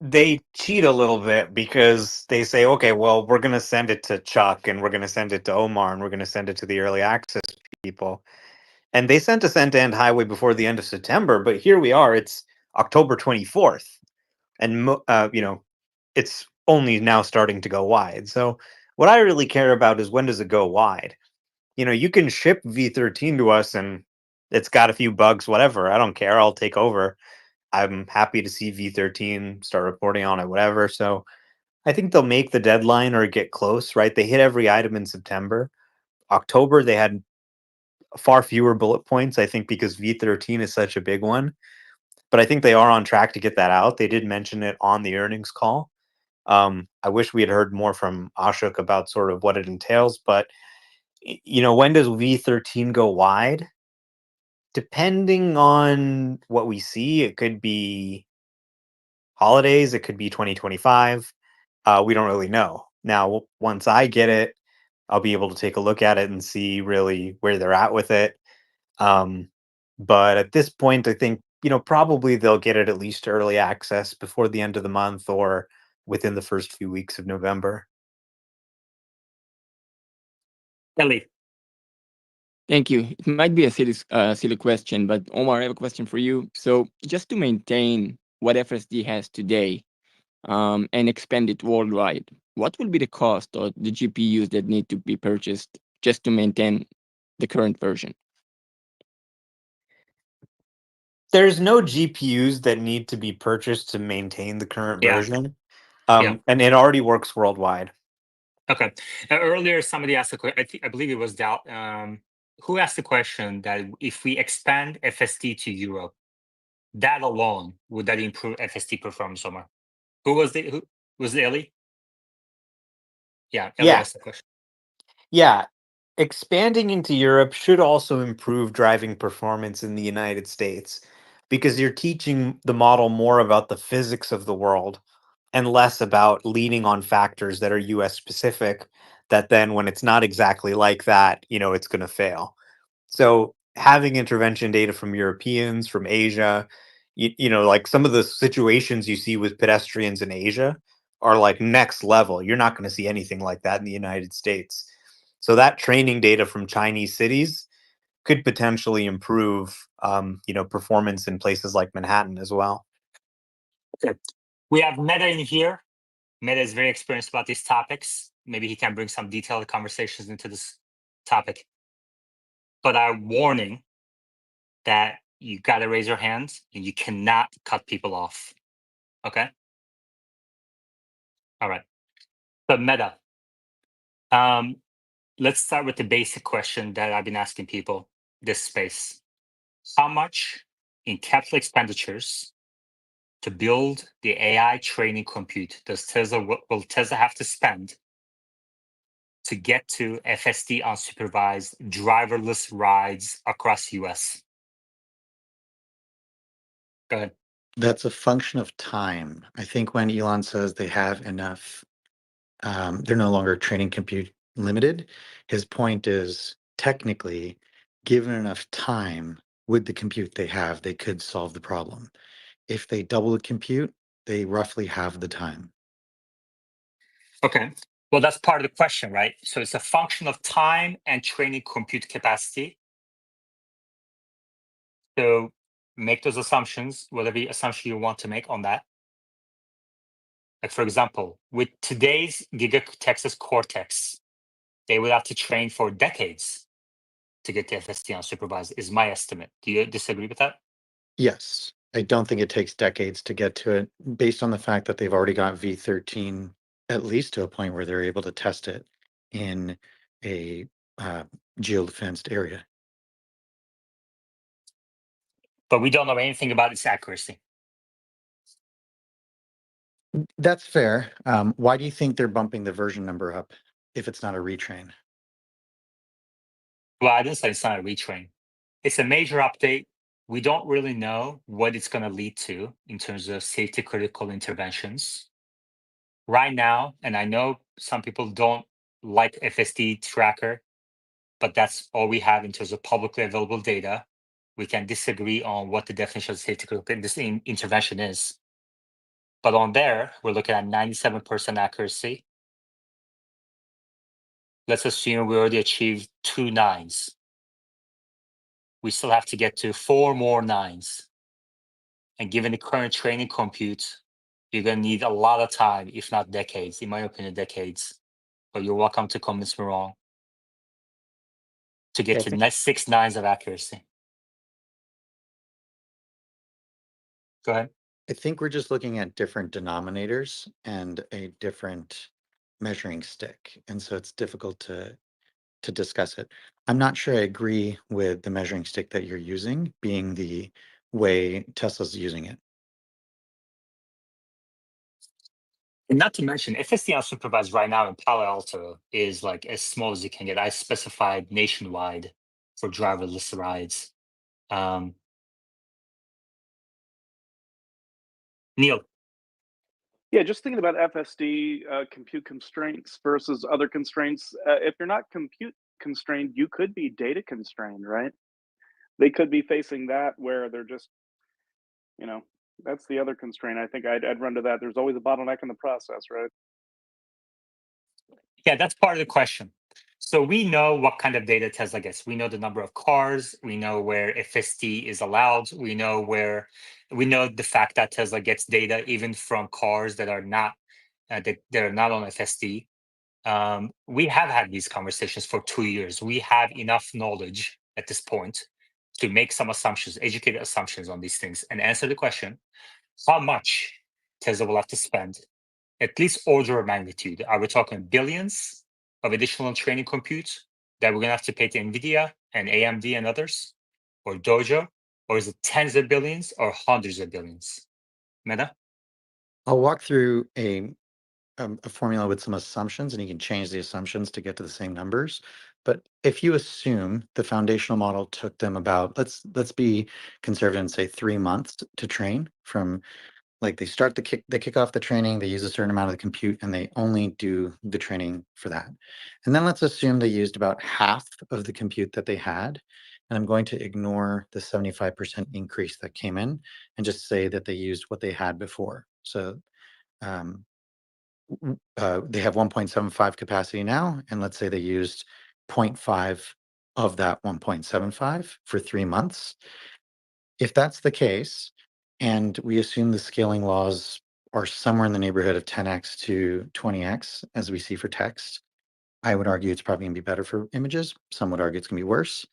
they cheat a little bit because they say, okay, well, we're going to send it to Chuck and we're going to send it to Omar and we're going to send it to the early access people. And they sent us end-to-end highway before the end of September, but here we are, it's October 24th. And, it's only now starting to go wide. So what I really care about is, when does it go wide? You can ship V13 to us and it's got a few bugs, whatever. I don't care. I'll take over. I'm happy to see V13 start reporting on it, whatever. So I think they'll make the deadline or get close, right? They hit every item in September. October, they had far fewer bullet points, I think, because V13 is such a big one. But I think they are on track to get that out. They did mention it on the earnings call. I wish we had heard more from Ashok about sort of what it entails, but when does V13 go wide? Depending on what we see, it could be holidays, it could be 2025. We don't really know. Now, once I get it, I'll be able to take a look at it and see really where they're at with it. But at this point, I think, probably they'll get it at least early access before the end of the month or within the first few weeks of November. Ellie, Thank you. It might be a silly question, but Omar, I have a question for you. So just to maintain what FSD has today, and expand it worldwide, what will be the cost or the GPUs that need to be purchased just to maintain the current version? There's no GPUs that need to be purchased to maintain the current Yeah. version. Yeah. And it already works worldwide. Okay. Earlier, somebody asked a question. I believe it was Dal. Who asked the question that if we expand FSD to Europe, that alone would that improve FSD performance, Omar? Who was it? Ellie? Yeah, Ellie Yeah. asked the question. Yeah. Expanding into Europe should also improve driving performance in the United States, because you're teaching the model more about the physics of the world and less about leaning on factors that are US specific, that then when it's not exactly like that, it's going to fail. So having intervention data from Europeans, from Asia, like some of the situations you see with pedestrians in Asia are like next level. You're not going to see anything like that in the United States. So that training data from Chinese cities could potentially improve, performance in places like Manhattan as well. Okay. We have Meta in here. Meta is very experienced about these topics. Maybe he can bring some detailed conversations into this topic. But I'm warning that you got to raise your hands and you cannot cut people off. Okay? All right. But Meta, let's start with the basic question that I've been asking people this space. How much in capital expenditures to build the AI training compute will Tesla have to spend to get to FSD unsupervised driverless rides across US? Go ahead. That's a function of time. I think when Elon says they have enough, they're no longer training compute limited. His point is, technically, given enough time with the compute they have, they could solve the problem. If they double the compute, they roughly have the time. Okay. Well, that's part of the question, right? So it's a function of time and training compute capacity. So make those assumptions, whatever assumption you want to make on that. Like, for example, with today's Giga Texas Cortex, they would have to train for decades to get to FSD unsupervised, is my estimate. Do you disagree with that? Yes, I don't think it takes decades to get to it, based on the fact that they've already got V13 at least to a point where they're able to test it in a geo-fenced area. But we don't know anything about its accuracy. That's fair. Why do you think they're bumping the version number up if it's not a retrain? Well, I didn't say it's not a retrain. It's a major update. We don't really know what it's going to lead to in terms of safety critical interventions. Right now, and I know some people don't like FSD tracker, but that's all we have in terms of publicly available data. We can disagree on what the definition of safety critical intervention is. But on there, we're looking at 97% accuracy. Let's assume we already achieved 2 nines. We still have to get to 4 more nines. And given the current training compute, you're going to need a lot of time, if not decades, in my opinion, decades. But you're welcome to convince me wrong, to get to the next 6 nines of accuracy. Go ahead. I think we're just looking at different denominators and a different measuring stick. And so it's difficult to discuss it. I'm not sure I agree with the measuring stick that you're using being the way Tesla's using it. And not to mention, FSD unsupervised right now in Palo Alto is like as small as you can get. I specified nationwide for driverless rides. Neil. Yeah, just thinking about FSD compute constraints versus other constraints. If you're not compute constrained, you could be data constrained, right? They could be facing that where they're just, that's the other constraint. I think I'd run to that. There's always a bottleneck in the process, right? Yeah, that's part of the question. So we know what kind of data Tesla gets. We know the number of cars. We know where FSD is allowed. We know the fact that Tesla gets data even from cars that are not that are not on FSD. We have had these conversations for 2 years. We have enough knowledge at this point to make some assumptions, educated assumptions on these things, and answer the question: how much Tesla will have to spend? At least order of magnitude. Are we talking billions of additional training compute that we're going to have to pay to NVIDIA and AMD and others, or Dojo, or is it tens of billions or hundreds of billions? Meta? I'll walk through a formula with some assumptions, and you can change the assumptions to get to the same numbers. But if you assume the foundational model took them about, let's be conservative and say 3 months to train from, like, they kick off the training, they use a certain amount of the compute, and they only do the training for that. And then let's assume they used about half of the compute that they had. And I'm going to ignore the 75% increase that came in and just say that they used what they had before. So they have 1.75 capacity now, and let's say they used 0.5 of that 1.75 for 3 months. If that's the case, and we assume the scaling laws are somewhere in the neighborhood of 10x to 20x, as we see for text, I would argue it's probably going to be better for images. Some would argue it's going to be worse.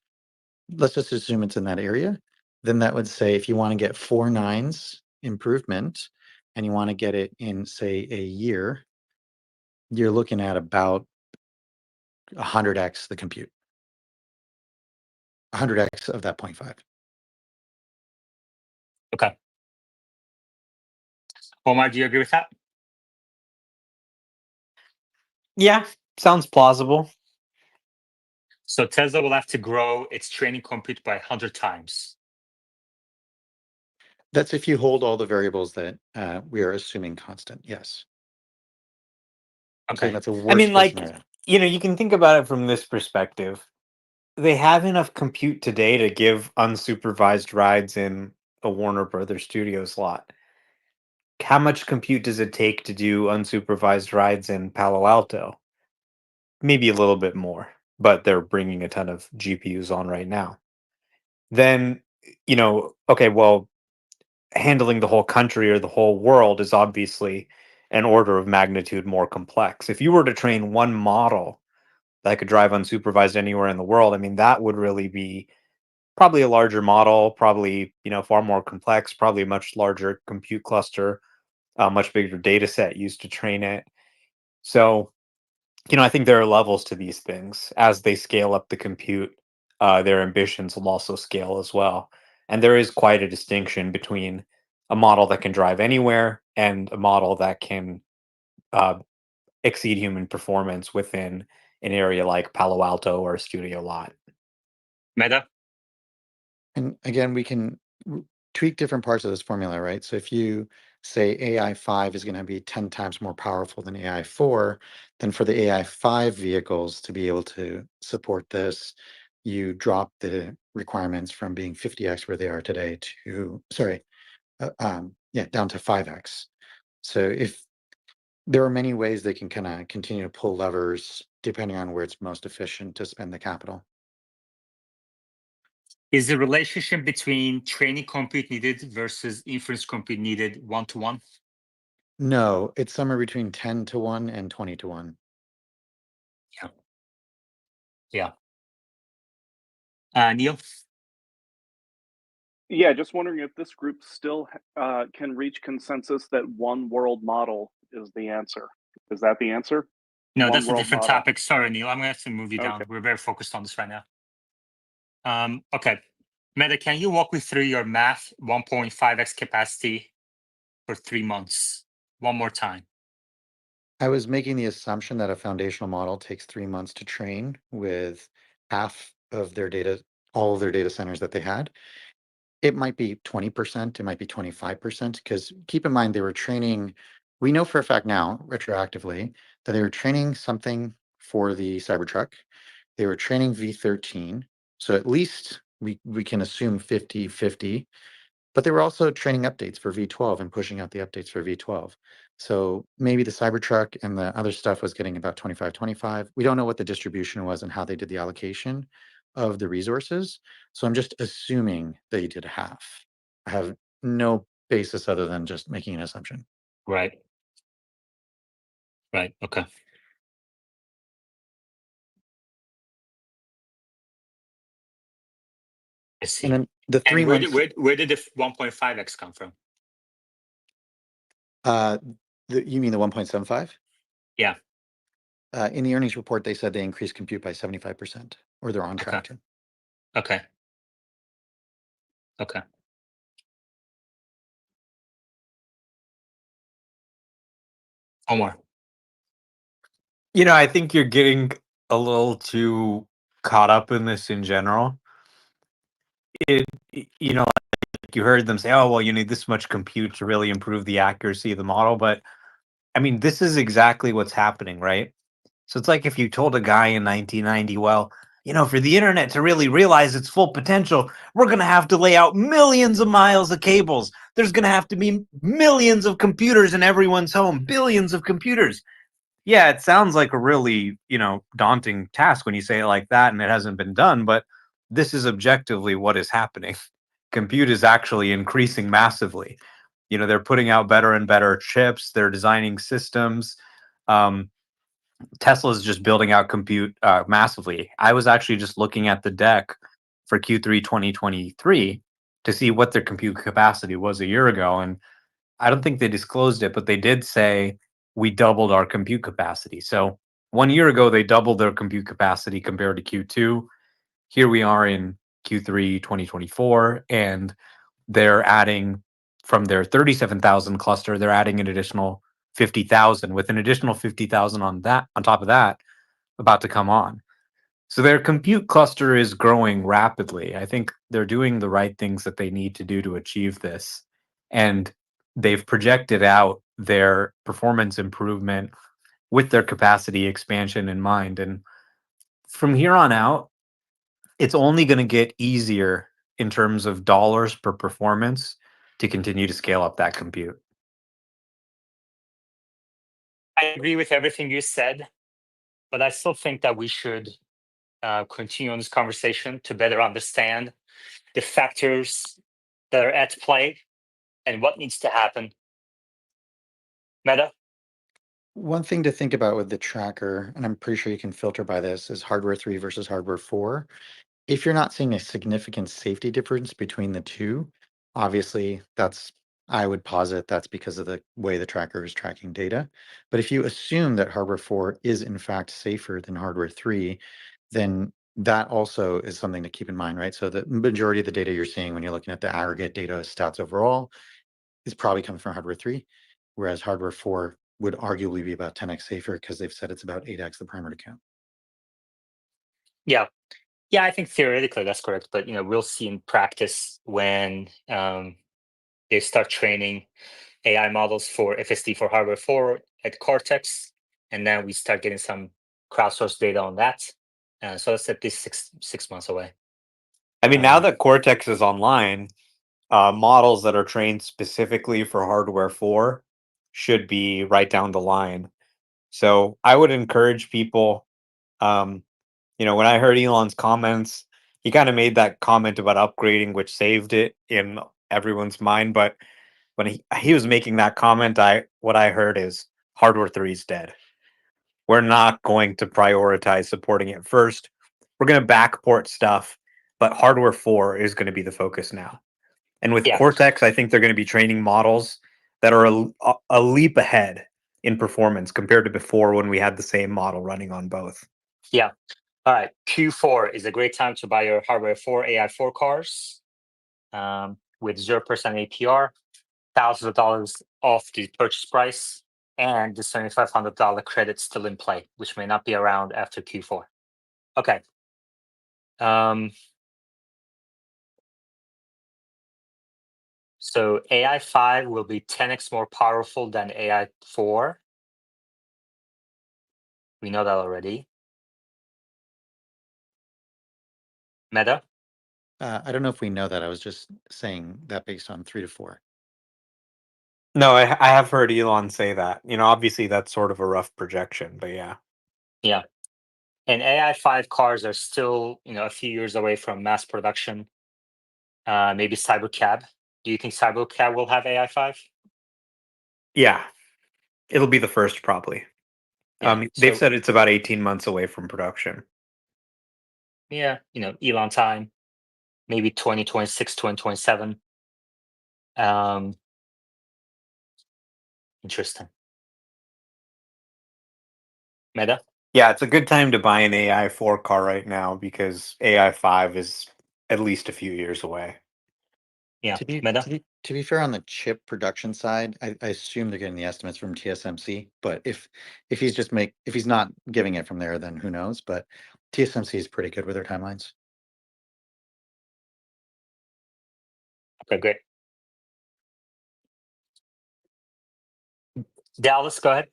Let's just assume it's in that area. Then that would say if you want to get 4 nines improvement and you want to get it in, say, a year, you're looking at about 100x the compute. 100x of that 0.5. Okay. Omar, do you agree with that? Yeah, sounds plausible. So Tesla will have to grow its training compute by 100 times. That's if you hold all the variables that we are assuming constant. Yes. I'm saying that's a worst I mean, case like, scenario. you can think about it from this perspective. They have enough compute today to give unsupervised rides in a Warner Brothers Studios lot. How much compute does it take to do unsupervised rides in Palo Alto? Maybe a little bit more, but they're bringing a ton of GPUs on right now. Then, okay, well, handling the whole country or the whole world is obviously an order of magnitude more complex. If you were to train one model that could drive unsupervised anywhere in the world, I mean, that would really be probably a larger model, probably, far more complex, probably a much larger compute cluster, a much bigger data set used to train it. So, I think there are levels to these things. As they scale up the compute, their ambitions will also scale as well. And there is quite a distinction between a model that can drive anywhere and a model that can exceed human performance within an area like Palo Alto or a studio lot. Meta? And again, we can, tweak different parts of this formula, right? So if you say AI5 is going to be 10 times more powerful than AI4, then for the AI5 vehicles to be able to support this, you drop the requirements from being 50x where they are today to, down to 5x. So if there are many ways they can kind of continue to pull levers depending on where it's most efficient to spend the capital. Is the relationship between training compute needed versus inference compute needed 1-to-1? No, it's somewhere between 10 to 1 and 20 to 1. Yeah. Neil? Yeah, just wondering if this group still can reach consensus that one world model is the answer. Is that the answer? No, One that's a world different model. topic. Sorry, Neil. I'm going to have to move you down. Okay. We're very focused on this right now. Okay. Meta, can you walk me through your math 1.5x capacity for 3 months? One more time. I was making the assumption that a foundational model takes 3 months to train with half of their data, all of their data centers that they had. It might be 20%, it might be 25%, because keep in mind they were training, we know for a fact now, retroactively, that they were training something for the Cybertruck. They were training V13. So at least we can assume 50-50. But they were also training updates for V12 and pushing out the updates for V12. So maybe the Cybertruck and the other stuff was getting about 25-25. We don't know what the distribution was and how they did the allocation of the resources. So I'm just assuming they did half. I have no basis other than just making an assumption. Right. Right. Okay. I see. And then the 3 And months, where did the 1.5x come from? you mean the 1.75? Yeah. In the earnings report, they said they increased compute by 75%, or they're on track to. Okay. Okay. Omar. I think you're getting a little too caught up in this in general. Like you heard them say, oh, well, you need this much compute to really improve the accuracy of the model. But I mean, this is exactly what's happening, right? So it's like if you told a guy in 1990, well, for the internet to really realize its full potential, we're going to have to lay out millions of miles of cables. There's going to have to be millions of computers in everyone's home, billions of computers. Yeah, it sounds like a really, daunting task when you say it like that and it hasn't been done, but this is objectively what is happening. Compute is actually increasing massively. They're putting out better and better chips, they're designing systems. Tesla's just building out compute massively. I was actually just looking at the deck for Q3 2023 to see what their compute capacity was a year ago, and I don't think they disclosed it, but they did say we doubled our compute capacity. So 1 year ago, they doubled their compute capacity compared to Q2. Here we are in Q3 2024, and they're adding from their 37,000 cluster, they're adding an additional 50,000 with an additional 50,000 on top of that about to come on. So their compute cluster is growing rapidly. I think they're doing the right things that they need to do to achieve this. And they've projected out their performance improvement with their capacity expansion in mind. And from here on out, it's only going to get easier in terms of dollars per performance to continue to scale up that compute. I agree with everything you said, but I still think that we should continue on this conversation to better understand the factors that are at play and what needs to happen. Meta? One thing to think about with the tracker, and I'm pretty sure you can filter by this, is hardware 3 versus hardware 4. If you're not seeing a significant safety difference between the two, obviously I would posit that's because of the way the tracker is tracking data. But if you assume that hardware 4 is in fact safer than hardware 3, then that also is something to keep in mind, right? So the majority of the data you're seeing when you're looking at the aggregate data stats overall is probably coming from hardware 3, whereas hardware 4 would arguably be about 10x safer because they've said it's about 8x the primary count. Yeah. Yeah, I think theoretically that's correct, but we'll see in practice when they start training AI models for FSD for hardware 4 at Cortex, and then we start getting some crowdsourced data on that. So that's at least six months away. I mean, now that Cortex is online, models that are trained specifically for hardware 4 should be right down the line. So I would encourage people, when I heard Elon's comments, he kind of made that comment about upgrading, which saved it in everyone's mind. But when he was making that comment, what I heard is hardware 3 is dead. We're not going to prioritize supporting it first. We're going to backport stuff, but hardware 4 is going to be the focus now. And with Cortex, I think they're going to be training models that are a leap ahead in performance compared to before when we had the same model running on both. Yeah. All right. Q4 is a great time to buy your hardware 4 AI4 cars with 0% APR, thousands of dollars off the purchase price, and the $7,500 credit still in play, which may not be around after Q4. Okay. So AI5 will be 10x more powerful than AI4. We know that already. Meta? I don't know if we know that. I was just saying that based on 3 to 4. No, I have heard Elon say that. Obviously that's sort of a rough projection, but yeah. Yeah. And AI5 cars are still, a few years away from mass production. Maybe Cybercab. Do you think Cybercab will have AI5? Yeah. It'll be the first, probably. Yeah, they've so- said it's about 18 months away from production. Yeah, Elon time, maybe 2026, 2027. Interesting. Meta? Yeah, it's a good time to buy an AI4 car right now because AI5 is at least a few years away. Yeah, To be, Meta? to be fair, on the chip production side, I assume they're getting the estimates from TSMC. But if he's not giving it from there, then who knows? But TSMC is pretty good with their timelines. Okay, great. Dallas, go ahead.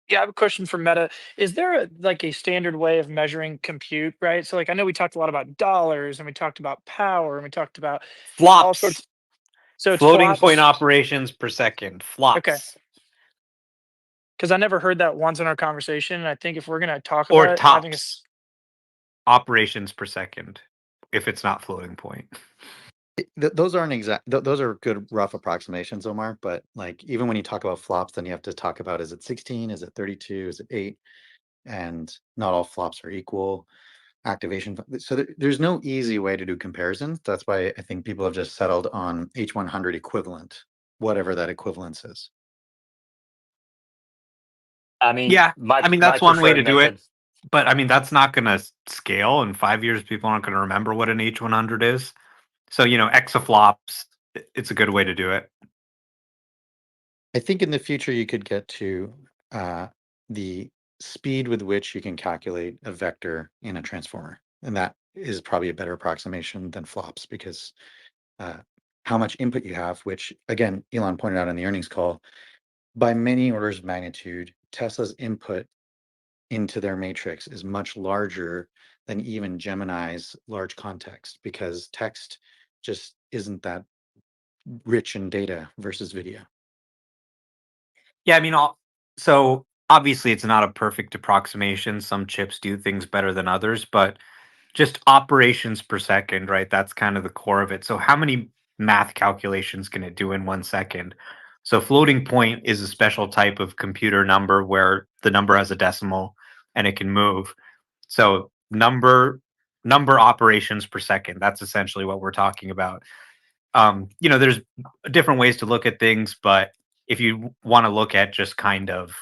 Yeah, I have a question for Meta. Is there a standard way of measuring compute, right? So I know we talked a lot about dollars and we talked about power and we talked about all Flops. sorts. So it's Floating flops? point operations per second. Flops. Okay. Because I never heard that once in our conversation. And I think if we're going to talk Or about it, having a tops. Operations per second, if it's not floating point. Those aren't exact. Those are good rough approximations, Omar. But even when you talk about flops, then you have to talk about, is it 16? Is it 32? Is it 8? And not all flops are equal. Activation. So there's no easy way to do comparisons. That's why I think people have just settled on H100 equivalent, whatever that equivalence is. I mean, Yeah, that's one way to do it. method. But that's not going to scale. In 5 years, people aren't going to remember what an H100 is. So, exaflops, it's a good way to do it. I think in the future you could get to the speed with which you can calculate a vector in a transformer. And that is probably a better approximation than flops because how much input you have, which again, Elon pointed out in the earnings call, by many orders of magnitude, Tesla's input into their matrix is much larger than even Gemini's large context because text just isn't that rich in data versus video. Yeah, so obviously it's not a perfect approximation. Some chips do things better than others, but just operations per second, right? That's kind of the core of it. So how many math calculations can it do in 1 second? So floating point is a special type of computer number where the number has a decimal and it can move. So number operations per second, that's essentially what we're talking about. There's different ways to look at things, but if you want to look at just kind of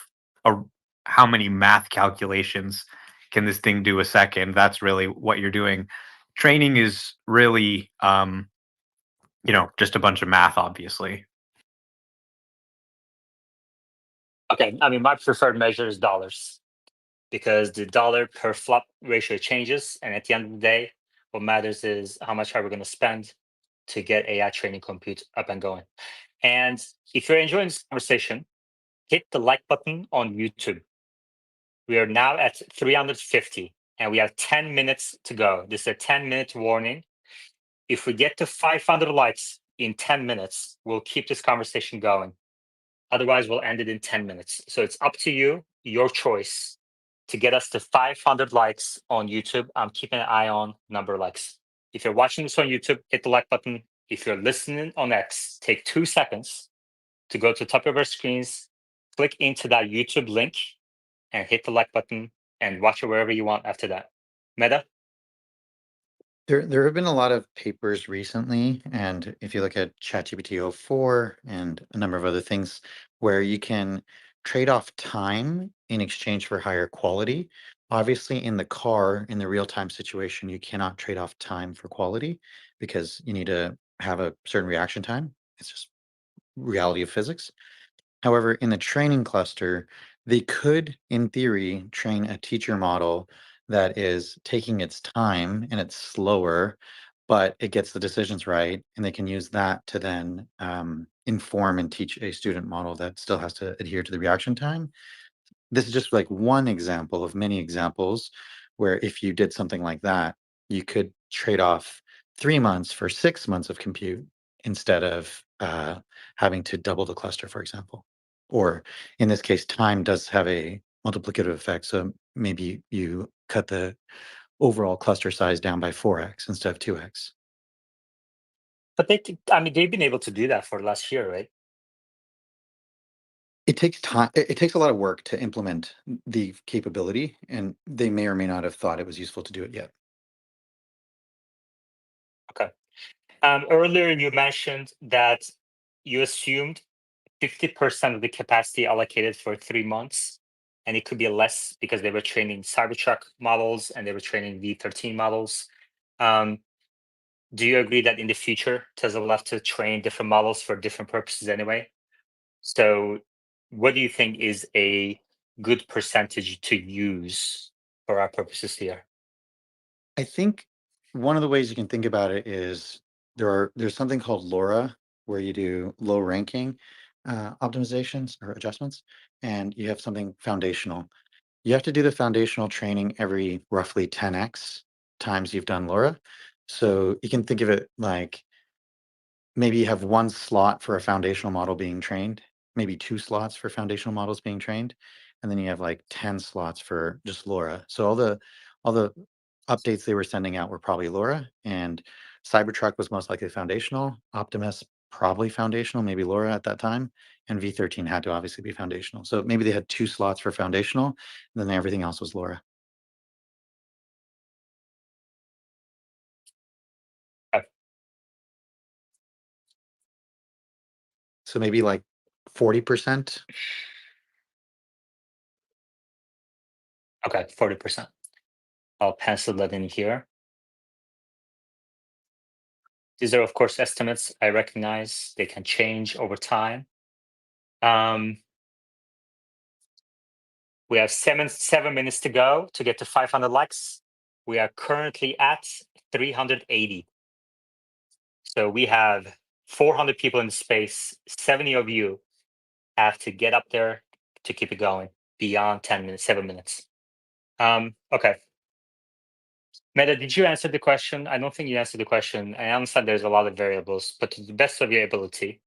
how many math calculations can this thing do a second, that's really what you're doing. Training is really, just a bunch of math, obviously. Okay, my preferred measure is dollars because the dollar per flop ratio changes. And at the end of the day, what matters is how much are we going to spend to get AI training compute up and going. And if you're enjoying this conversation, hit the like button on YouTube. We are now at 350 and we have 10 minutes to go. This is a 10-minute warning. If we get to 500 likes in 10 minutes, we'll keep this conversation going. Otherwise, we'll end it in 10 minutes. So it's up to you, your choice, to get us to 500 likes on YouTube. I'm keeping an eye on number of likes. If you're watching this on YouTube, hit the like button. If you're listening on X, take 2 seconds to go to the top of our screens, click into that YouTube link, and hit the like button and watch it wherever you want after that. Meta? There have been a lot of papers recently, and if you look at ChatGPT 04 and a number of other things, where you can trade off time in exchange for higher quality. Obviously, in the car, in the real-time situation, you cannot trade off time for quality because you need to have a certain reaction time. It's just reality of physics. However, in the training cluster, they could, in theory, train a teacher model that is taking its time and it's slower, but it gets the decisions right, and they can use that to then inform and teach a student model that still has to adhere to the reaction time. This is just like one example of many examples where if you did something like that, you could trade off 3 months for 6 months of compute instead of having to double the cluster, for example. Or in this case, time does have a multiplicative effect. So maybe you cut the overall cluster size down by 4x instead of 2x. But they've been able to do that for last year, right? It takes time. It takes a lot of work to implement the capability, and they may or may not have thought it was useful to do it yet. Okay. Earlier, you mentioned that you assumed 50% of the capacity allocated for 3 months, and it could be less because they were training Cybertruck models and they were training V13 models. Do you agree that in the future, Tesla will have to train different models for different purposes anyway? So what do you think is a good percentage to use for our purposes here? I think one of the ways you can think about it is there's something called LoRa where you do low ranking optimizations or adjustments, and you have something foundational. You have to do the foundational training every roughly 10x times you've done LoRa. So you can think of it like maybe you have 1 slot for a foundational model being trained, maybe 2 slots for foundational models being trained, and then you have like 10 slots for just LoRa. So all the updates they were sending out were probably LoRa, and Cybertruck was most likely foundational. Optimus probably foundational, maybe LoRa at that time, and V13 had to obviously be foundational. So maybe they had 2 slots for foundational, and then everything else was LoRa. So maybe like 40%. Okay, 40%. I'll pencil that in here. These are, of course, estimates. I recognize they can change over time. We have 7 minutes to go to get to 500 likes. We are currently at 380. So we have 400 people in the space. 70 of you have to get up there to keep it going beyond 10 minutes, 7 minutes. Okay. Meta, did you answer the question? I don't think you answered the question. I understand there's a lot of variables, but to the best of your ability,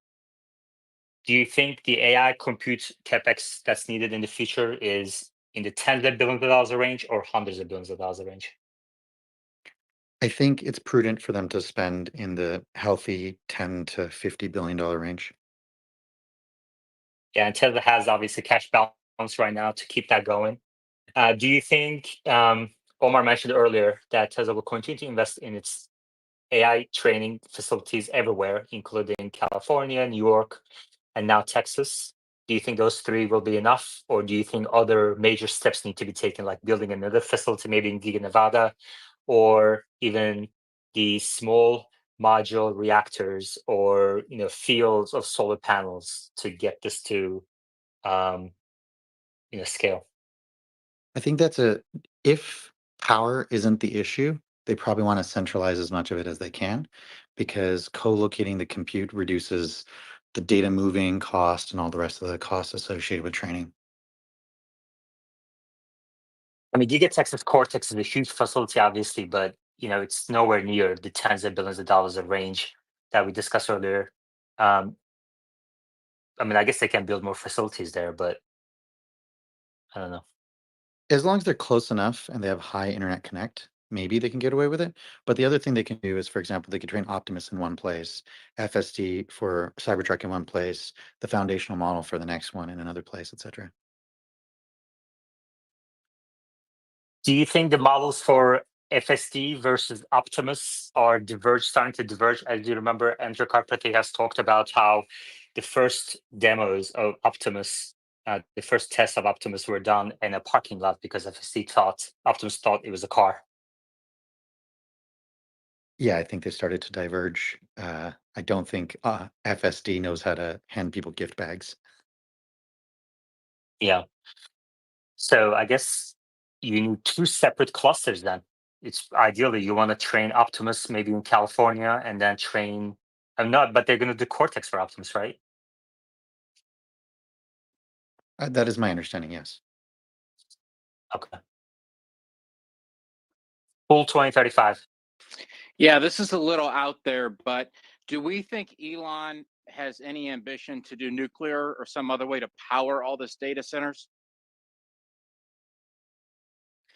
do you think the AI compute capex that's needed in the future is in the tens of billions of dollars range or hundreds of billions of dollars range? I think it's prudent for them to spend in the healthy 10 to $50 billion range. Yeah, and Tesla has obviously cash balance right now to keep that going. Do you think Omar mentioned earlier that Tesla will continue to invest in its AI training facilities everywhere, including California, New York, and now Texas? Do you think those 3 will be enough, or do you think other major steps need to be taken, like building another facility, maybe in Giga Nevada, or even the small module reactors, or fields of solar panels to get this to scale? I think if power isn't the issue, they probably want to centralize as much of it as they can, because co-locating the compute reduces the data moving cost and all the rest of the costs associated with training. I mean, Gigatex's Cortex is a huge facility, obviously, but it's nowhere near the tens of billions of dollars of range that we discussed earlier. I mean, I guess they can build more facilities there, but I don't know. As long as they're close enough and they have high internet connect, maybe they can get away with it. But the other thing they can do is, for example, they could train Optimus in one place, FSD for Cybertruck in one place, the foundational model for the next one in another place, etc. Do you think the models for FSD versus Optimus are starting to diverge? As you remember, Andrew Carpenter has talked about how the first demos of Optimus, the first tests of Optimus were done in a parking lot because Optimus thought it was a car. Yeah, I think they started to diverge. I don't think FSD knows how to hand people gift bags. Yeah. So I guess you need two separate clusters then. It's ideally you want to train Optimus maybe in California and then train. I'm not, but they're going to do Cortex for Optimus, right? That is my understanding, yes. Okay. Full 2035. Yeah, this is a little out there, but do we think Elon has any ambition to do nuclear or some other way to power all this data centers?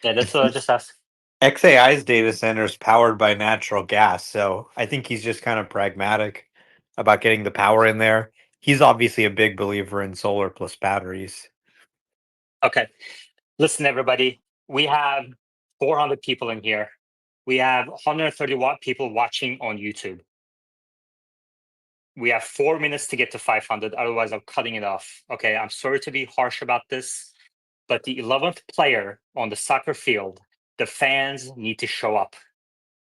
Yeah, that's what I just asked. XAI's data center is powered by natural gas, so I think he's just kind of pragmatic about getting the power in there. He's obviously a big believer in solar plus batteries. Okay. Listen, everybody, we have 400 people in here. We have 130 people watching on YouTube. We have 4 minutes to get to 500. Otherwise, I'm cutting it off. Okay. I'm sorry to be harsh about this, but the 11th player on the soccer field, the fans need to show up.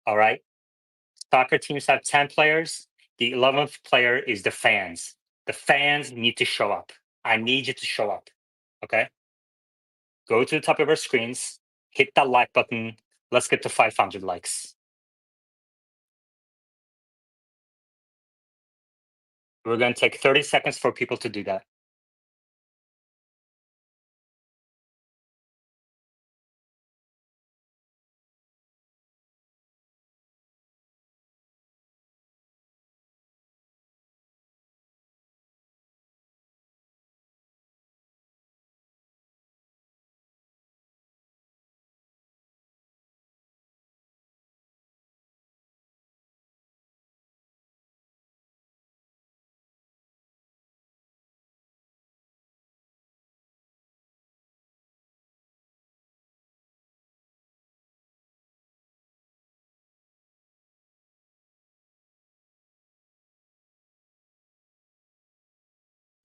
All right. Soccer teams have 10 players. The 11th player is the fans. The fans need to show up. I need you to show up. Okay. Go to the top of our screens, hit that like button. Let's get to 500 likes. We're going to take 30 seconds for people to do that.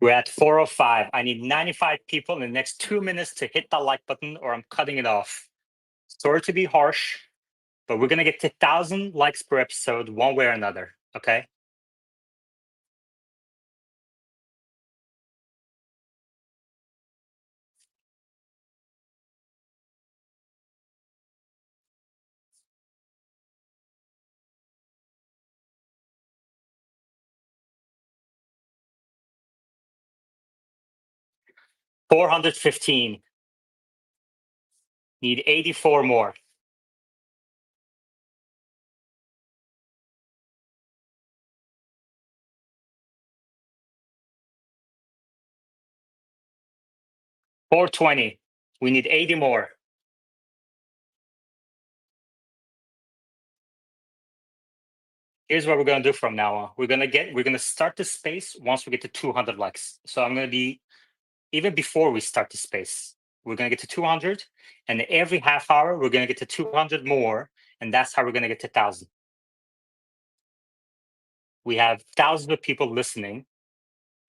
We're at 405. I need 95 people in the next 2 minutes to hit that like button or I'm cutting it off. Sorry to be harsh, but we're going to get to 1,000 likes per episode one way or another. Okay. $415. Need 84 more. $420. We need 80 more. Here's what we're going to do from now on. We're going to start the space once we get to 200 likes. So I'm going to be, even before we start the space, we're going to get to 200. And every half hour, we're going to get to 200 more. And that's how we're going to get to 1,000. We have thousands of people listening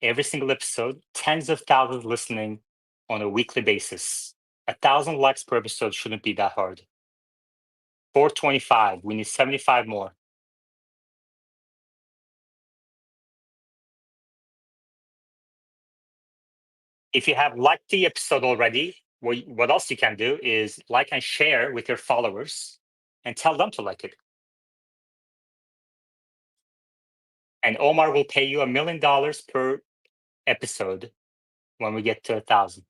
every single episode, tens of thousands listening on a weekly basis. 1,000 likes per episode shouldn't be that hard. 425. We need 75 more. If you have liked the episode already, what else you can do is like and share with your followers and tell them to like it. And Omar will pay you $1 million per episode when we get to 1,000.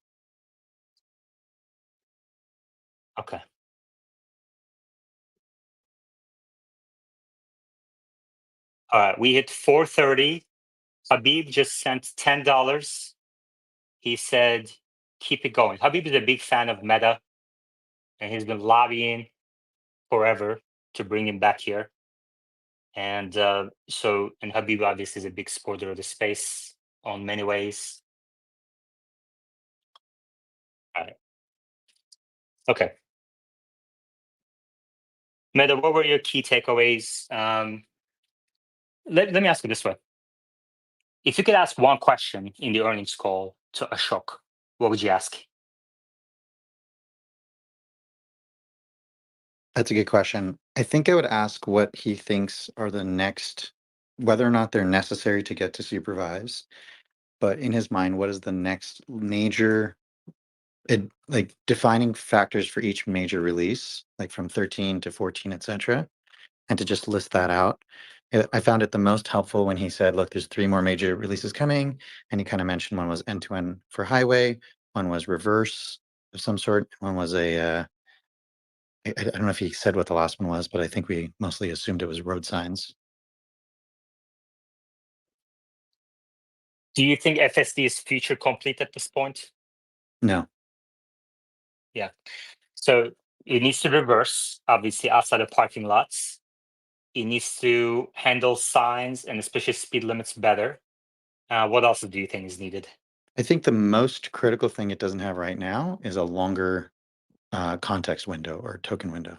Okay. All right, we hit 430. Habib just sent $10. He said, keep it going. Habib is a big fan of Meta, and he's been lobbying forever to bring him back here. And and Habib obviously is a big supporter of the space on many ways. All right. Okay. Meta, what were your key takeaways? Let me ask you this way. If you could ask one question in the earnings call to Ashok, what would you ask? That's a good question. I think I would ask what he thinks are the next, whether or not they're necessary to get to supervise, but in his mind, what is the next major, like defining factors for each major release, like from 13 to 14, etc., and to just list that out. I found it the most helpful when he said, look, there's 3 more major releases coming. And he kind of mentioned one was end-to-end for highway, one was reverse of some sort, one was I don't know if he said what the last one was, but I think we mostly assumed it was road signs. Do you think FSD is feature complete at this point? No. Yeah. So it needs to reverse, obviously, outside of parking lots. It needs to handle signs and especially speed limits better. What else do you think is needed? I think the most critical thing it doesn't have right now is a longer context window or token window.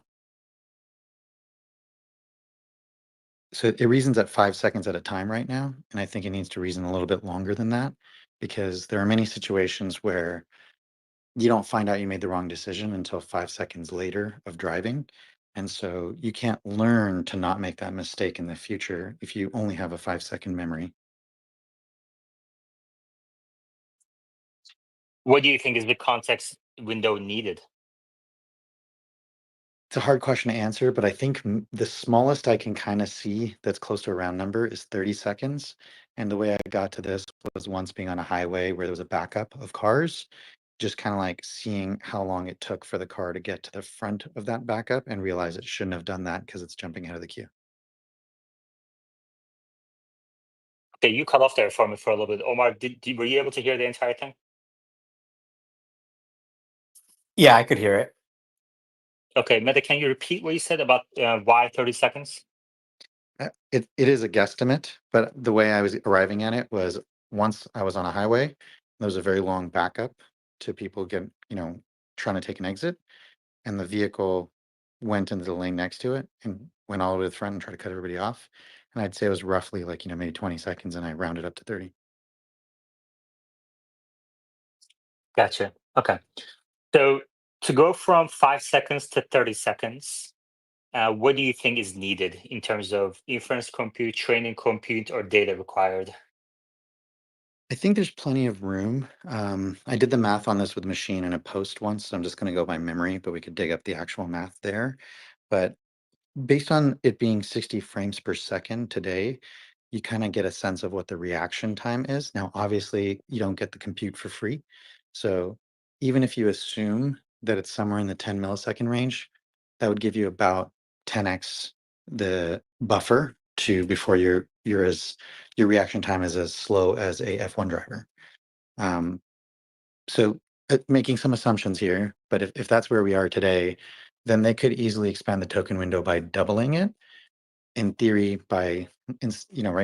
So it reasons at 5 seconds at a time right now. And I think it needs to reason a little bit longer than that, because there are many situations where you don't find out you made the wrong decision until 5 seconds later of driving. And so you can't learn to not make that mistake in the future if you only have a 5-second memory. What do you think is the context window needed? It's a hard question to answer, but I think the smallest I can kind of see that's close to a round number is 30 seconds. And the way I got to this was once being on a highway where there was a backup of cars, just kind of like seeing how long it took for the car to get to the front of that backup and realize it shouldn't have done that because it's jumping ahead of the queue. Okay, you cut off there for me for a little bit. Omar, were you able to hear the entire thing? Yeah, I could hear it. Okay, Meta, can you repeat what you said about why 30 seconds? It is a guesstimate, but the way I was arriving at it was once I was on a highway, there was a very long backup to people trying to take an exit, and the vehicle went into the lane next to it and went all the way to the front and tried to cut everybody off. And I'd say it was roughly like, maybe 20 seconds, and I rounded up to 30. Gotcha. Okay. So to go from 5 seconds to 30 seconds, what do you think is needed in terms of inference compute, training compute, or data required? I think there's plenty of room. I did the math on this with machine in a post once, so I'm just going to go by memory, but we could dig up the actual math there. But based on it being 60 frames per second today, you kind of get a sense of what the reaction time is. Now, obviously, you don't get the compute for free. So even if you assume that it's somewhere in the 10 millisecond range, that would give you about 10x the buffer to before your reaction time is as slow as a F1 driver. So making some assumptions here, but if that's where we are today, then they could easily expand the token window by doubling it. In theory, right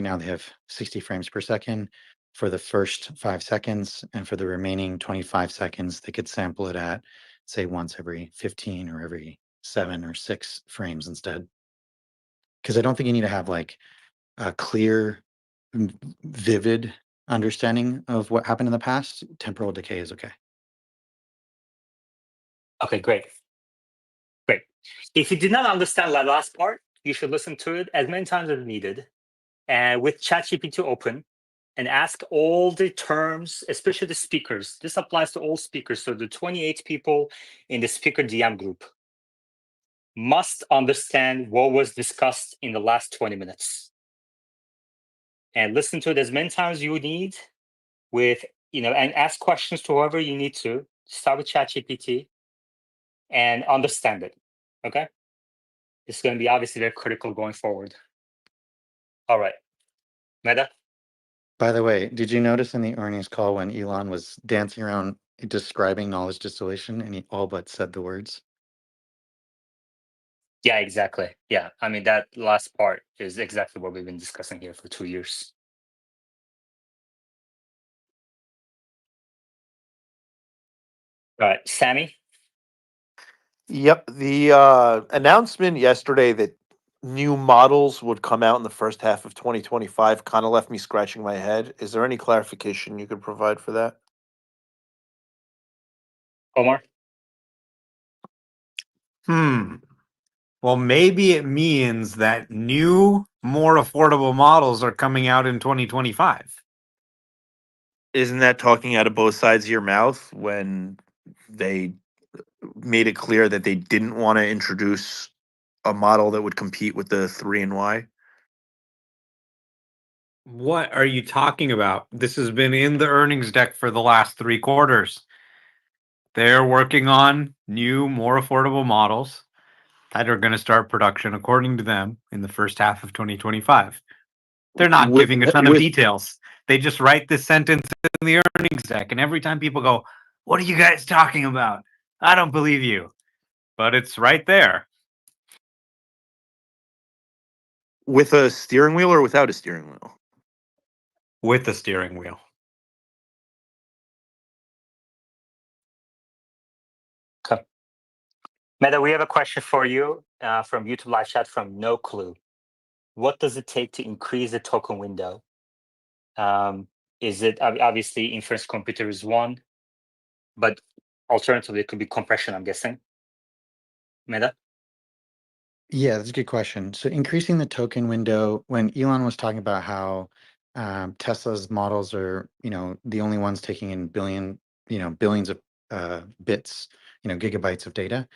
now they have 60 frames per second for the first 5 seconds, and for the remaining 25 seconds, they could sample it at, say, once every 15 or every 7 or 6 frames instead. Because I don't think you need to have like a clear, vivid understanding of what happened in the past. Temporal decay is okay. Okay, great. Great. If you did not understand that last part, you should listen to it as many times as needed. And with ChatGPT open, and ask all the terms, especially the speakers. This applies to all speakers. So the 28 people in the speaker DM group must understand what was discussed in the last 20 minutes. and listen to it as many times as you need with, and ask questions to whoever you need to. Start with ChatGPT and understand it. Okay. It's going to be obviously very critical going forward. All right. Meta? By the way, did you notice in the earnings call when Elon was dancing around describing knowledge distillation and he all but said the words? Yeah, exactly. Yeah. I mean, that last part is exactly what we've been discussing here for 2 years. All right. Sammy? Yep. The announcement yesterday that new models would come out in the first half of 2025 kind of left me scratching my head. Is there any clarification you could provide for that? Omar? Well, maybe it means that new, more affordable models are coming out in 2025. Isn't that talking out of both sides of your mouth when they made it clear that they didn't want to introduce a model that would compete with the 3 and Y? What are you talking about? This has been in the earnings deck for the last 3 quarters. They're working on new, more affordable models that are going to start production, according to them, in the first half of 2025. They're not With giving a ton of with details. They just write this sentence in the earnings deck, and every time people go, "What are you guys talking about?" I don't believe you, but it's right there. with a steering wheel or without a steering wheel? With the steering wheel. Okay. Meta, we have a question for you from YouTube live chat from No Clue. What does it take to increase the token window? Is it obviously inference computer is one, but alternatively it could be compression, I'm guessing. Meta? Yeah, that's a good question. So increasing the token window, when Elon was talking about how Tesla's models are, the only ones taking in billions of bits, gigabytes of data.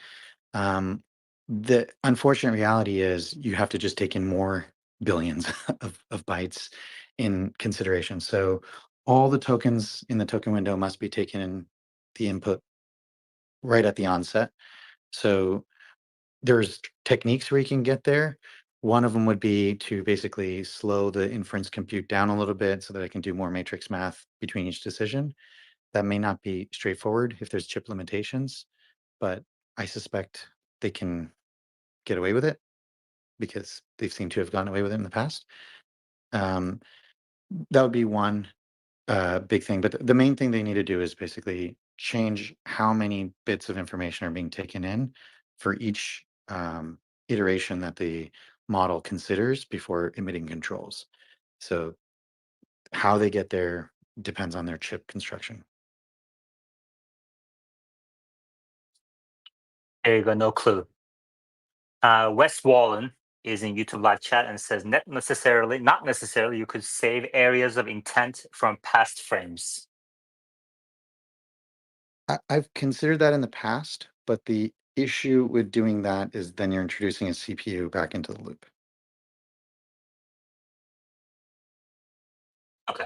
The unfortunate reality is you have to just take in more billions of bytes in consideration. So all the tokens in the token window must be taken in the input right at the onset. So there's techniques where you can get there. One of them would be to basically slow the inference compute down a little bit so that I can do more matrix math between each decision. That may not be straightforward if there's chip limitations, but I suspect they can get away with it because they've seemed to have gotten away with it in the past. That would be one big thing. But the main thing they need to do is basically change how many bits of information are being taken in for each iteration that the model considers before emitting controls. So how they get there depends on their chip construction. There you go, No Clue. Wes Wallen is in YouTube live chat and says, not necessarily, you could save areas of intent from past frames. I've considered that in the past, but the issue with doing that is then you're introducing a CPU back into the loop. Okay.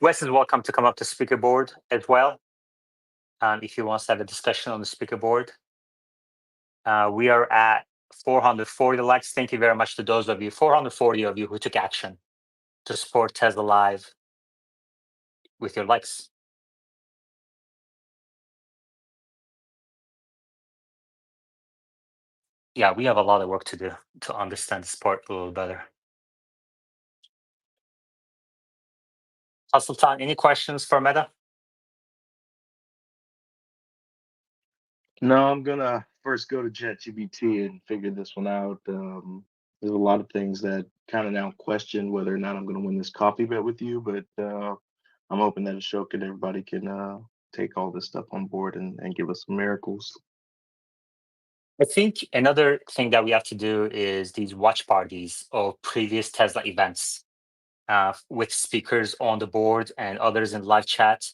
Wes is welcome to come up to speaker board as well. If he wants to have a discussion on the speaker board. We are at 440 likes. Thank you very much to those of you, 440 of you who took action to support Tesla Live with your likes. Yeah, we have a lot of work to do to understand this part a little better. Sultan, any questions for Meta? No, I'm gonna first go to ChatGPT and figure this one out. There's a lot of things that kind of now question whether or not I'm gonna win this coffee bet with you, but I'm hoping that Ashoka and everybody can take all this stuff on board and give us some miracles. I think another thing that we have to do is these watch parties of previous Tesla events with speakers on the board and others in live chat.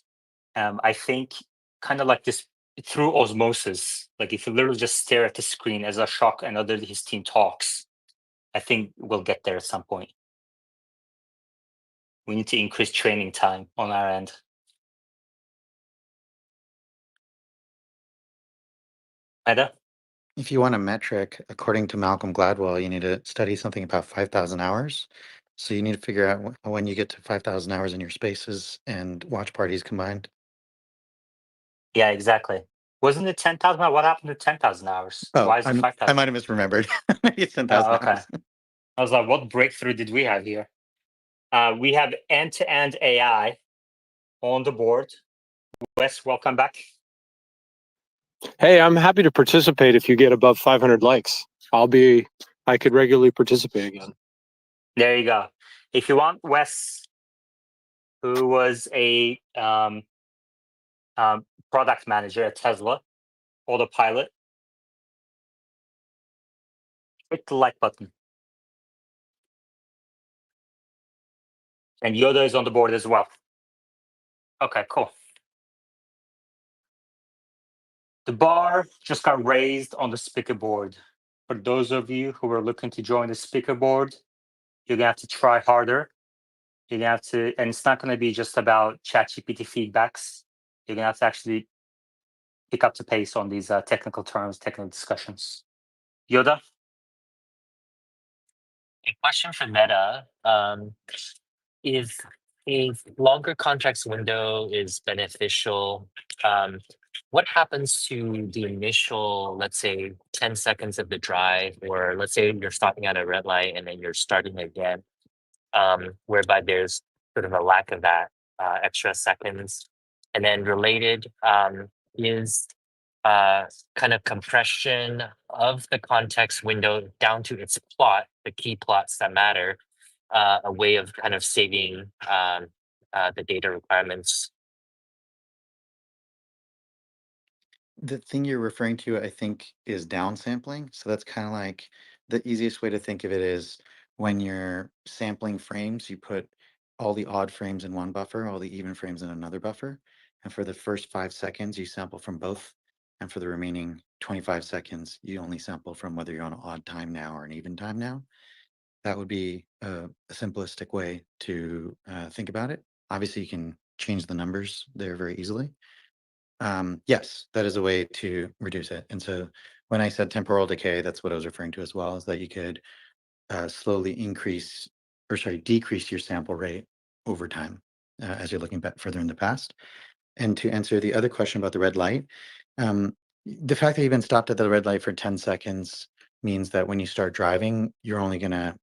I think kind of like this through osmosis, like if you literally just stare at the screen as Ashok and his team talks, I think we'll get there at some point. We need to increase training time on our end. Meta? If you want a metric, according to Malcolm Gladwell, you need to study something about 5,000 hours. So you need to figure out when you get to 5,000 hours in your spaces and watch parties combined. Yeah, exactly. Wasn't it 10,000? What happened to 10,000 hours? Oh, Why is it I 5,000? might have misremembered. Maybe it's 10,000 Oh, okay. hours. I was like, what breakthrough did we have here? We have end-to-end AI on the board. Wes, welcome back. Hey, I'm happy to participate if you get above 500 likes. I could regularly participate again. There you go. If you want Wes, who was a product manager at Tesla, autopilot, click the like button. And Yoda is on the board as well. Okay, cool. The bar just got raised on the speaker board. For those of you who are looking to join the speaker board, you're gonna have to try harder. You're gonna have to, and it's not gonna be just about ChatGPT feedbacks. You're gonna have to actually pick up the pace on these technical terms, technical discussions. Yoda? A question for Meta. If a longer contracts window is beneficial, what happens to the initial, let's say, 10 seconds of the drive, or let's say you're stopping at a red light and then you're starting again, whereby there's sort of a lack of that extra seconds. And then related is kind of compression of the context window down to its plot, the key plots that matter, a way of kind of saving the data requirements. The thing you're referring to, I think, is downsampling. So that's kind of like the easiest way to think of it is when you're sampling frames, you put all the odd frames in one buffer, all the even frames in another buffer. And for the first 5 seconds, you sample from both. And for the remaining 25 seconds, you only sample from whether you're on an odd time now or an even time now. That would be a simplistic way to think about it. Obviously, you can change the numbers there very easily. Yes, that is a way to reduce it. And so when I said temporal decay, that's what I was referring to as well, is that you could slowly decrease your sample rate over time as you're looking back further in the past. And to answer the other question about the red light, the fact that you've been stopped at the red light for 10 seconds means that when you start driving, you're only going to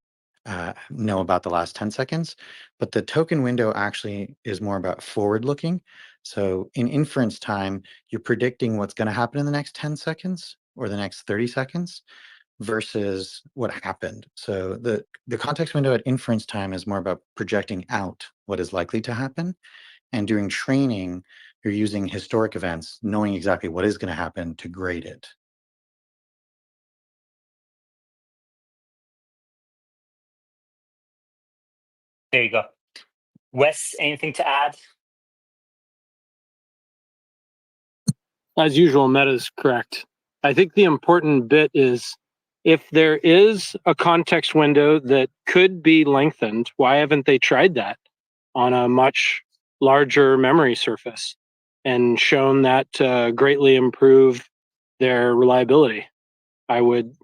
know about the last 10 seconds. But the token window actually is more about forward looking. So in inference time, you're predicting what's going to happen in the next 10 seconds or the next 30 seconds versus what happened. So the context window at inference time is more about projecting out what is likely to happen. And during training, you're using historic events, knowing exactly what is going to happen to grade it. There you go. Wes, anything to add? As usual, Meta is correct. I think the important bit is if there is a context window that could be lengthened, why haven't they tried that on a much larger memory surface and shown that greatly improve their reliability? I would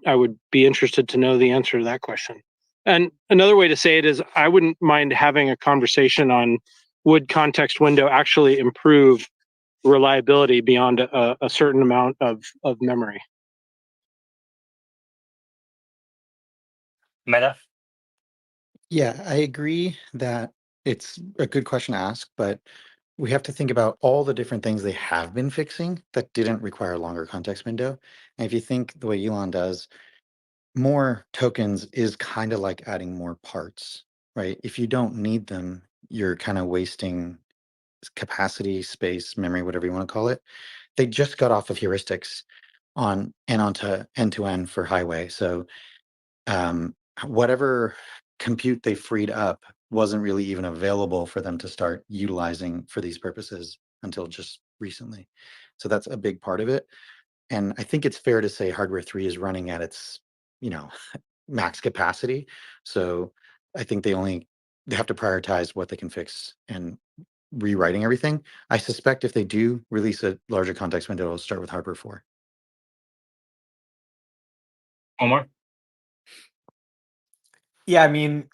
be interested to know the answer to that question. And another way to say it is I wouldn't mind having a conversation on would context window actually improve reliability beyond a certain amount of memory. Meta? Yeah, I agree that it's a good question to ask, but we have to think about all the different things they have been fixing that didn't require a longer context window. And if you think the way Elon does, more tokens is kind of like adding more parts, right? If you don't need them, you're kind of wasting capacity, space, memory, whatever you want to call it. They just got off of heuristics on and onto end-to-end for highway. So whatever compute they freed up wasn't really even available for them to start utilizing for these purposes until just recently. So that's a big part of it. And I think it's fair to say hardware 3 is running at its, max capacity. So I think they only they have to prioritize what they can fix and rewriting everything. I suspect if they do release a larger context window, it'll start with Harbor 4. Omar? Yeah, I mean,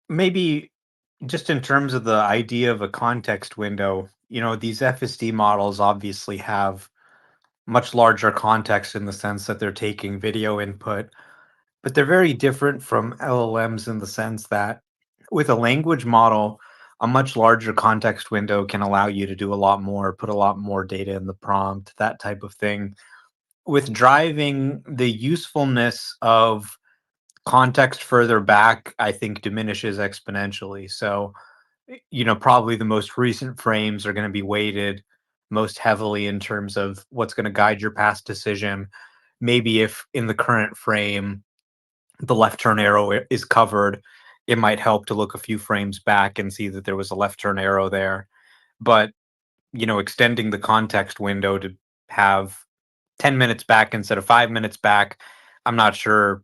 maybe just in terms of the idea of a context window, these FSD models obviously have much larger context in the sense that they're taking video input, but they're very different from LLMs in the sense that with a language model, a much larger context window can allow you to do a lot more, put a lot more data in the prompt, that type of thing. With driving, the usefulness of context further back, I think, diminishes exponentially. So, probably the most recent frames are going to be weighted most heavily in terms of what's going to guide your past decision. Maybe if in the current frame the left turn arrow is covered, it might help to look a few frames back and see that there was a left turn arrow there. But, extending the context window to have 10 minutes back instead of 5 minutes back, I'm not sure.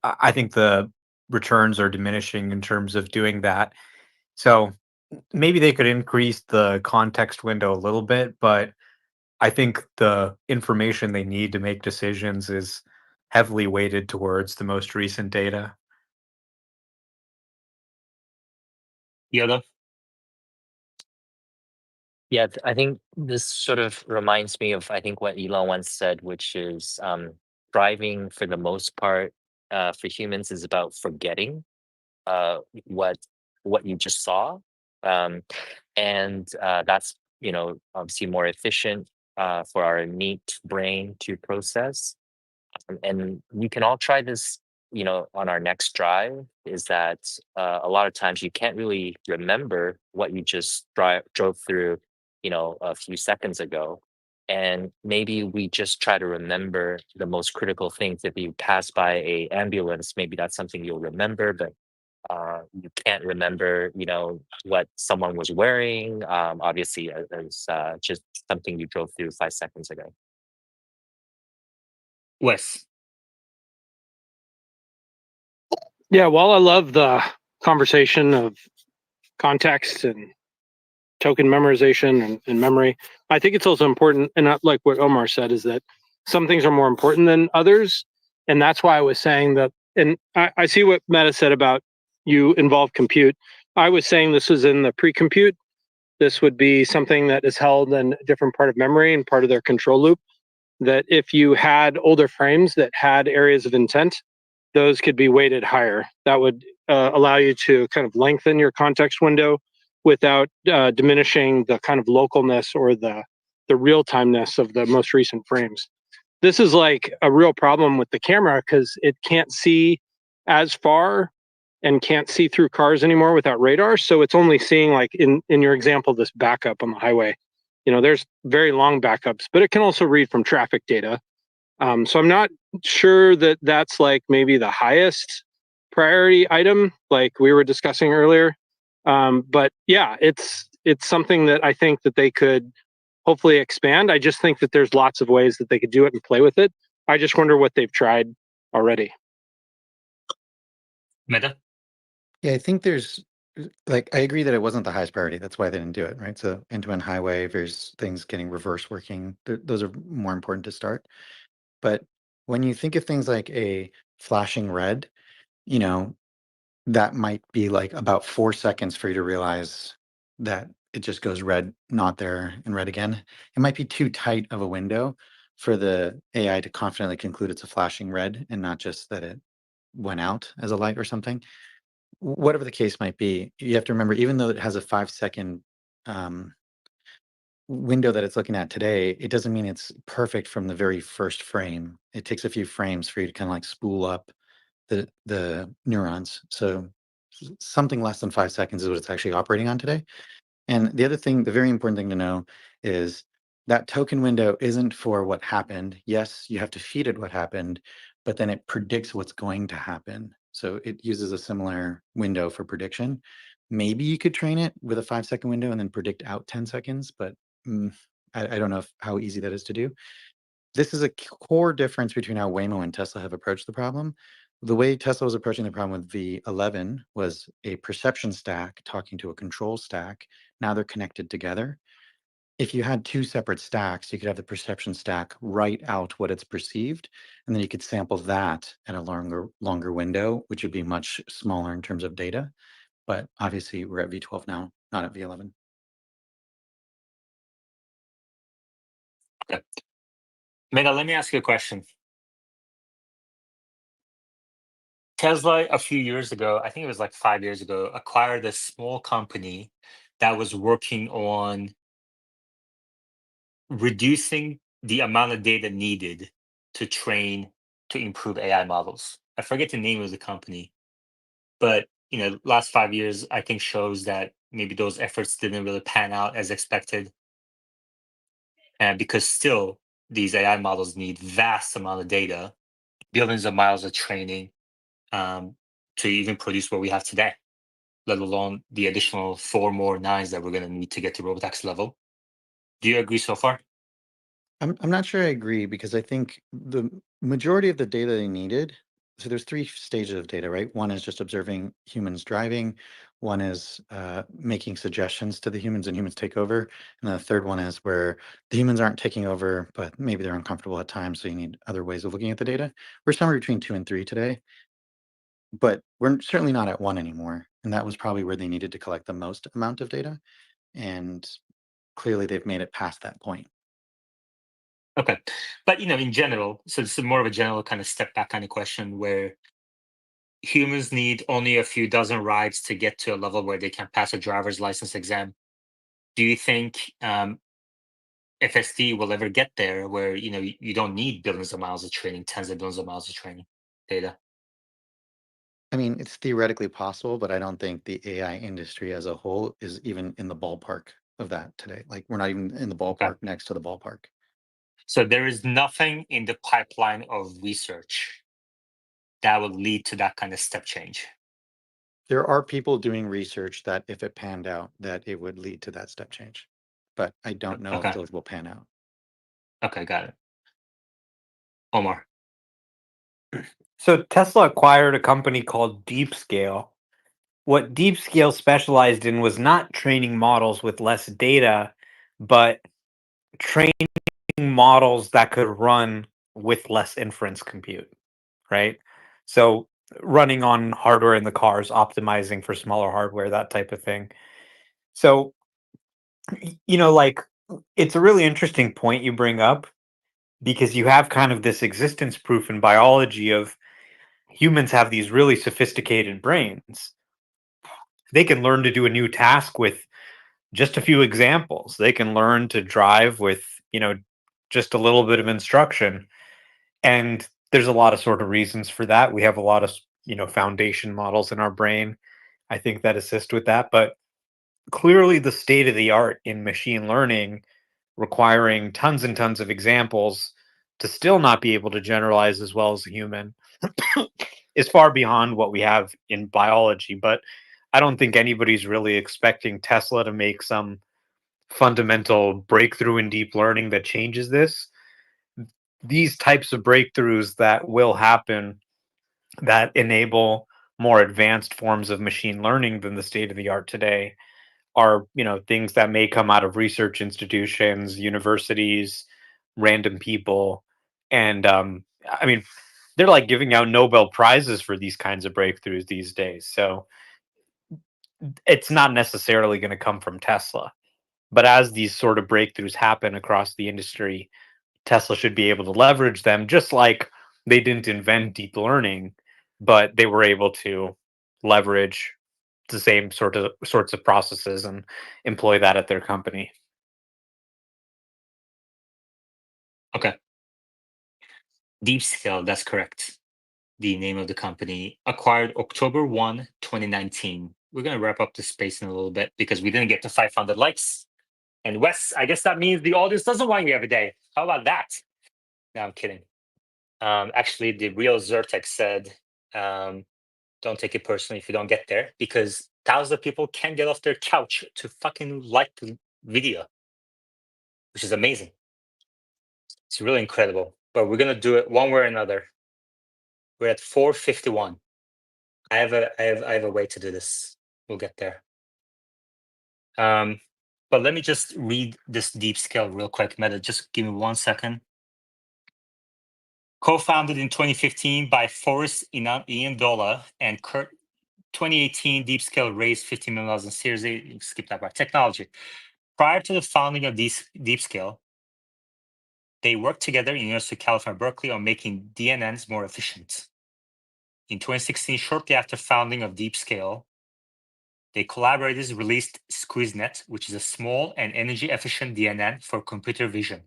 I think the returns are diminishing in terms of doing that. So maybe they could increase the context window a little bit, but I think the information they need to make decisions is heavily weighted towards the most recent data. Yoda? Yeah, I think this sort of reminds me of, I think, what Elon once said, which is driving for the most part for humans is about forgetting uh, what what you just saw, um, and that's obviously more efficient for our neat brain to process. And we can all try this, on our next drive. Is that a lot of times you can't really remember what you just drove through, a few seconds ago. And maybe we just try to remember the most critical things. If you pass by a ambulance, maybe that's something you'll remember, but you can't remember, what someone was wearing. Obviously, as just something you drove through 5 seconds ago. Wes? Yeah, while I love the conversation of context and token memorization and memory, I think it's also important, and not like what Omar said, is that some things are more important than others. And that's why I was saying that, and I see what Meta said about you involve compute. I was saying this was in the pre-compute. This would be something that is held in a different part of memory and part of their control loop. That if you had older frames that had areas of intent, those could be weighted higher. That would allow you to kind of lengthen your context window without diminishing the kind of localness or the real-timeness of the most recent frames. This is like a real problem with the camera because it can't see as far and can't see through cars anymore without radar. So it's only seeing, like in your example, this backup on the highway. There's very long backups, but it can also read from traffic data. So I'm not sure that that's like maybe the highest priority item, like we were discussing earlier. But yeah, it's something that I think that they could hopefully expand. I just think that there's lots of ways that they could do it and play with it. I just wonder what they've tried already. Meta? Yeah, I think there's I agree that it wasn't the highest priority. That's why they didn't do it, right? So end-to-end highway, there's things getting reverse working. Those are more important to start. But when you think of things like a flashing red, you know, that might be like about 4 seconds for you to realize that it just goes red, not there, and red again. It might be too tight of a window for the AI to confidently conclude it's a flashing red and not just that it went out as a light or something. Whatever the case might be, you have to remember, even though it has a 5-second window that it's looking at today, it doesn't mean it's perfect from the very first frame. It takes a few frames for you to kind of like spool up the neurons. So something less than 5 seconds is what it's actually operating on today. And the other thing, the very important thing to know is that token window isn't for what happened. Yes, you have to feed it what happened, but then it predicts what's going to happen. So it uses a similar window for prediction. Maybe you could train it with a 5-second window and then predict out 10 seconds, but I don't know how easy that is to do. This is a core difference between how Waymo and Tesla have approached the problem. The way Tesla was approaching the problem with V11 was a perception stack talking to a control stack. Now they're connected together. If you had two separate stacks, you could have the perception stack write out what it's perceived, and then you could sample that at a longer window, which would be much smaller in terms of data. But obviously, we're at V12 now, not at V11. Okay. Meta, let me ask you a question. Tesla, a few years ago, I think it was like 5 years ago, acquired a small company that was working on reducing the amount of data needed to train to improve AI models. I forget the name of the company, but last 5 years I think shows that maybe those efforts didn't really pan out as expected, and because still these AI models need vast amount of data, billions of miles of training, to even produce what we have today, let alone the additional 4 more nines that we're going to need to get to robotaxi level. Do you agree so far? I'm not sure I agree, because I think the majority of the data they needed, so there's 3 stages of data, right? One is just observing humans driving. One is making suggestions to the humans and humans take over. And the third one is where the humans aren't taking over, but maybe they're uncomfortable at times. So you need other ways of looking at the data. We're somewhere between 2 and 3 today, but we're certainly not at 1 anymore. And that was probably where they needed to collect the most amount of data. And clearly they've made it past that point. Okay. But in general, so this is more of a general kind of step back kind of question, where humans need only a few dozen rides to get to a level where they can pass a driver's license exam. Do you think FSD will ever get there, where you don't need billions of miles of training, tens of billions of miles of training data? I mean, it's theoretically possible, but I don't think the AI industry as a whole is even in the ballpark of that today. Like, we're not even in the Okay. ballpark next to the ballpark. So there is nothing in the pipeline of research that will lead to that kind of step change. There are people doing research that if it panned out, that it would lead to that step change. But I don't know if Okay. those will pan out. Okay, got it. Omar. So Tesla acquired a company called DeepScale. What DeepScale specialized in was not training models with less data, but training models that could run with less inference compute, right? So running on hardware in the cars, optimizing for smaller hardware, that type of thing. So, like, it's a really interesting point you bring up, because you have kind of this existence proof in biology of humans have these really sophisticated brains. They can learn to do a new task with just a few examples. They can learn to drive with, just a little bit of instruction. And there's a lot of sort of reasons for that. We have a lot of, foundation models in our brain, I think, that assist with that. But clearly, the state of the art in machine learning, requiring tons and tons of examples to still not be able to generalize as well as a human, is far beyond what we have in biology. But I don't think anybody's really expecting Tesla to make some fundamental breakthrough in deep learning that changes this. These types of breakthroughs that will happen, that enable more advanced forms of machine learning than the state of the art today, are things that may come out of research institutions, universities, random people. And I mean, they're like giving out Nobel prizes for these kinds of breakthroughs these days. So it's not necessarily going to come from Tesla. But as these sort of breakthroughs happen across the industry, Tesla should be able to leverage them, just like they didn't invent deep learning, but they were able to leverage the same sorts of processes and employ that at their company. Okay. DeepScale, that's correct. The name of the company, acquired October 1, 2019. We're going to wrap up the space in a little bit because we didn't get to 500 likes. And Wes, I guess that means the audience doesn't want you every day. How about that? No, I'm kidding. Actually, the real Zyrtec said, don't take it personally if you don't get there, because thousands of people can't get off their couch to fucking like the video, which is amazing. It's really incredible. But we're going to do it one way or another. We're at 451. I have a way to do this. We'll get there. But let me just read this deep scale real quick. Meta, just give me 1 second. Co-founded in 2015 by Forrest Ian Dola and Kurt. 2018, Deep Scale raised $50 million in Series A. Skip that part. Technology. Prior to the founding of Deep Scale, they worked together in University of California, Berkeley on making DNNs more efficient. In 2016, shortly after founding of Deep Scale, they collaborators released SqueezeNet, which is a small and energy-efficient DNN for computer vision.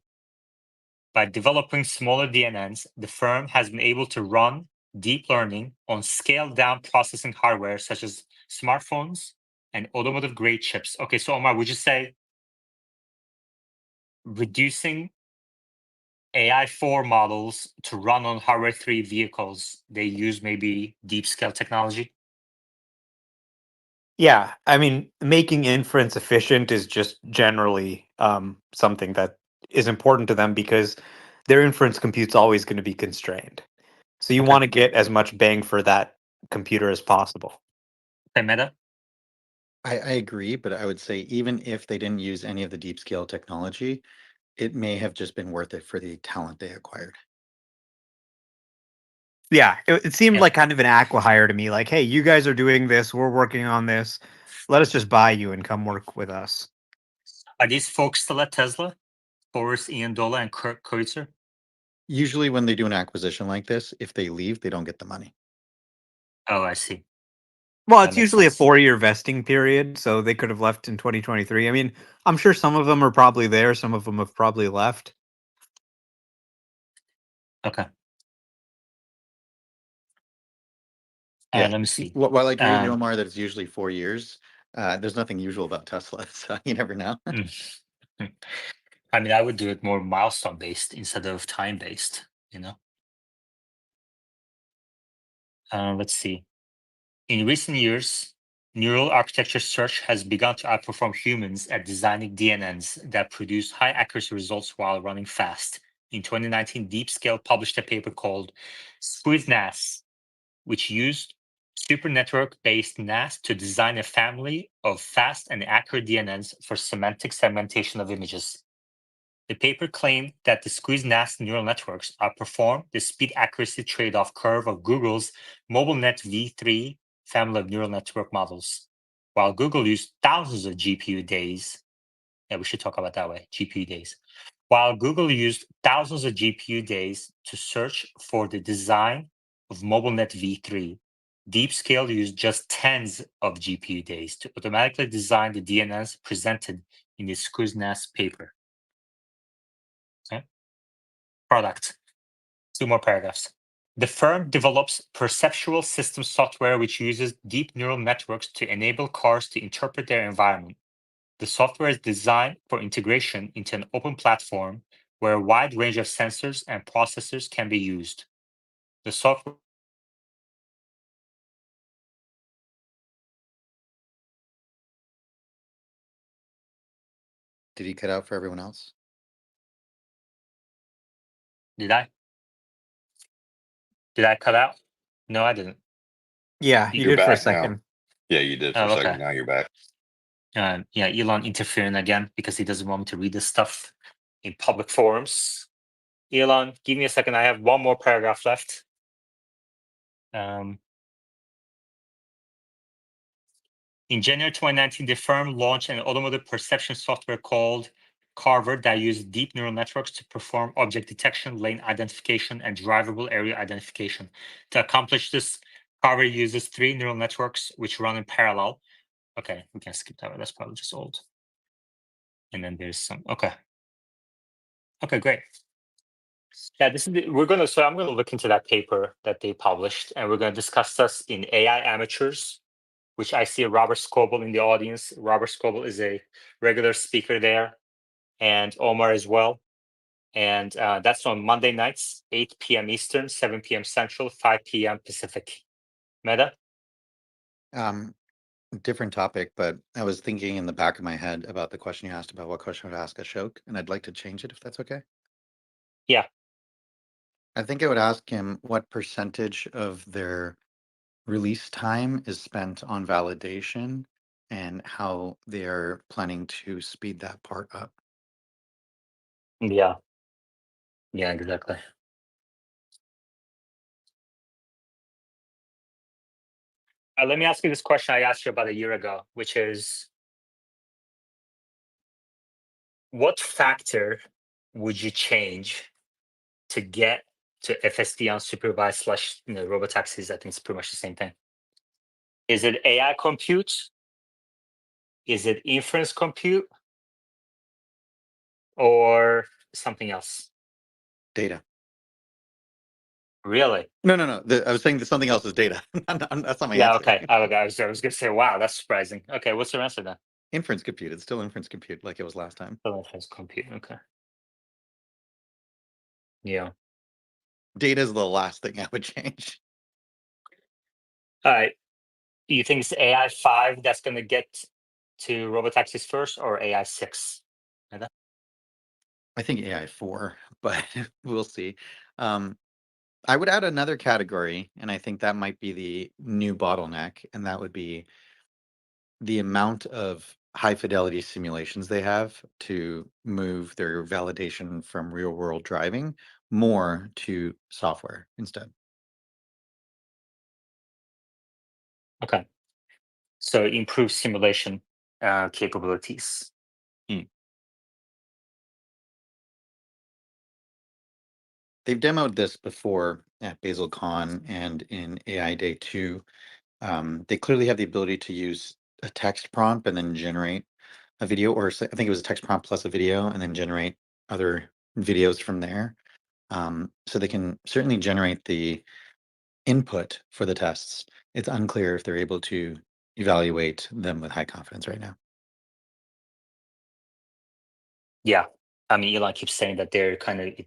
By developing smaller DNNs, the firm has been able to run deep learning on scaled-down processing hardware such as smartphones and automotive-grade chips. Okay, so Omar, would you say reducing AI4 models to run on hardware 3 vehicles, they use maybe deep scale technology? Yeah, I mean, making inference efficient is just generally something that is important to them because their inference compute's always going to be constrained. So you Okay. want to get as much bang for that computer as possible. Okay, Meta? I agree, but I would say even if they didn't use any of the deep scale technology, it may have just been worth it for the talent they acquired. Yeah, it seemed Yeah. like kind of an acqui-hire to me. Like, hey, you guys are doing this. We're working on this. Let us just buy you and come work with us. Are these folks still at Tesla? Forrest Ian Dola and Kurt Koitzer? Usually when they do an acquisition like this, if they leave, they don't get the money. Oh, I see. Well, That it's makes usually a sense. 4-year vesting period, so they could have left in 2023. I mean, I'm sure some of them are probably there. Some of them have probably left. Okay. Yeah. Let me see. While I agree with you, Um, Omar, that it's usually 4 years, there's nothing usual about Tesla, so you never know. I mean, I would do it more milestone based instead of time based, you know? Let's see. In recent years, neural architecture search has begun to outperform humans at designing DNNs that produce high accuracy results while running fast. In 2019, DeepScale published a paper called SqueezeNAS, which used super network-based NAS to design a family of fast and accurate DNNs for semantic segmentation of images. The paper claimed that the SqueezeNAS neural networks outperform the speed accuracy trade-off curve of Google's MobileNet V3 family of neural network models. While Google used thousands of GPU days, yeah, we should talk about that way, GPU days. While Google used thousands of GPU days to search for the design of MobileNet V3, DeepScale used just tens of GPU days to automatically design the DNNs presented in the SqueezeNAS paper. Okay. Product. 2 more paragraphs. The firm develops perceptual system software which uses deep neural networks to enable cars to interpret their environment. The software is designed for integration into an open platform where a wide range of sensors and processors can be used. The software Did he cut out for everyone else? did I cut out? No, I didn't. Yeah, you You're did for a back now. second. Yeah, you did for a Oh, second. okay. Now you're back. Yeah, Elon interfering again because he doesn't want me to read this stuff in public forums. Elon, give me a second. I have 1 more paragraph left. In January 2019, the firm launched an automotive perception software called Carver that uses deep neural networks to perform object detection, lane identification, and drivable area identification. To accomplish this, Carver uses 3 neural networks which run in parallel. Okay, we can skip that one. That's probably just old. And then there's some. Okay, great. Yeah, this is I'm gonna look into that paper that they published, and we're gonna discuss this in AI amateurs, which I see Robert Scoble in the audience. Robert Scoble is a regular speaker there, and Omar as well. And that's on Monday nights, 8 p.m. Eastern, 7 p.m. Central, 5 p.m. Pacific. Meta? Different topic, but I was thinking in the back of my head about the question you asked about what question would ask Ashok, and I'd like to change it if that's okay. Yeah. I think I would ask him what percentage of their release time is spent on validation and how they're planning to speed that part up. Yeah. Yeah, exactly. Let me ask you this question I asked you about a year ago, which is, what factor would you change to get to FSD unsupervised / robotaxis? I think it's pretty much the same thing. Is it AI compute? Is it inference compute? Or something else? Data. Really? No. I was saying that something else is data. That's not my Yeah, answer. okay. I was going to say, wow, that's surprising. Okay, what's your answer then? Inference compute. It's still inference compute like it was last time. Still inference compute. Okay. Yeah. Data is the last thing I would change. All right. Do you think it's AI 5 that's going to get to robotaxis first, or AI 6? I think AI 4, but we'll see. I would add another category, and I think that might be the new bottleneck, and that would be the amount of high fidelity simulations they have to move their validation from real world driving more to software instead. Okay. So improve simulation capabilities. They've demoed this before at BasilCon and in AI Day 2. They clearly have the ability to use a text prompt and then generate a video, or I think it was a text prompt plus a video, and then generate other videos from there. So they can certainly generate the input for the tests. It's unclear if they're able to evaluate them with high confidence right now. Yeah. I mean, Elon keeps saying that they're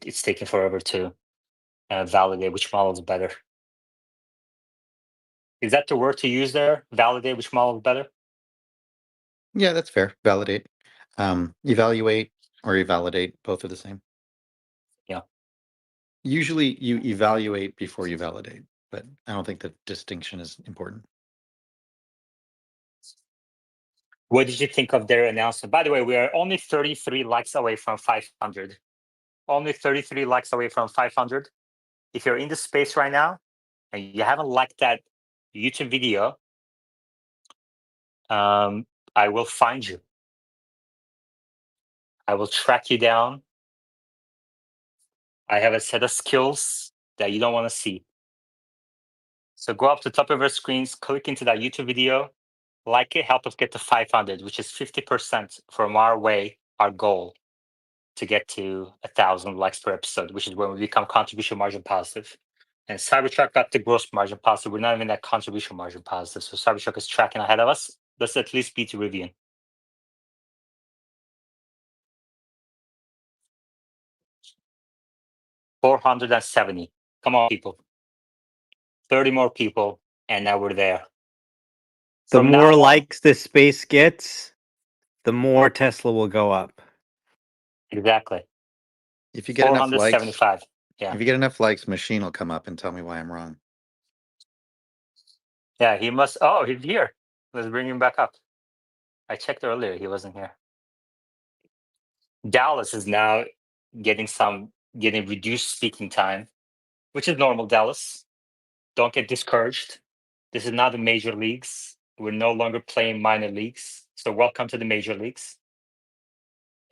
it's taking forever to validate which model is better. Is that the word to use there? Validate which model is better? Yeah, that's fair. Validate. Evaluate or evaluate, both are the same. Yeah. Usually you evaluate before you validate, but I don't think the distinction is important. What did you think of their announcement? By the way, we are only 33 likes away from 500. Only 33 likes away from 500. If you're in the space right now and you haven't liked that YouTube video, I will find you. I will track you down. I have a set of skills that you don't want to see. So go up to the top of your screens, click into that YouTube video, like it, help us get to 500, which is 50% from our goal to get to 1,000 likes per episode, which is when we become contribution margin positive. And Cybertruck got the gross margin positive. We're not even that contribution margin positive. So Cybertruck is tracking ahead of us. Let's at least beat Rivian. $470. Come on, people. 30 more people, and now we're there. The From now more on- likes this space gets, the more Tesla will go up. Exactly. If you get enough likes, 475. Yeah. if you get enough likes, Machine will come up and tell me why I'm wrong. Yeah, he must. Oh, he's here. Let's bring him back up. I checked earlier. He wasn't here. Dallas is now getting reduced speaking time, which is normal, Dallas. Don't get discouraged. This is not the major leagues. We're no longer playing minor leagues. So welcome to the major leagues.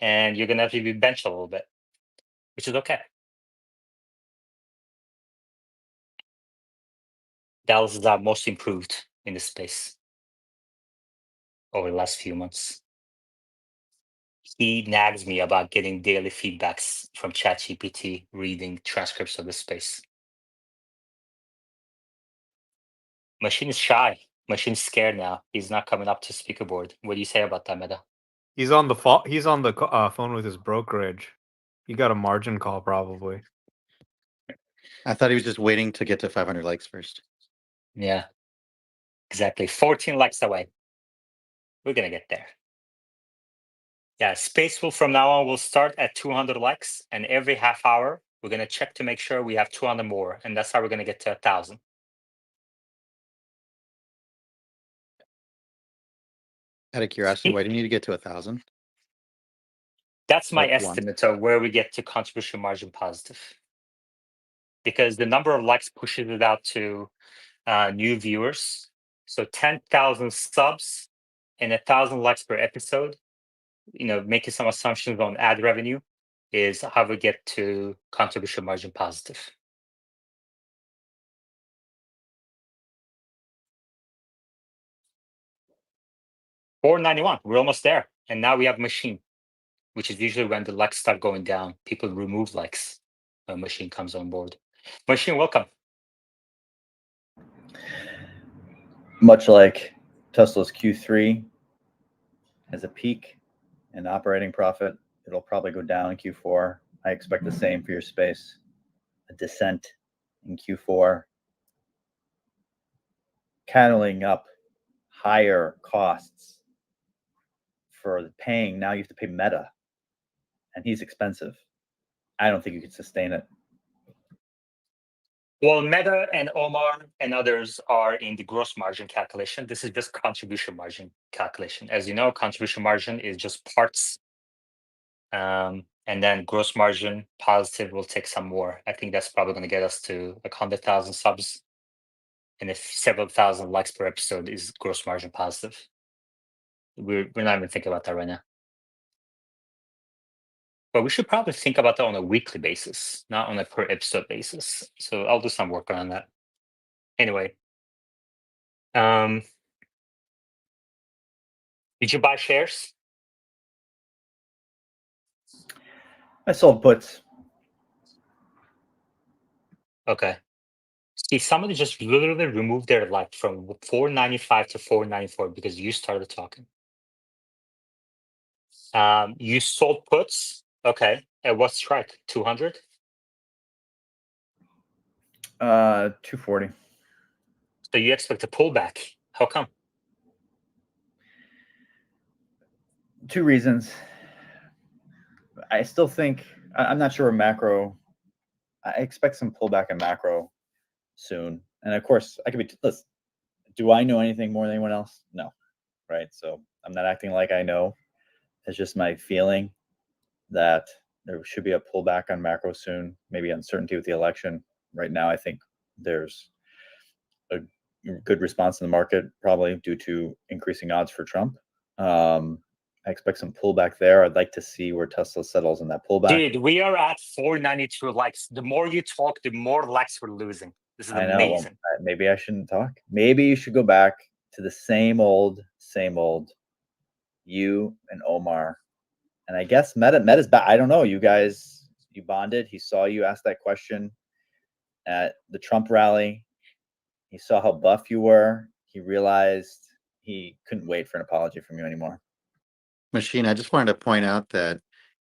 And you're going to have to be benched a little bit, which is okay. Dallas is our most improved in this space over the last few months. He nags me about getting daily feedbacks from ChatGPT, reading transcripts of the space. Machine is shy. Machine's scared now. He's not coming up to speaker board. What do you say about that, Meta? He's on the phone with his brokerage. He got a margin call probably. I thought he was just waiting to get to 500 likes first. Yeah, exactly. 14 likes away. We're going to get there. Yeah, Space will from now on will start at 200 likes, and every half hour We're going to check to make sure we have 200 more, and that's how we're going to get to 1,000. Out of curiosity, why do you need to get to 1,000? That's my Like one. estimate of where we get to contribution margin positive. Because the number of likes pushes it out to new viewers. So 10,000 subs and 1,000 likes per episode, making some assumptions on ad revenue is how we get to contribution margin positive. $4.91, we're almost there. And now we have machine, which is usually when the likes start going down. People remove likes when machine comes on board. Machine, welcome. Much like Tesla's Q3 has a peak in operating profit, it'll probably go down in Q4. I expect the same for your space, a descent in Q4, cattling up higher costs for paying. Now you have to pay Meta, and he's expensive. I don't think you could sustain it. Well, Meta and Omar and others are in the gross margin calculation. This is just contribution margin calculation. As you know, contribution margin is just parts. And then gross margin positive will take some more. I think that's probably going to get us to like 100,000 subs. And if several thousand likes per episode is gross margin positive. We're not even thinking about that right now. But we should probably think about that on a weekly basis, not on a per episode basis. So I'll do some work on that. Anyway, did you buy shares? I sold puts. Okay. See, somebody just literally removed their like from 495 to 494 because you started talking. You sold puts. Okay. At what strike? 200? 240. So you expect a pullback. How come? Two reasons. I still think I'm not sure macro. I expect some pullback in macro soon. And of course, I could be. Listen, do I know anything more than anyone else? No, right? So I'm not acting like I know. It's just my feeling that there should be a pullback on macro soon. Maybe uncertainty with the election. Right now, I think there's a good response in the market, probably due to increasing odds for Trump. I expect some pullback there. I'd like to see where Tesla settles in that pullback. Dude, we are at 492 likes. The more you talk, the more likes we're losing. This is amazing. Well, maybe I shouldn't talk. Maybe you should go back to the same old you and Omar. And I guess Meta's back. I don't know. You guys, you bonded. He saw you ask that question at the Trump rally. He saw how buff you were. He realized he couldn't wait for an apology from you anymore. Machine, I just wanted to point out that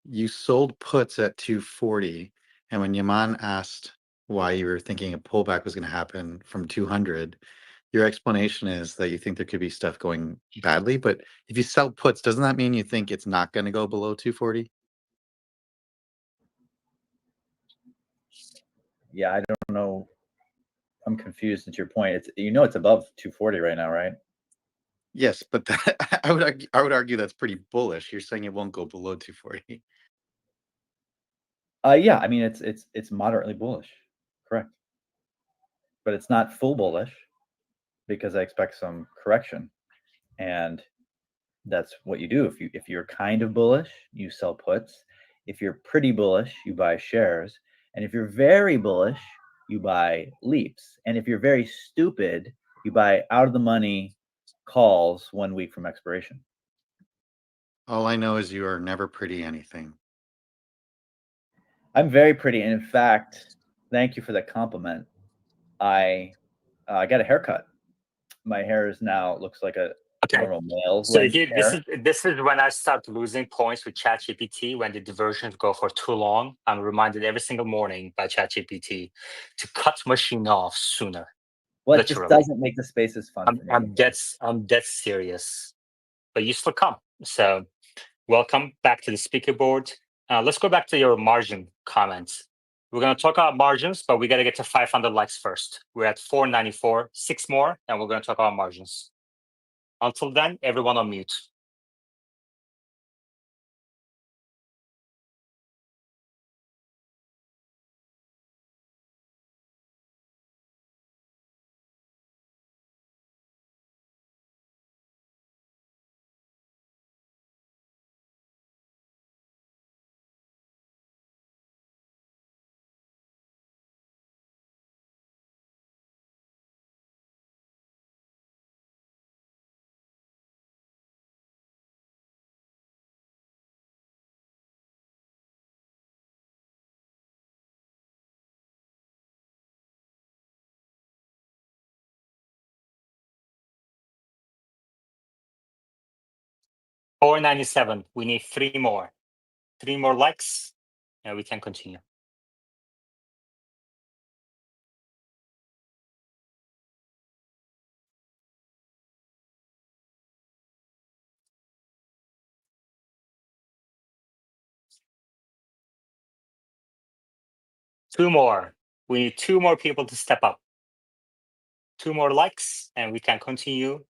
you sold puts at 240. And when Yaman asked why you were thinking a pullback was going to happen from 200, your explanation is that you think there could be stuff going badly. But if you sell puts, doesn't that mean you think it's not going to go below 240? Yeah, I don't know. I'm confused at your point. It's above 240 right now, right? Yes, but I would argue that's pretty bullish. You're saying it won't go below 240. Yeah, I mean it's moderately bullish, correct. But it's not full bullish because I expect some correction. And that's what you do. If you're kind of bullish, you sell puts. If you're pretty bullish, you buy shares. And if you're very bullish, you buy leaps. And if you're very stupid, you buy out of the money calls 1 week from expiration. All I know is you are never pretty anything. I'm very pretty. And in fact, thank you for that compliment. I got a haircut. My hair is now looks like a normal male. So dude, this is when I start losing points with ChatGPT when the diversions go for too long. I'm reminded every single morning by ChatGPT to cut machine off sooner. Well, it just doesn't make the spaces fun for me. I'm dead serious. But you still come. So welcome back to the speaker board. Let's go back to your margin comments. We're going to talk about margins, but we got to get to 500 likes first. We're at 494, 6 more, and we're going to talk about margins. Until then, everyone on mute. $497. We need 3 more. 3 more likes, and we can continue. Two more. We need 2 more people to step up. 2 more likes, and we can continue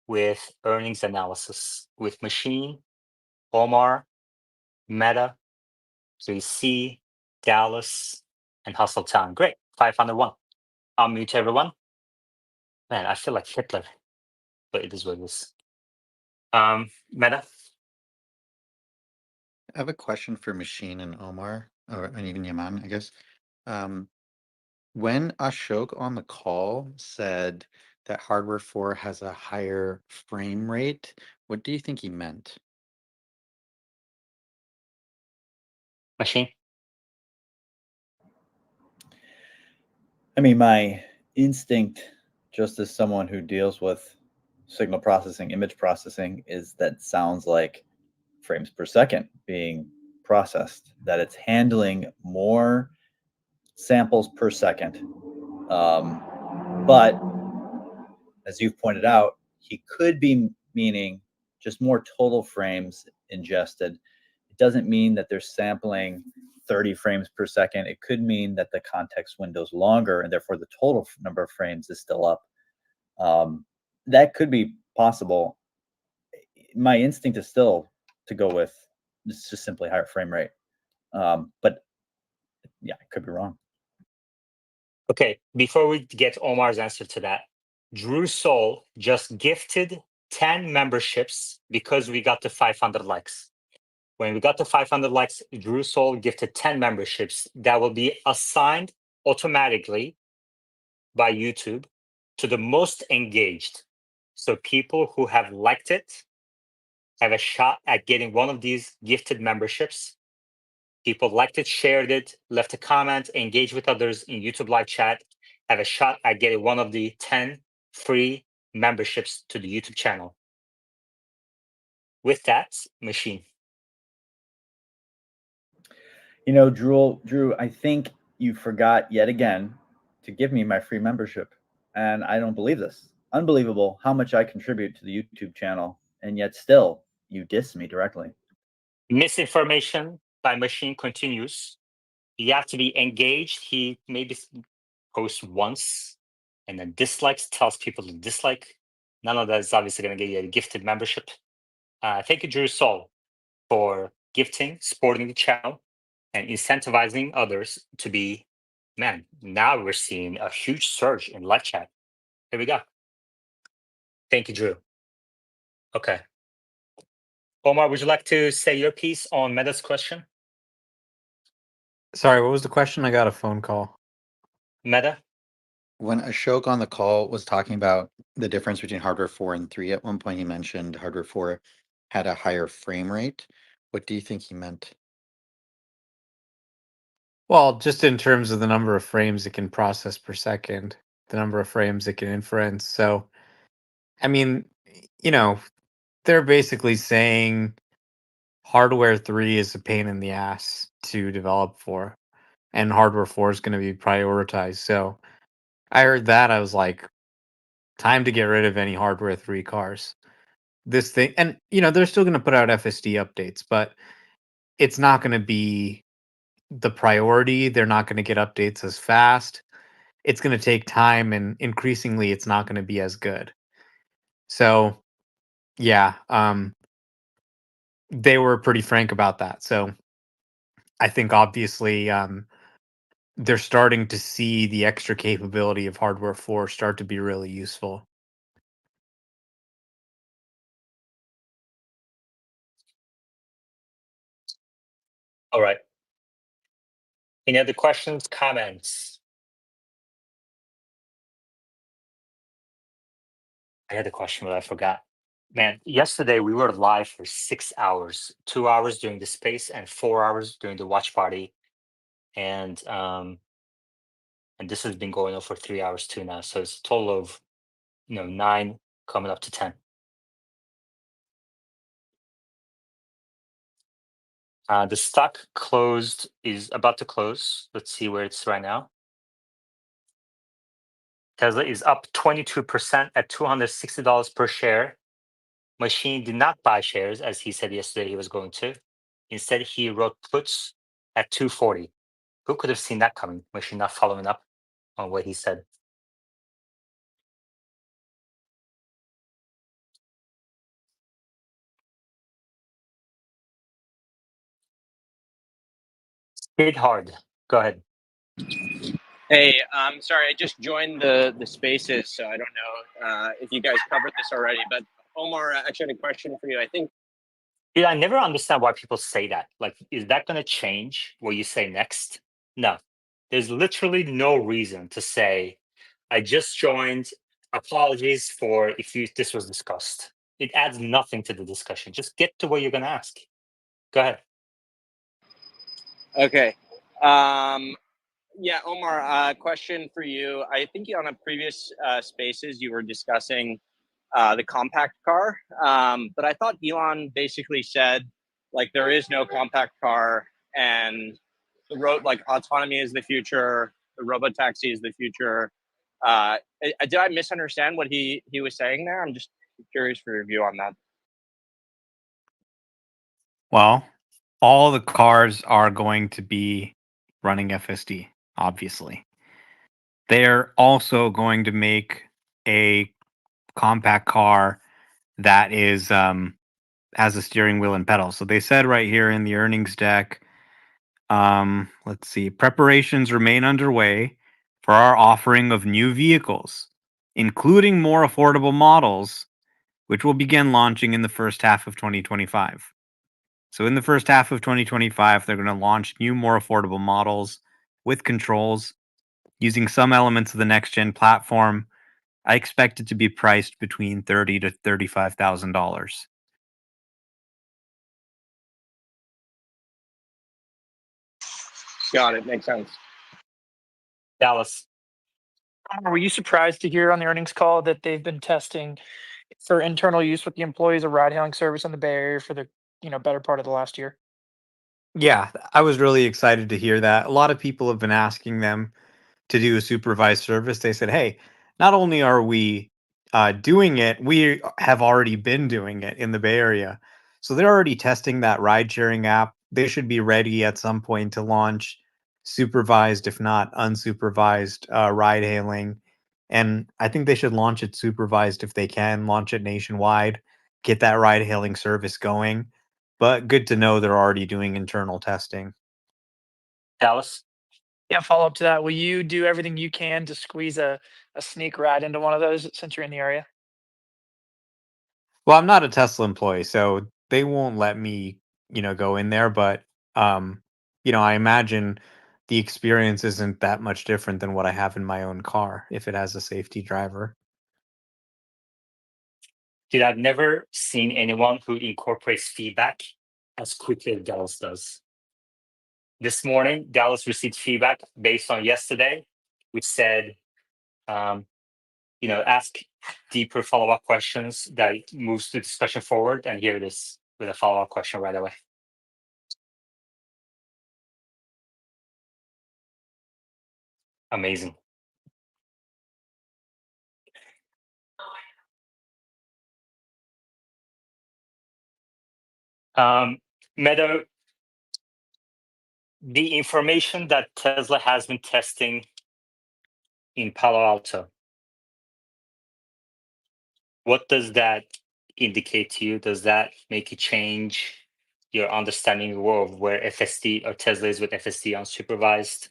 with earnings analysis with Machine, Omar, Meta, JC, Dallas, and Hustle Town. Great. 501. I'll mute everyone. Man, I feel like Hitler, but it is what it is. Meta. I have a question for Machine and Omar, and even Yaman, I guess. When Ashok on the call said that hardware 4 has a higher frame rate, what do you think he meant? Machine. I mean, my instinct, just as someone who deals with signal processing, image processing, is that sounds like frames per second being processed, that it's handling more samples per second. But as you've pointed out, he could be meaning just more total frames ingested. It doesn't mean that they're sampling 30 frames per second. It could mean that the context window is longer and therefore the total number of frames is still up. That could be possible. My instinct is still to go with it's just simply higher frame rate. But yeah, I could be wrong. Okay, before we get Omar's answer to that, Drew Soul just gifted 10 memberships because we got to 500 likes. When we got to 500 likes, Drew Soul gifted 10 memberships that will be assigned automatically by YouTube to the most engaged. So people who have liked it have a shot at getting one of these gifted memberships. People liked it, shared it, left a comment, engaged with others in YouTube live chat, have a shot at getting one of the 10 free memberships to the YouTube channel. With that, Machine. You know, Drew, I think you forgot yet again to give me my free membership. And I don't believe this. Unbelievable how much I contribute to the YouTube channel, and yet still you diss me directly. Misinformation by Machine continues. You have to be engaged. He maybe posts once and then dislikes, tells people to dislike. None of that is obviously going to get you a gifted membership. Thank you, Drew Soul, for gifting, supporting the channel, and incentivizing others to be, man, now we're seeing a huge surge in live chat. Here we go. Thank you, Drew. Okay. Omar, would you like to say your piece on Meta's question? Sorry, what was the question? I got a phone call. Meta? When Ashok on the call was talking about the difference between hardware 4 and 3, at one point he mentioned hardware 4 had a higher frame rate. What do you think he meant? Well, just in terms of the number of frames it can process per second, the number of frames it can inference. So, I mean, you know, they're basically saying hardware 3 is a pain in the ass to develop for, and hardware 4 is going to be prioritized. So, I heard that. I was like, time to get rid of any hardware 3 cars. This thing, and they're still going to put out FSD updates, but it's not going to be the priority. They're not going to get updates as fast. It's going to take time, and increasingly, it's not going to be as good. So, yeah, they were pretty frank about that. So, I think obviously they're starting to see the extra capability of hardware 4 start to be really useful. All right. Any other questions, comments? I had a question, but I forgot. Man, yesterday we were live for 6 hours, 2 hours during the space and 4 hours during the watch party. And this has been going on for 3 hours too now. So it's a total of 9 coming up to 10. The stock is about to close. Let's see where it's right now. Tesla is up 22% at $260 per share. Machine did not buy shares as he said yesterday he was going to. Instead, he wrote puts at 240. Who could have seen that coming? Machine not following up on what he said. Hit hard. Go ahead. Hey, sorry, I just joined the spaces, so I don't know if you guys covered this already. But Omar, I actually had a question for you. I think I never understand why people say that. Like, is that going to change what you say next? No. There's literally no reason to say, I just joined. Apologies for if this was discussed. It adds nothing to the discussion. Just get to what you're going to ask. Go ahead. okay. Yeah, Omar, question for you. I think on a previous spaces you were discussing the compact car, but I thought Elon basically said like there is no compact car, and the road like autonomy is the future, the robotaxi is the future. Did I misunderstand what he was saying there? I'm just curious for your view on that. Well, all the cars are going to be running FSD, obviously. They're also going to make a compact car that is has a steering wheel and pedals. So they said right here in the earnings deck, let's see, preparations remain underway for our offering of new vehicles, including more affordable models, which will begin launching in the first half of 2025. So in the first half of 2025, they're going to launch new, more affordable models with controls using some elements of the next gen platform. I expect it to be priced between $30,000 to $35,000. Got it. Makes sense. Dallas. Were you surprised to hear on the earnings call that they've been testing for internal use with the employees of ride-hailing service in the Bay Area for the better part of the last year? Yeah, I was really excited to hear that. A lot of people have been asking them to do a supervised service. They said, hey, not only are we doing it, we have already been doing it in the Bay Area. So they're already testing that ride sharing app. They should be ready at some point to launch supervised, if not unsupervised, ride hailing. And I think they should launch it supervised if they can, launch it nationwide, get that ride hailing service going. But good to know they're already doing internal testing. Dallas. Yeah, follow up to that. Will you do everything you can to squeeze a sneak ride into one of those since you're in the area? Well, I'm not a Tesla employee, so they won't let me, go in there. But, I imagine the experience isn't that much different than what I have in my own car if it has a safety driver. Dude, I've never seen anyone who incorporates feedback as quickly as Dallas does. This morning, Dallas received feedback based on yesterday, which said, ask deeper follow-up questions that moves the discussion forward. And here it is with a follow-up question right away. Amazing. Meta, the information that Tesla has been testing in Palo Alto, what does that indicate to you? Does that make you change your understanding of where FSD or Tesla is with FSD unsupervised,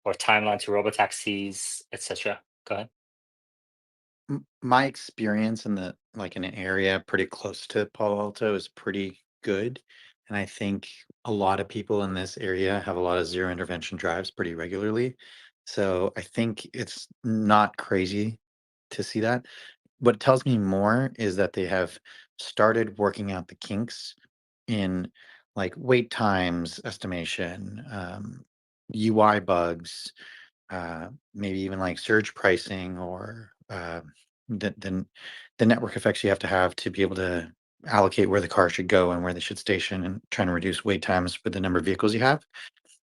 or timeline to robotaxis, etc.? Go ahead. My experience in an area pretty close to Palo Alto is pretty good. And I think a lot of people in this area have a lot of zero intervention drives pretty regularly. So I think it's not crazy to see that. What tells me more is that they have started working out the kinks in like wait times estimation, UI bugs, maybe even like surge pricing, or the network effects you have to be able to allocate where the car should go and where they should station, and trying to reduce wait times with the number of vehicles you have.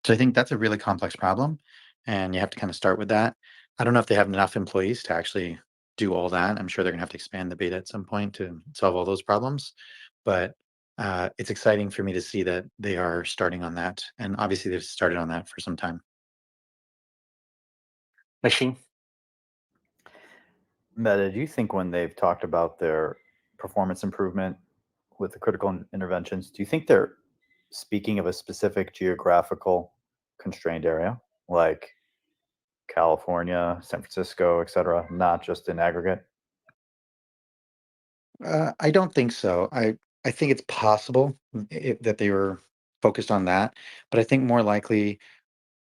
So I think that's a really complex problem, and you have to kind of start with that. I don't know if they have enough employees to actually do all that. I'm sure they're going to have to expand the beta at some point to solve all those problems, but it's exciting for me to see that they are starting on that, and obviously they've started on that for some time. Machine. Meta, do you think when they've talked about their performance improvement with the critical interventions, do you think they're speaking of a specific geographical constrained area, like California, San Francisco, et cetera, not just in aggregate? I don't think so. I think it's possible that they were focused on that, but I think more likely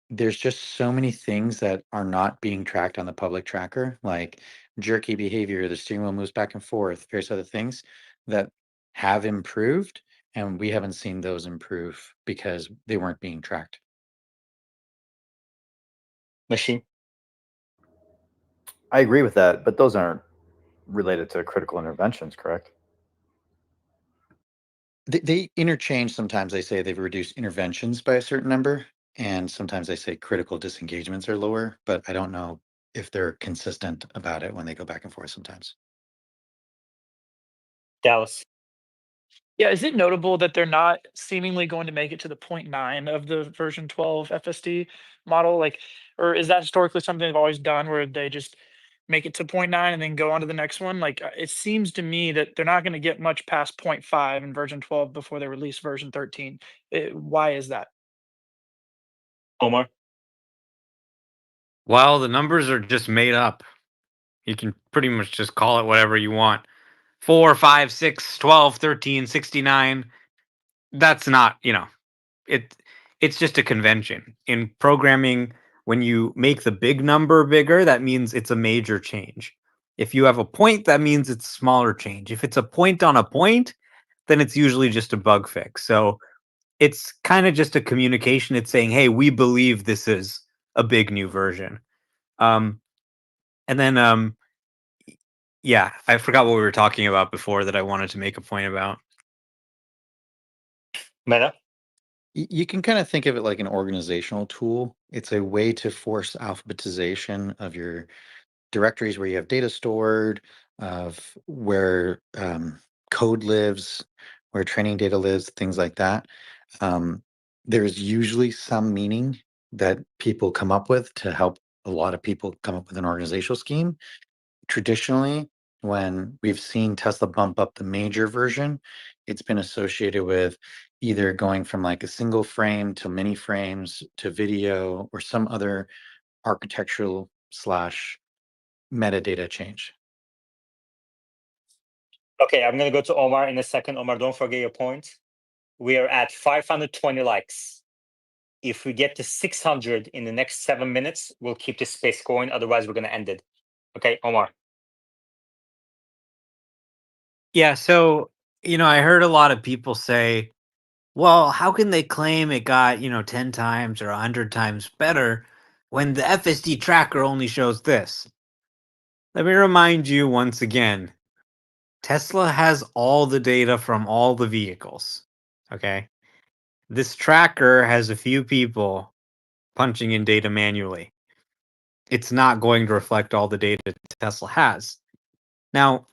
there's just so many things that are not being tracked on the public tracker, like jerky behavior, the steering wheel moves back and forth, various other things that have improved, and we haven't seen those improve because they weren't being tracked. Machine. I agree with that, but those aren't related to critical interventions, correct? They interchange. Sometimes they say they've reduced interventions by a certain number, and sometimes they say critical disengagements are lower, but I don't know if they're consistent about it when they go back and forth sometimes. Dallas. Yeah, is it notable that they're not seemingly going to make it to the 0.9 of the version 12 FSD model? Like, or is that historically something they've always done where they just make it to 0.9 and then go on to the next one? Like, it seems to me that they're not going to get much past 0.5 in version 12 before they release version 13. Why is that? Omar. Well, the numbers are just made up. You can pretty much just call it whatever you want. 4, 5, 6, 12, 13, 69. That's not, it's just a convention. In programming, when you make the big number bigger, that means it's a major change. If you have a point, that means it's a smaller change. If it's a point on a point, then it's usually just a bug fix. So it's kind of just a communication. It's saying, hey, we believe this is a big new version. And then yeah, I forgot what we were talking about before that I wanted to make a point about. Meta. You can kind of think of it like an organizational tool. It's a way to force alphabetization of your directories where you have data stored, of where code lives, where training data lives, things like that. There's usually some meaning that people come up with to help a lot of people come up with an organizational scheme. Traditionally, when we've seen Tesla bump up the major version, it's been associated with either going from like a single frame to many frames to video or some other architectural slash metadata change. Okay, I'm gonna go to Omar in a second. Omar, don't forget your point. We are at 520 likes. If we get to 600 in the next 7 minutes, we'll keep this space going. Otherwise, we're gonna end it. Okay, Omar. Yeah, so, I heard a lot of people say, well, how can they claim it got, 10 times or 100 times better when the FSD tracker only shows this? Let me remind you once again, Tesla has all the data from all the vehicles. Okay. This tracker has a few people punching in data manually. It's not going to reflect all the data Tesla has. Now,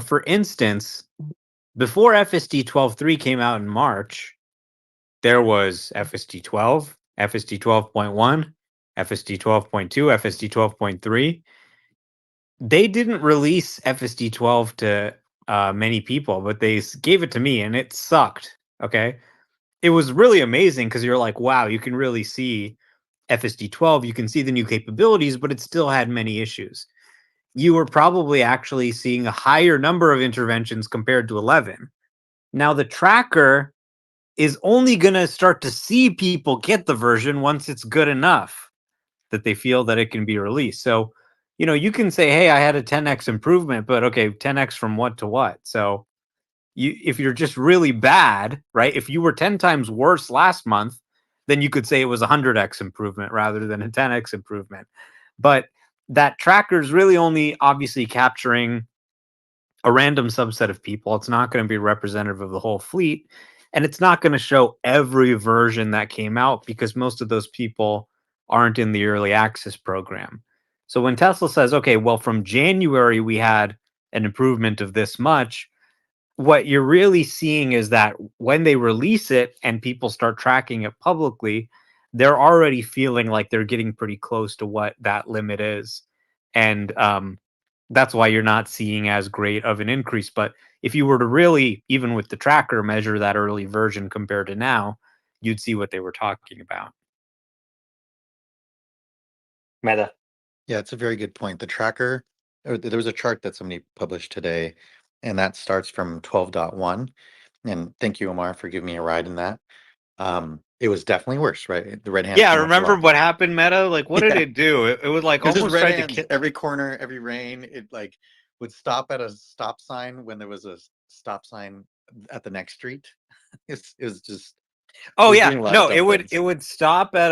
for instance, before FSD 12.3 came out in March, there was FSD 12 FSD 12.1, FSD 12.2, FSD 12.3. They didn't release FSD 12 to many people, but they gave it to me and it sucked. Okay. It was really amazing because you're like, wow, you can really see FSD 12. You can see the new capabilities, but it still had many issues. You were probably actually seeing a higher number of interventions compared to 11. Now, the tracker is only going to start to see people get the version once it's good enough that they feel that it can be released. So, you can say, hey, I had a 10x improvement, but okay, 10x from what to what? So, if you're just really bad, right? If you were 10 times worse last month, then you could say it was a 100x improvement rather than a 10x improvement. But that tracker is really only obviously capturing a random subset of people. It's not going to be representative of the whole fleet. And it's not going to show every version that came out because most of those people aren't in the early access program. So when Tesla says, okay, well, from January, we had an improvement of this much, what you're really seeing is that when they release it and people start tracking it publicly, they're already feeling like they're getting pretty close to what that limit is. And that's why you're not seeing as great of an increase. But if you were to really, even with the tracker, measure that early version compared to now, you'd see what they were talking about. Meta. Yeah, it's a very good point. The tracker, there was a chart that somebody published today, and that starts from 12.1. And thank you, Omar, for giving me a ride in that. It was definitely worse, right? The red hands Yeah, came up a remember lot. what happened, Meta? Like, what did Yeah. it do? It was like It was just almost red tried to hands kill. every corner, every rain. It like would stop at a stop sign when there was a stop sign at the next street. It was just Oh was yeah, doing a lot of no, dumb things. it would stop at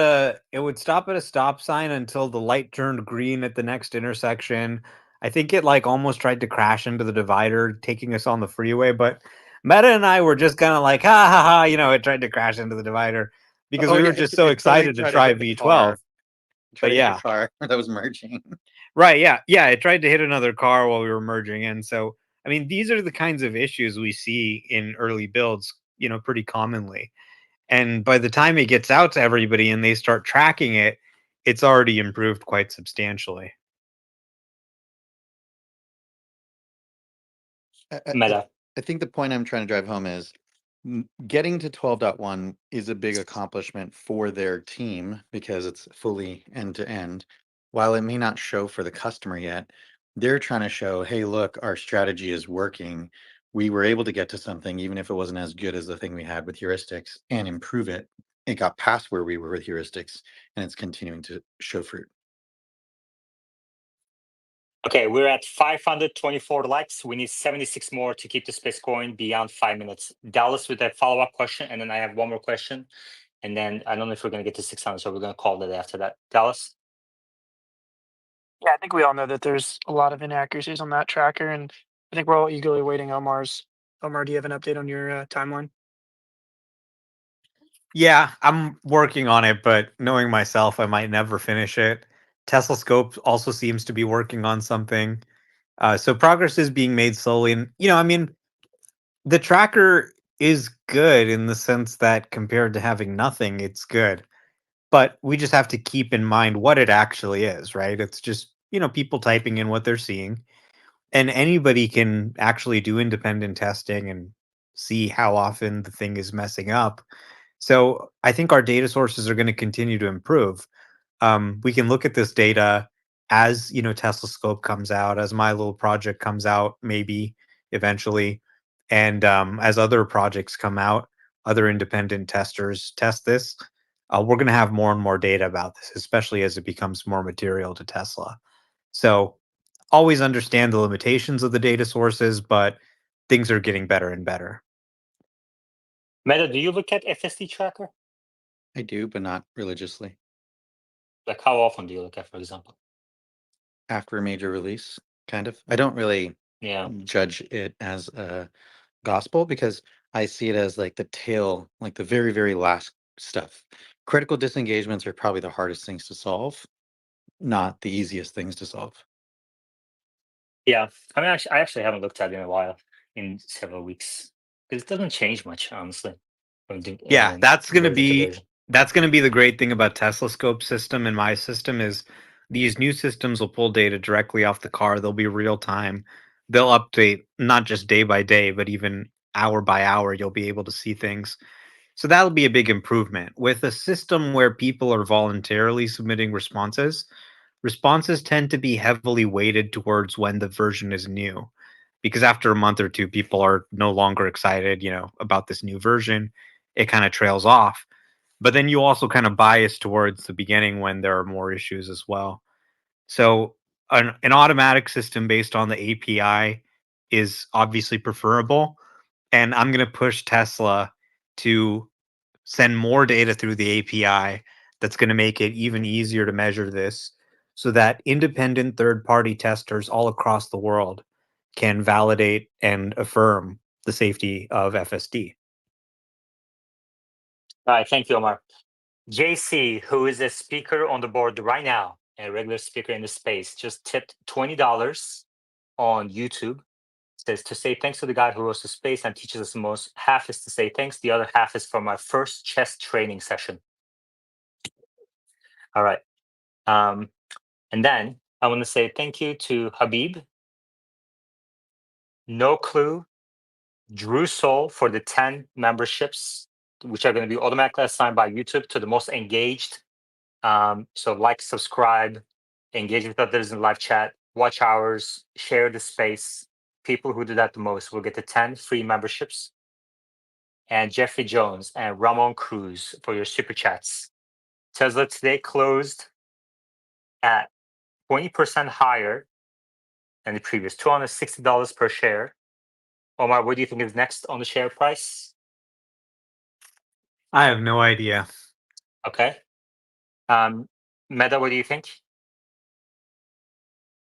a stop sign until the light turned green at the next intersection. I think it like almost tried to crash into the divider, taking us on the freeway. But Meta and I were just kind of like, ha ha ha, it tried to crash into the divider because Oh we yeah, were just so it totally excited to tried to try hit the car. V12. Tried But to hit yeah, the car that was merging. right, yeah, it tried to hit another car while we were merging in. So I mean, these are the kinds of issues we see in early builds, pretty commonly. And by the time it gets out to everybody and they start tracking it, it's already improved quite substantially. Meta. I think the point I'm trying to drive home is getting to 12.1 is a big accomplishment for their team because it's fully end to end. While it may not show for the customer yet, they're trying to show, hey, look, our strategy is working. We were able to get to something, even if it wasn't as good as the thing we had with heuristics, and improve it. It got past where we were with heuristics, and it's continuing to show fruit. Okay, we're at 524 likes. We need 76 more to keep the space going beyond 5 minutes. Dallas with a follow-up question, and then I have one more question. And then I don't know if we're going to get to 600, so we're going to call it after that. Dallas? Yeah, I think we all know that there's a lot of inaccuracies on that tracker, and I think we're all eagerly waiting Omar's. Omar, do you have an update on your timeline? Yeah, I'm working on it, but knowing myself, I might never finish it. Tesla Scope also seems to be working on something. So progress is being made slowly. And, I mean, the tracker is good in the sense that compared to having nothing, it's good. But we just have to keep in mind what it actually is, right? It's just, people typing in what they're seeing. And anybody can actually do independent testing and see how often the thing is messing up. So I think our data sources are going to continue to improve. We can look at this data as Tesla Scope comes out, as my little project comes out, maybe eventually, and as other projects come out, other independent testers test this. We're going to have more and more data about this, especially as it becomes more material to Tesla. So always understand the limitations of the data sources, but things are getting better and better. Meta, do you look at FSD tracker? I do, but not religiously. Like how often do you look at, for example? After a major release, kind of. I don't really judge it as a gospel because I see it as like the tail, like the very, very last stuff. Critical disengagements are probably the hardest things to solve, not the easiest things to solve. Yeah, I mean, I actually haven't looked at it in a while, in several weeks, because it doesn't change much, honestly. Yeah, that's going to version to be version. That's going to be the great thing about Tesla Scope system and my system is these new systems will pull data directly off the car. They'll be real time. They'll update not just day by day, but even hour by hour. You'll be able to see things. So that'll be a big improvement. With a system where people are voluntarily submitting responses, responses tend to be heavily weighted towards when the version is new. Because after a month or two, people are no longer excited, about this new version. It kind of trails off. But then you also kind of bias towards the beginning when there are more issues as well. So an automatic system based on the API is obviously preferable. And I'm going to push Tesla to send more data through the API that's going to make it even easier to measure this so that independent third-party testers all across the world can validate and affirm the safety of FSD. All right, thank you, Omar. JC, who is a speaker on the board right now, a regular speaker in the space, just tipped $20 on YouTube. Says to say thanks to the guy who hosts the space and teaches us the most. Half is to say thanks. The other half is for my first chess training session. All right. And then I want to say thank you to Habib, No Clue, Drew Soul for the 10 memberships, which are going to be automatically assigned by YouTube to the most engaged. So like, subscribe, engage with others in live chat, watch hours, share the space. People who do that the most will get the 10 free memberships. And Jeffrey Jones and Ramon Cruz for your super chats. Tesla today closed at 20% higher than the previous, $260 per share. Omar, what do you think is next on the share price? I have no idea. Okay. Meta, what do you think?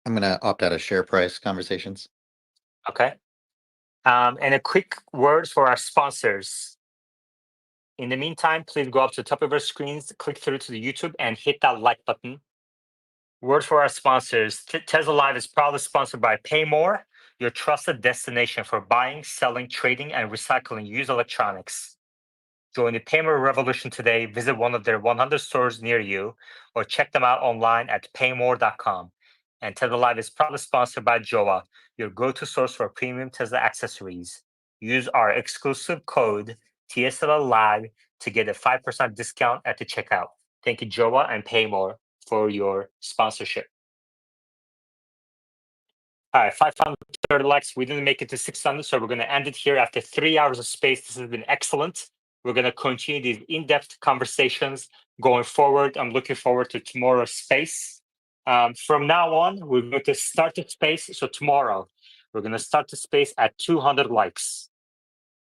I'm going to opt out of share price conversations. Okay. And a quick word for our sponsors. In the meantime, please go up to the top of our screens, click through to the YouTube, and hit that like button. Word for our sponsors. Tesla Live is proudly sponsored by Paymore, your trusted destination for buying, selling, trading, and recycling used electronics. Join the Paymore revolution today. Visit one of their 100 stores near you or check them out online at paymore.com. And Tesla Live is proudly sponsored by Joa, your go-to source for premium Tesla accessories. Use our exclusive code TSLA Live to get a 5% discount at the checkout. Thank you, Joa and Paymore, for your sponsorship. All right, 530 likes. We didn't make it to 600, so we're going to end it here after 3 hours of space. This has been excellent. We're going to continue these in-depth conversations going forward. I'm looking forward to tomorrow's space. From now on, we're going to start the space. So tomorrow, we're going to start the space at 200 likes.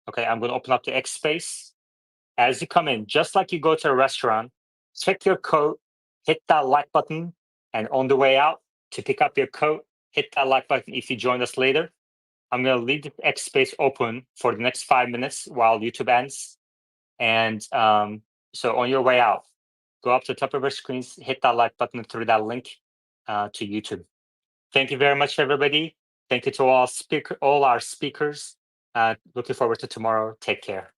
Okay, I'm going to open up the X space. As you come in, just like you go to a restaurant, check your coat, hit that like button, and on the way out to pick up your coat, hit that like button if you joined us later. I'm going to leave the X space open for the next 5 minutes while YouTube ends. And so on your way out, go up to the top of our screens, hit that like button through that link to YouTube. Thank you very much, everybody. Thank you to all our speakers. Looking forward to tomorrow. Take care.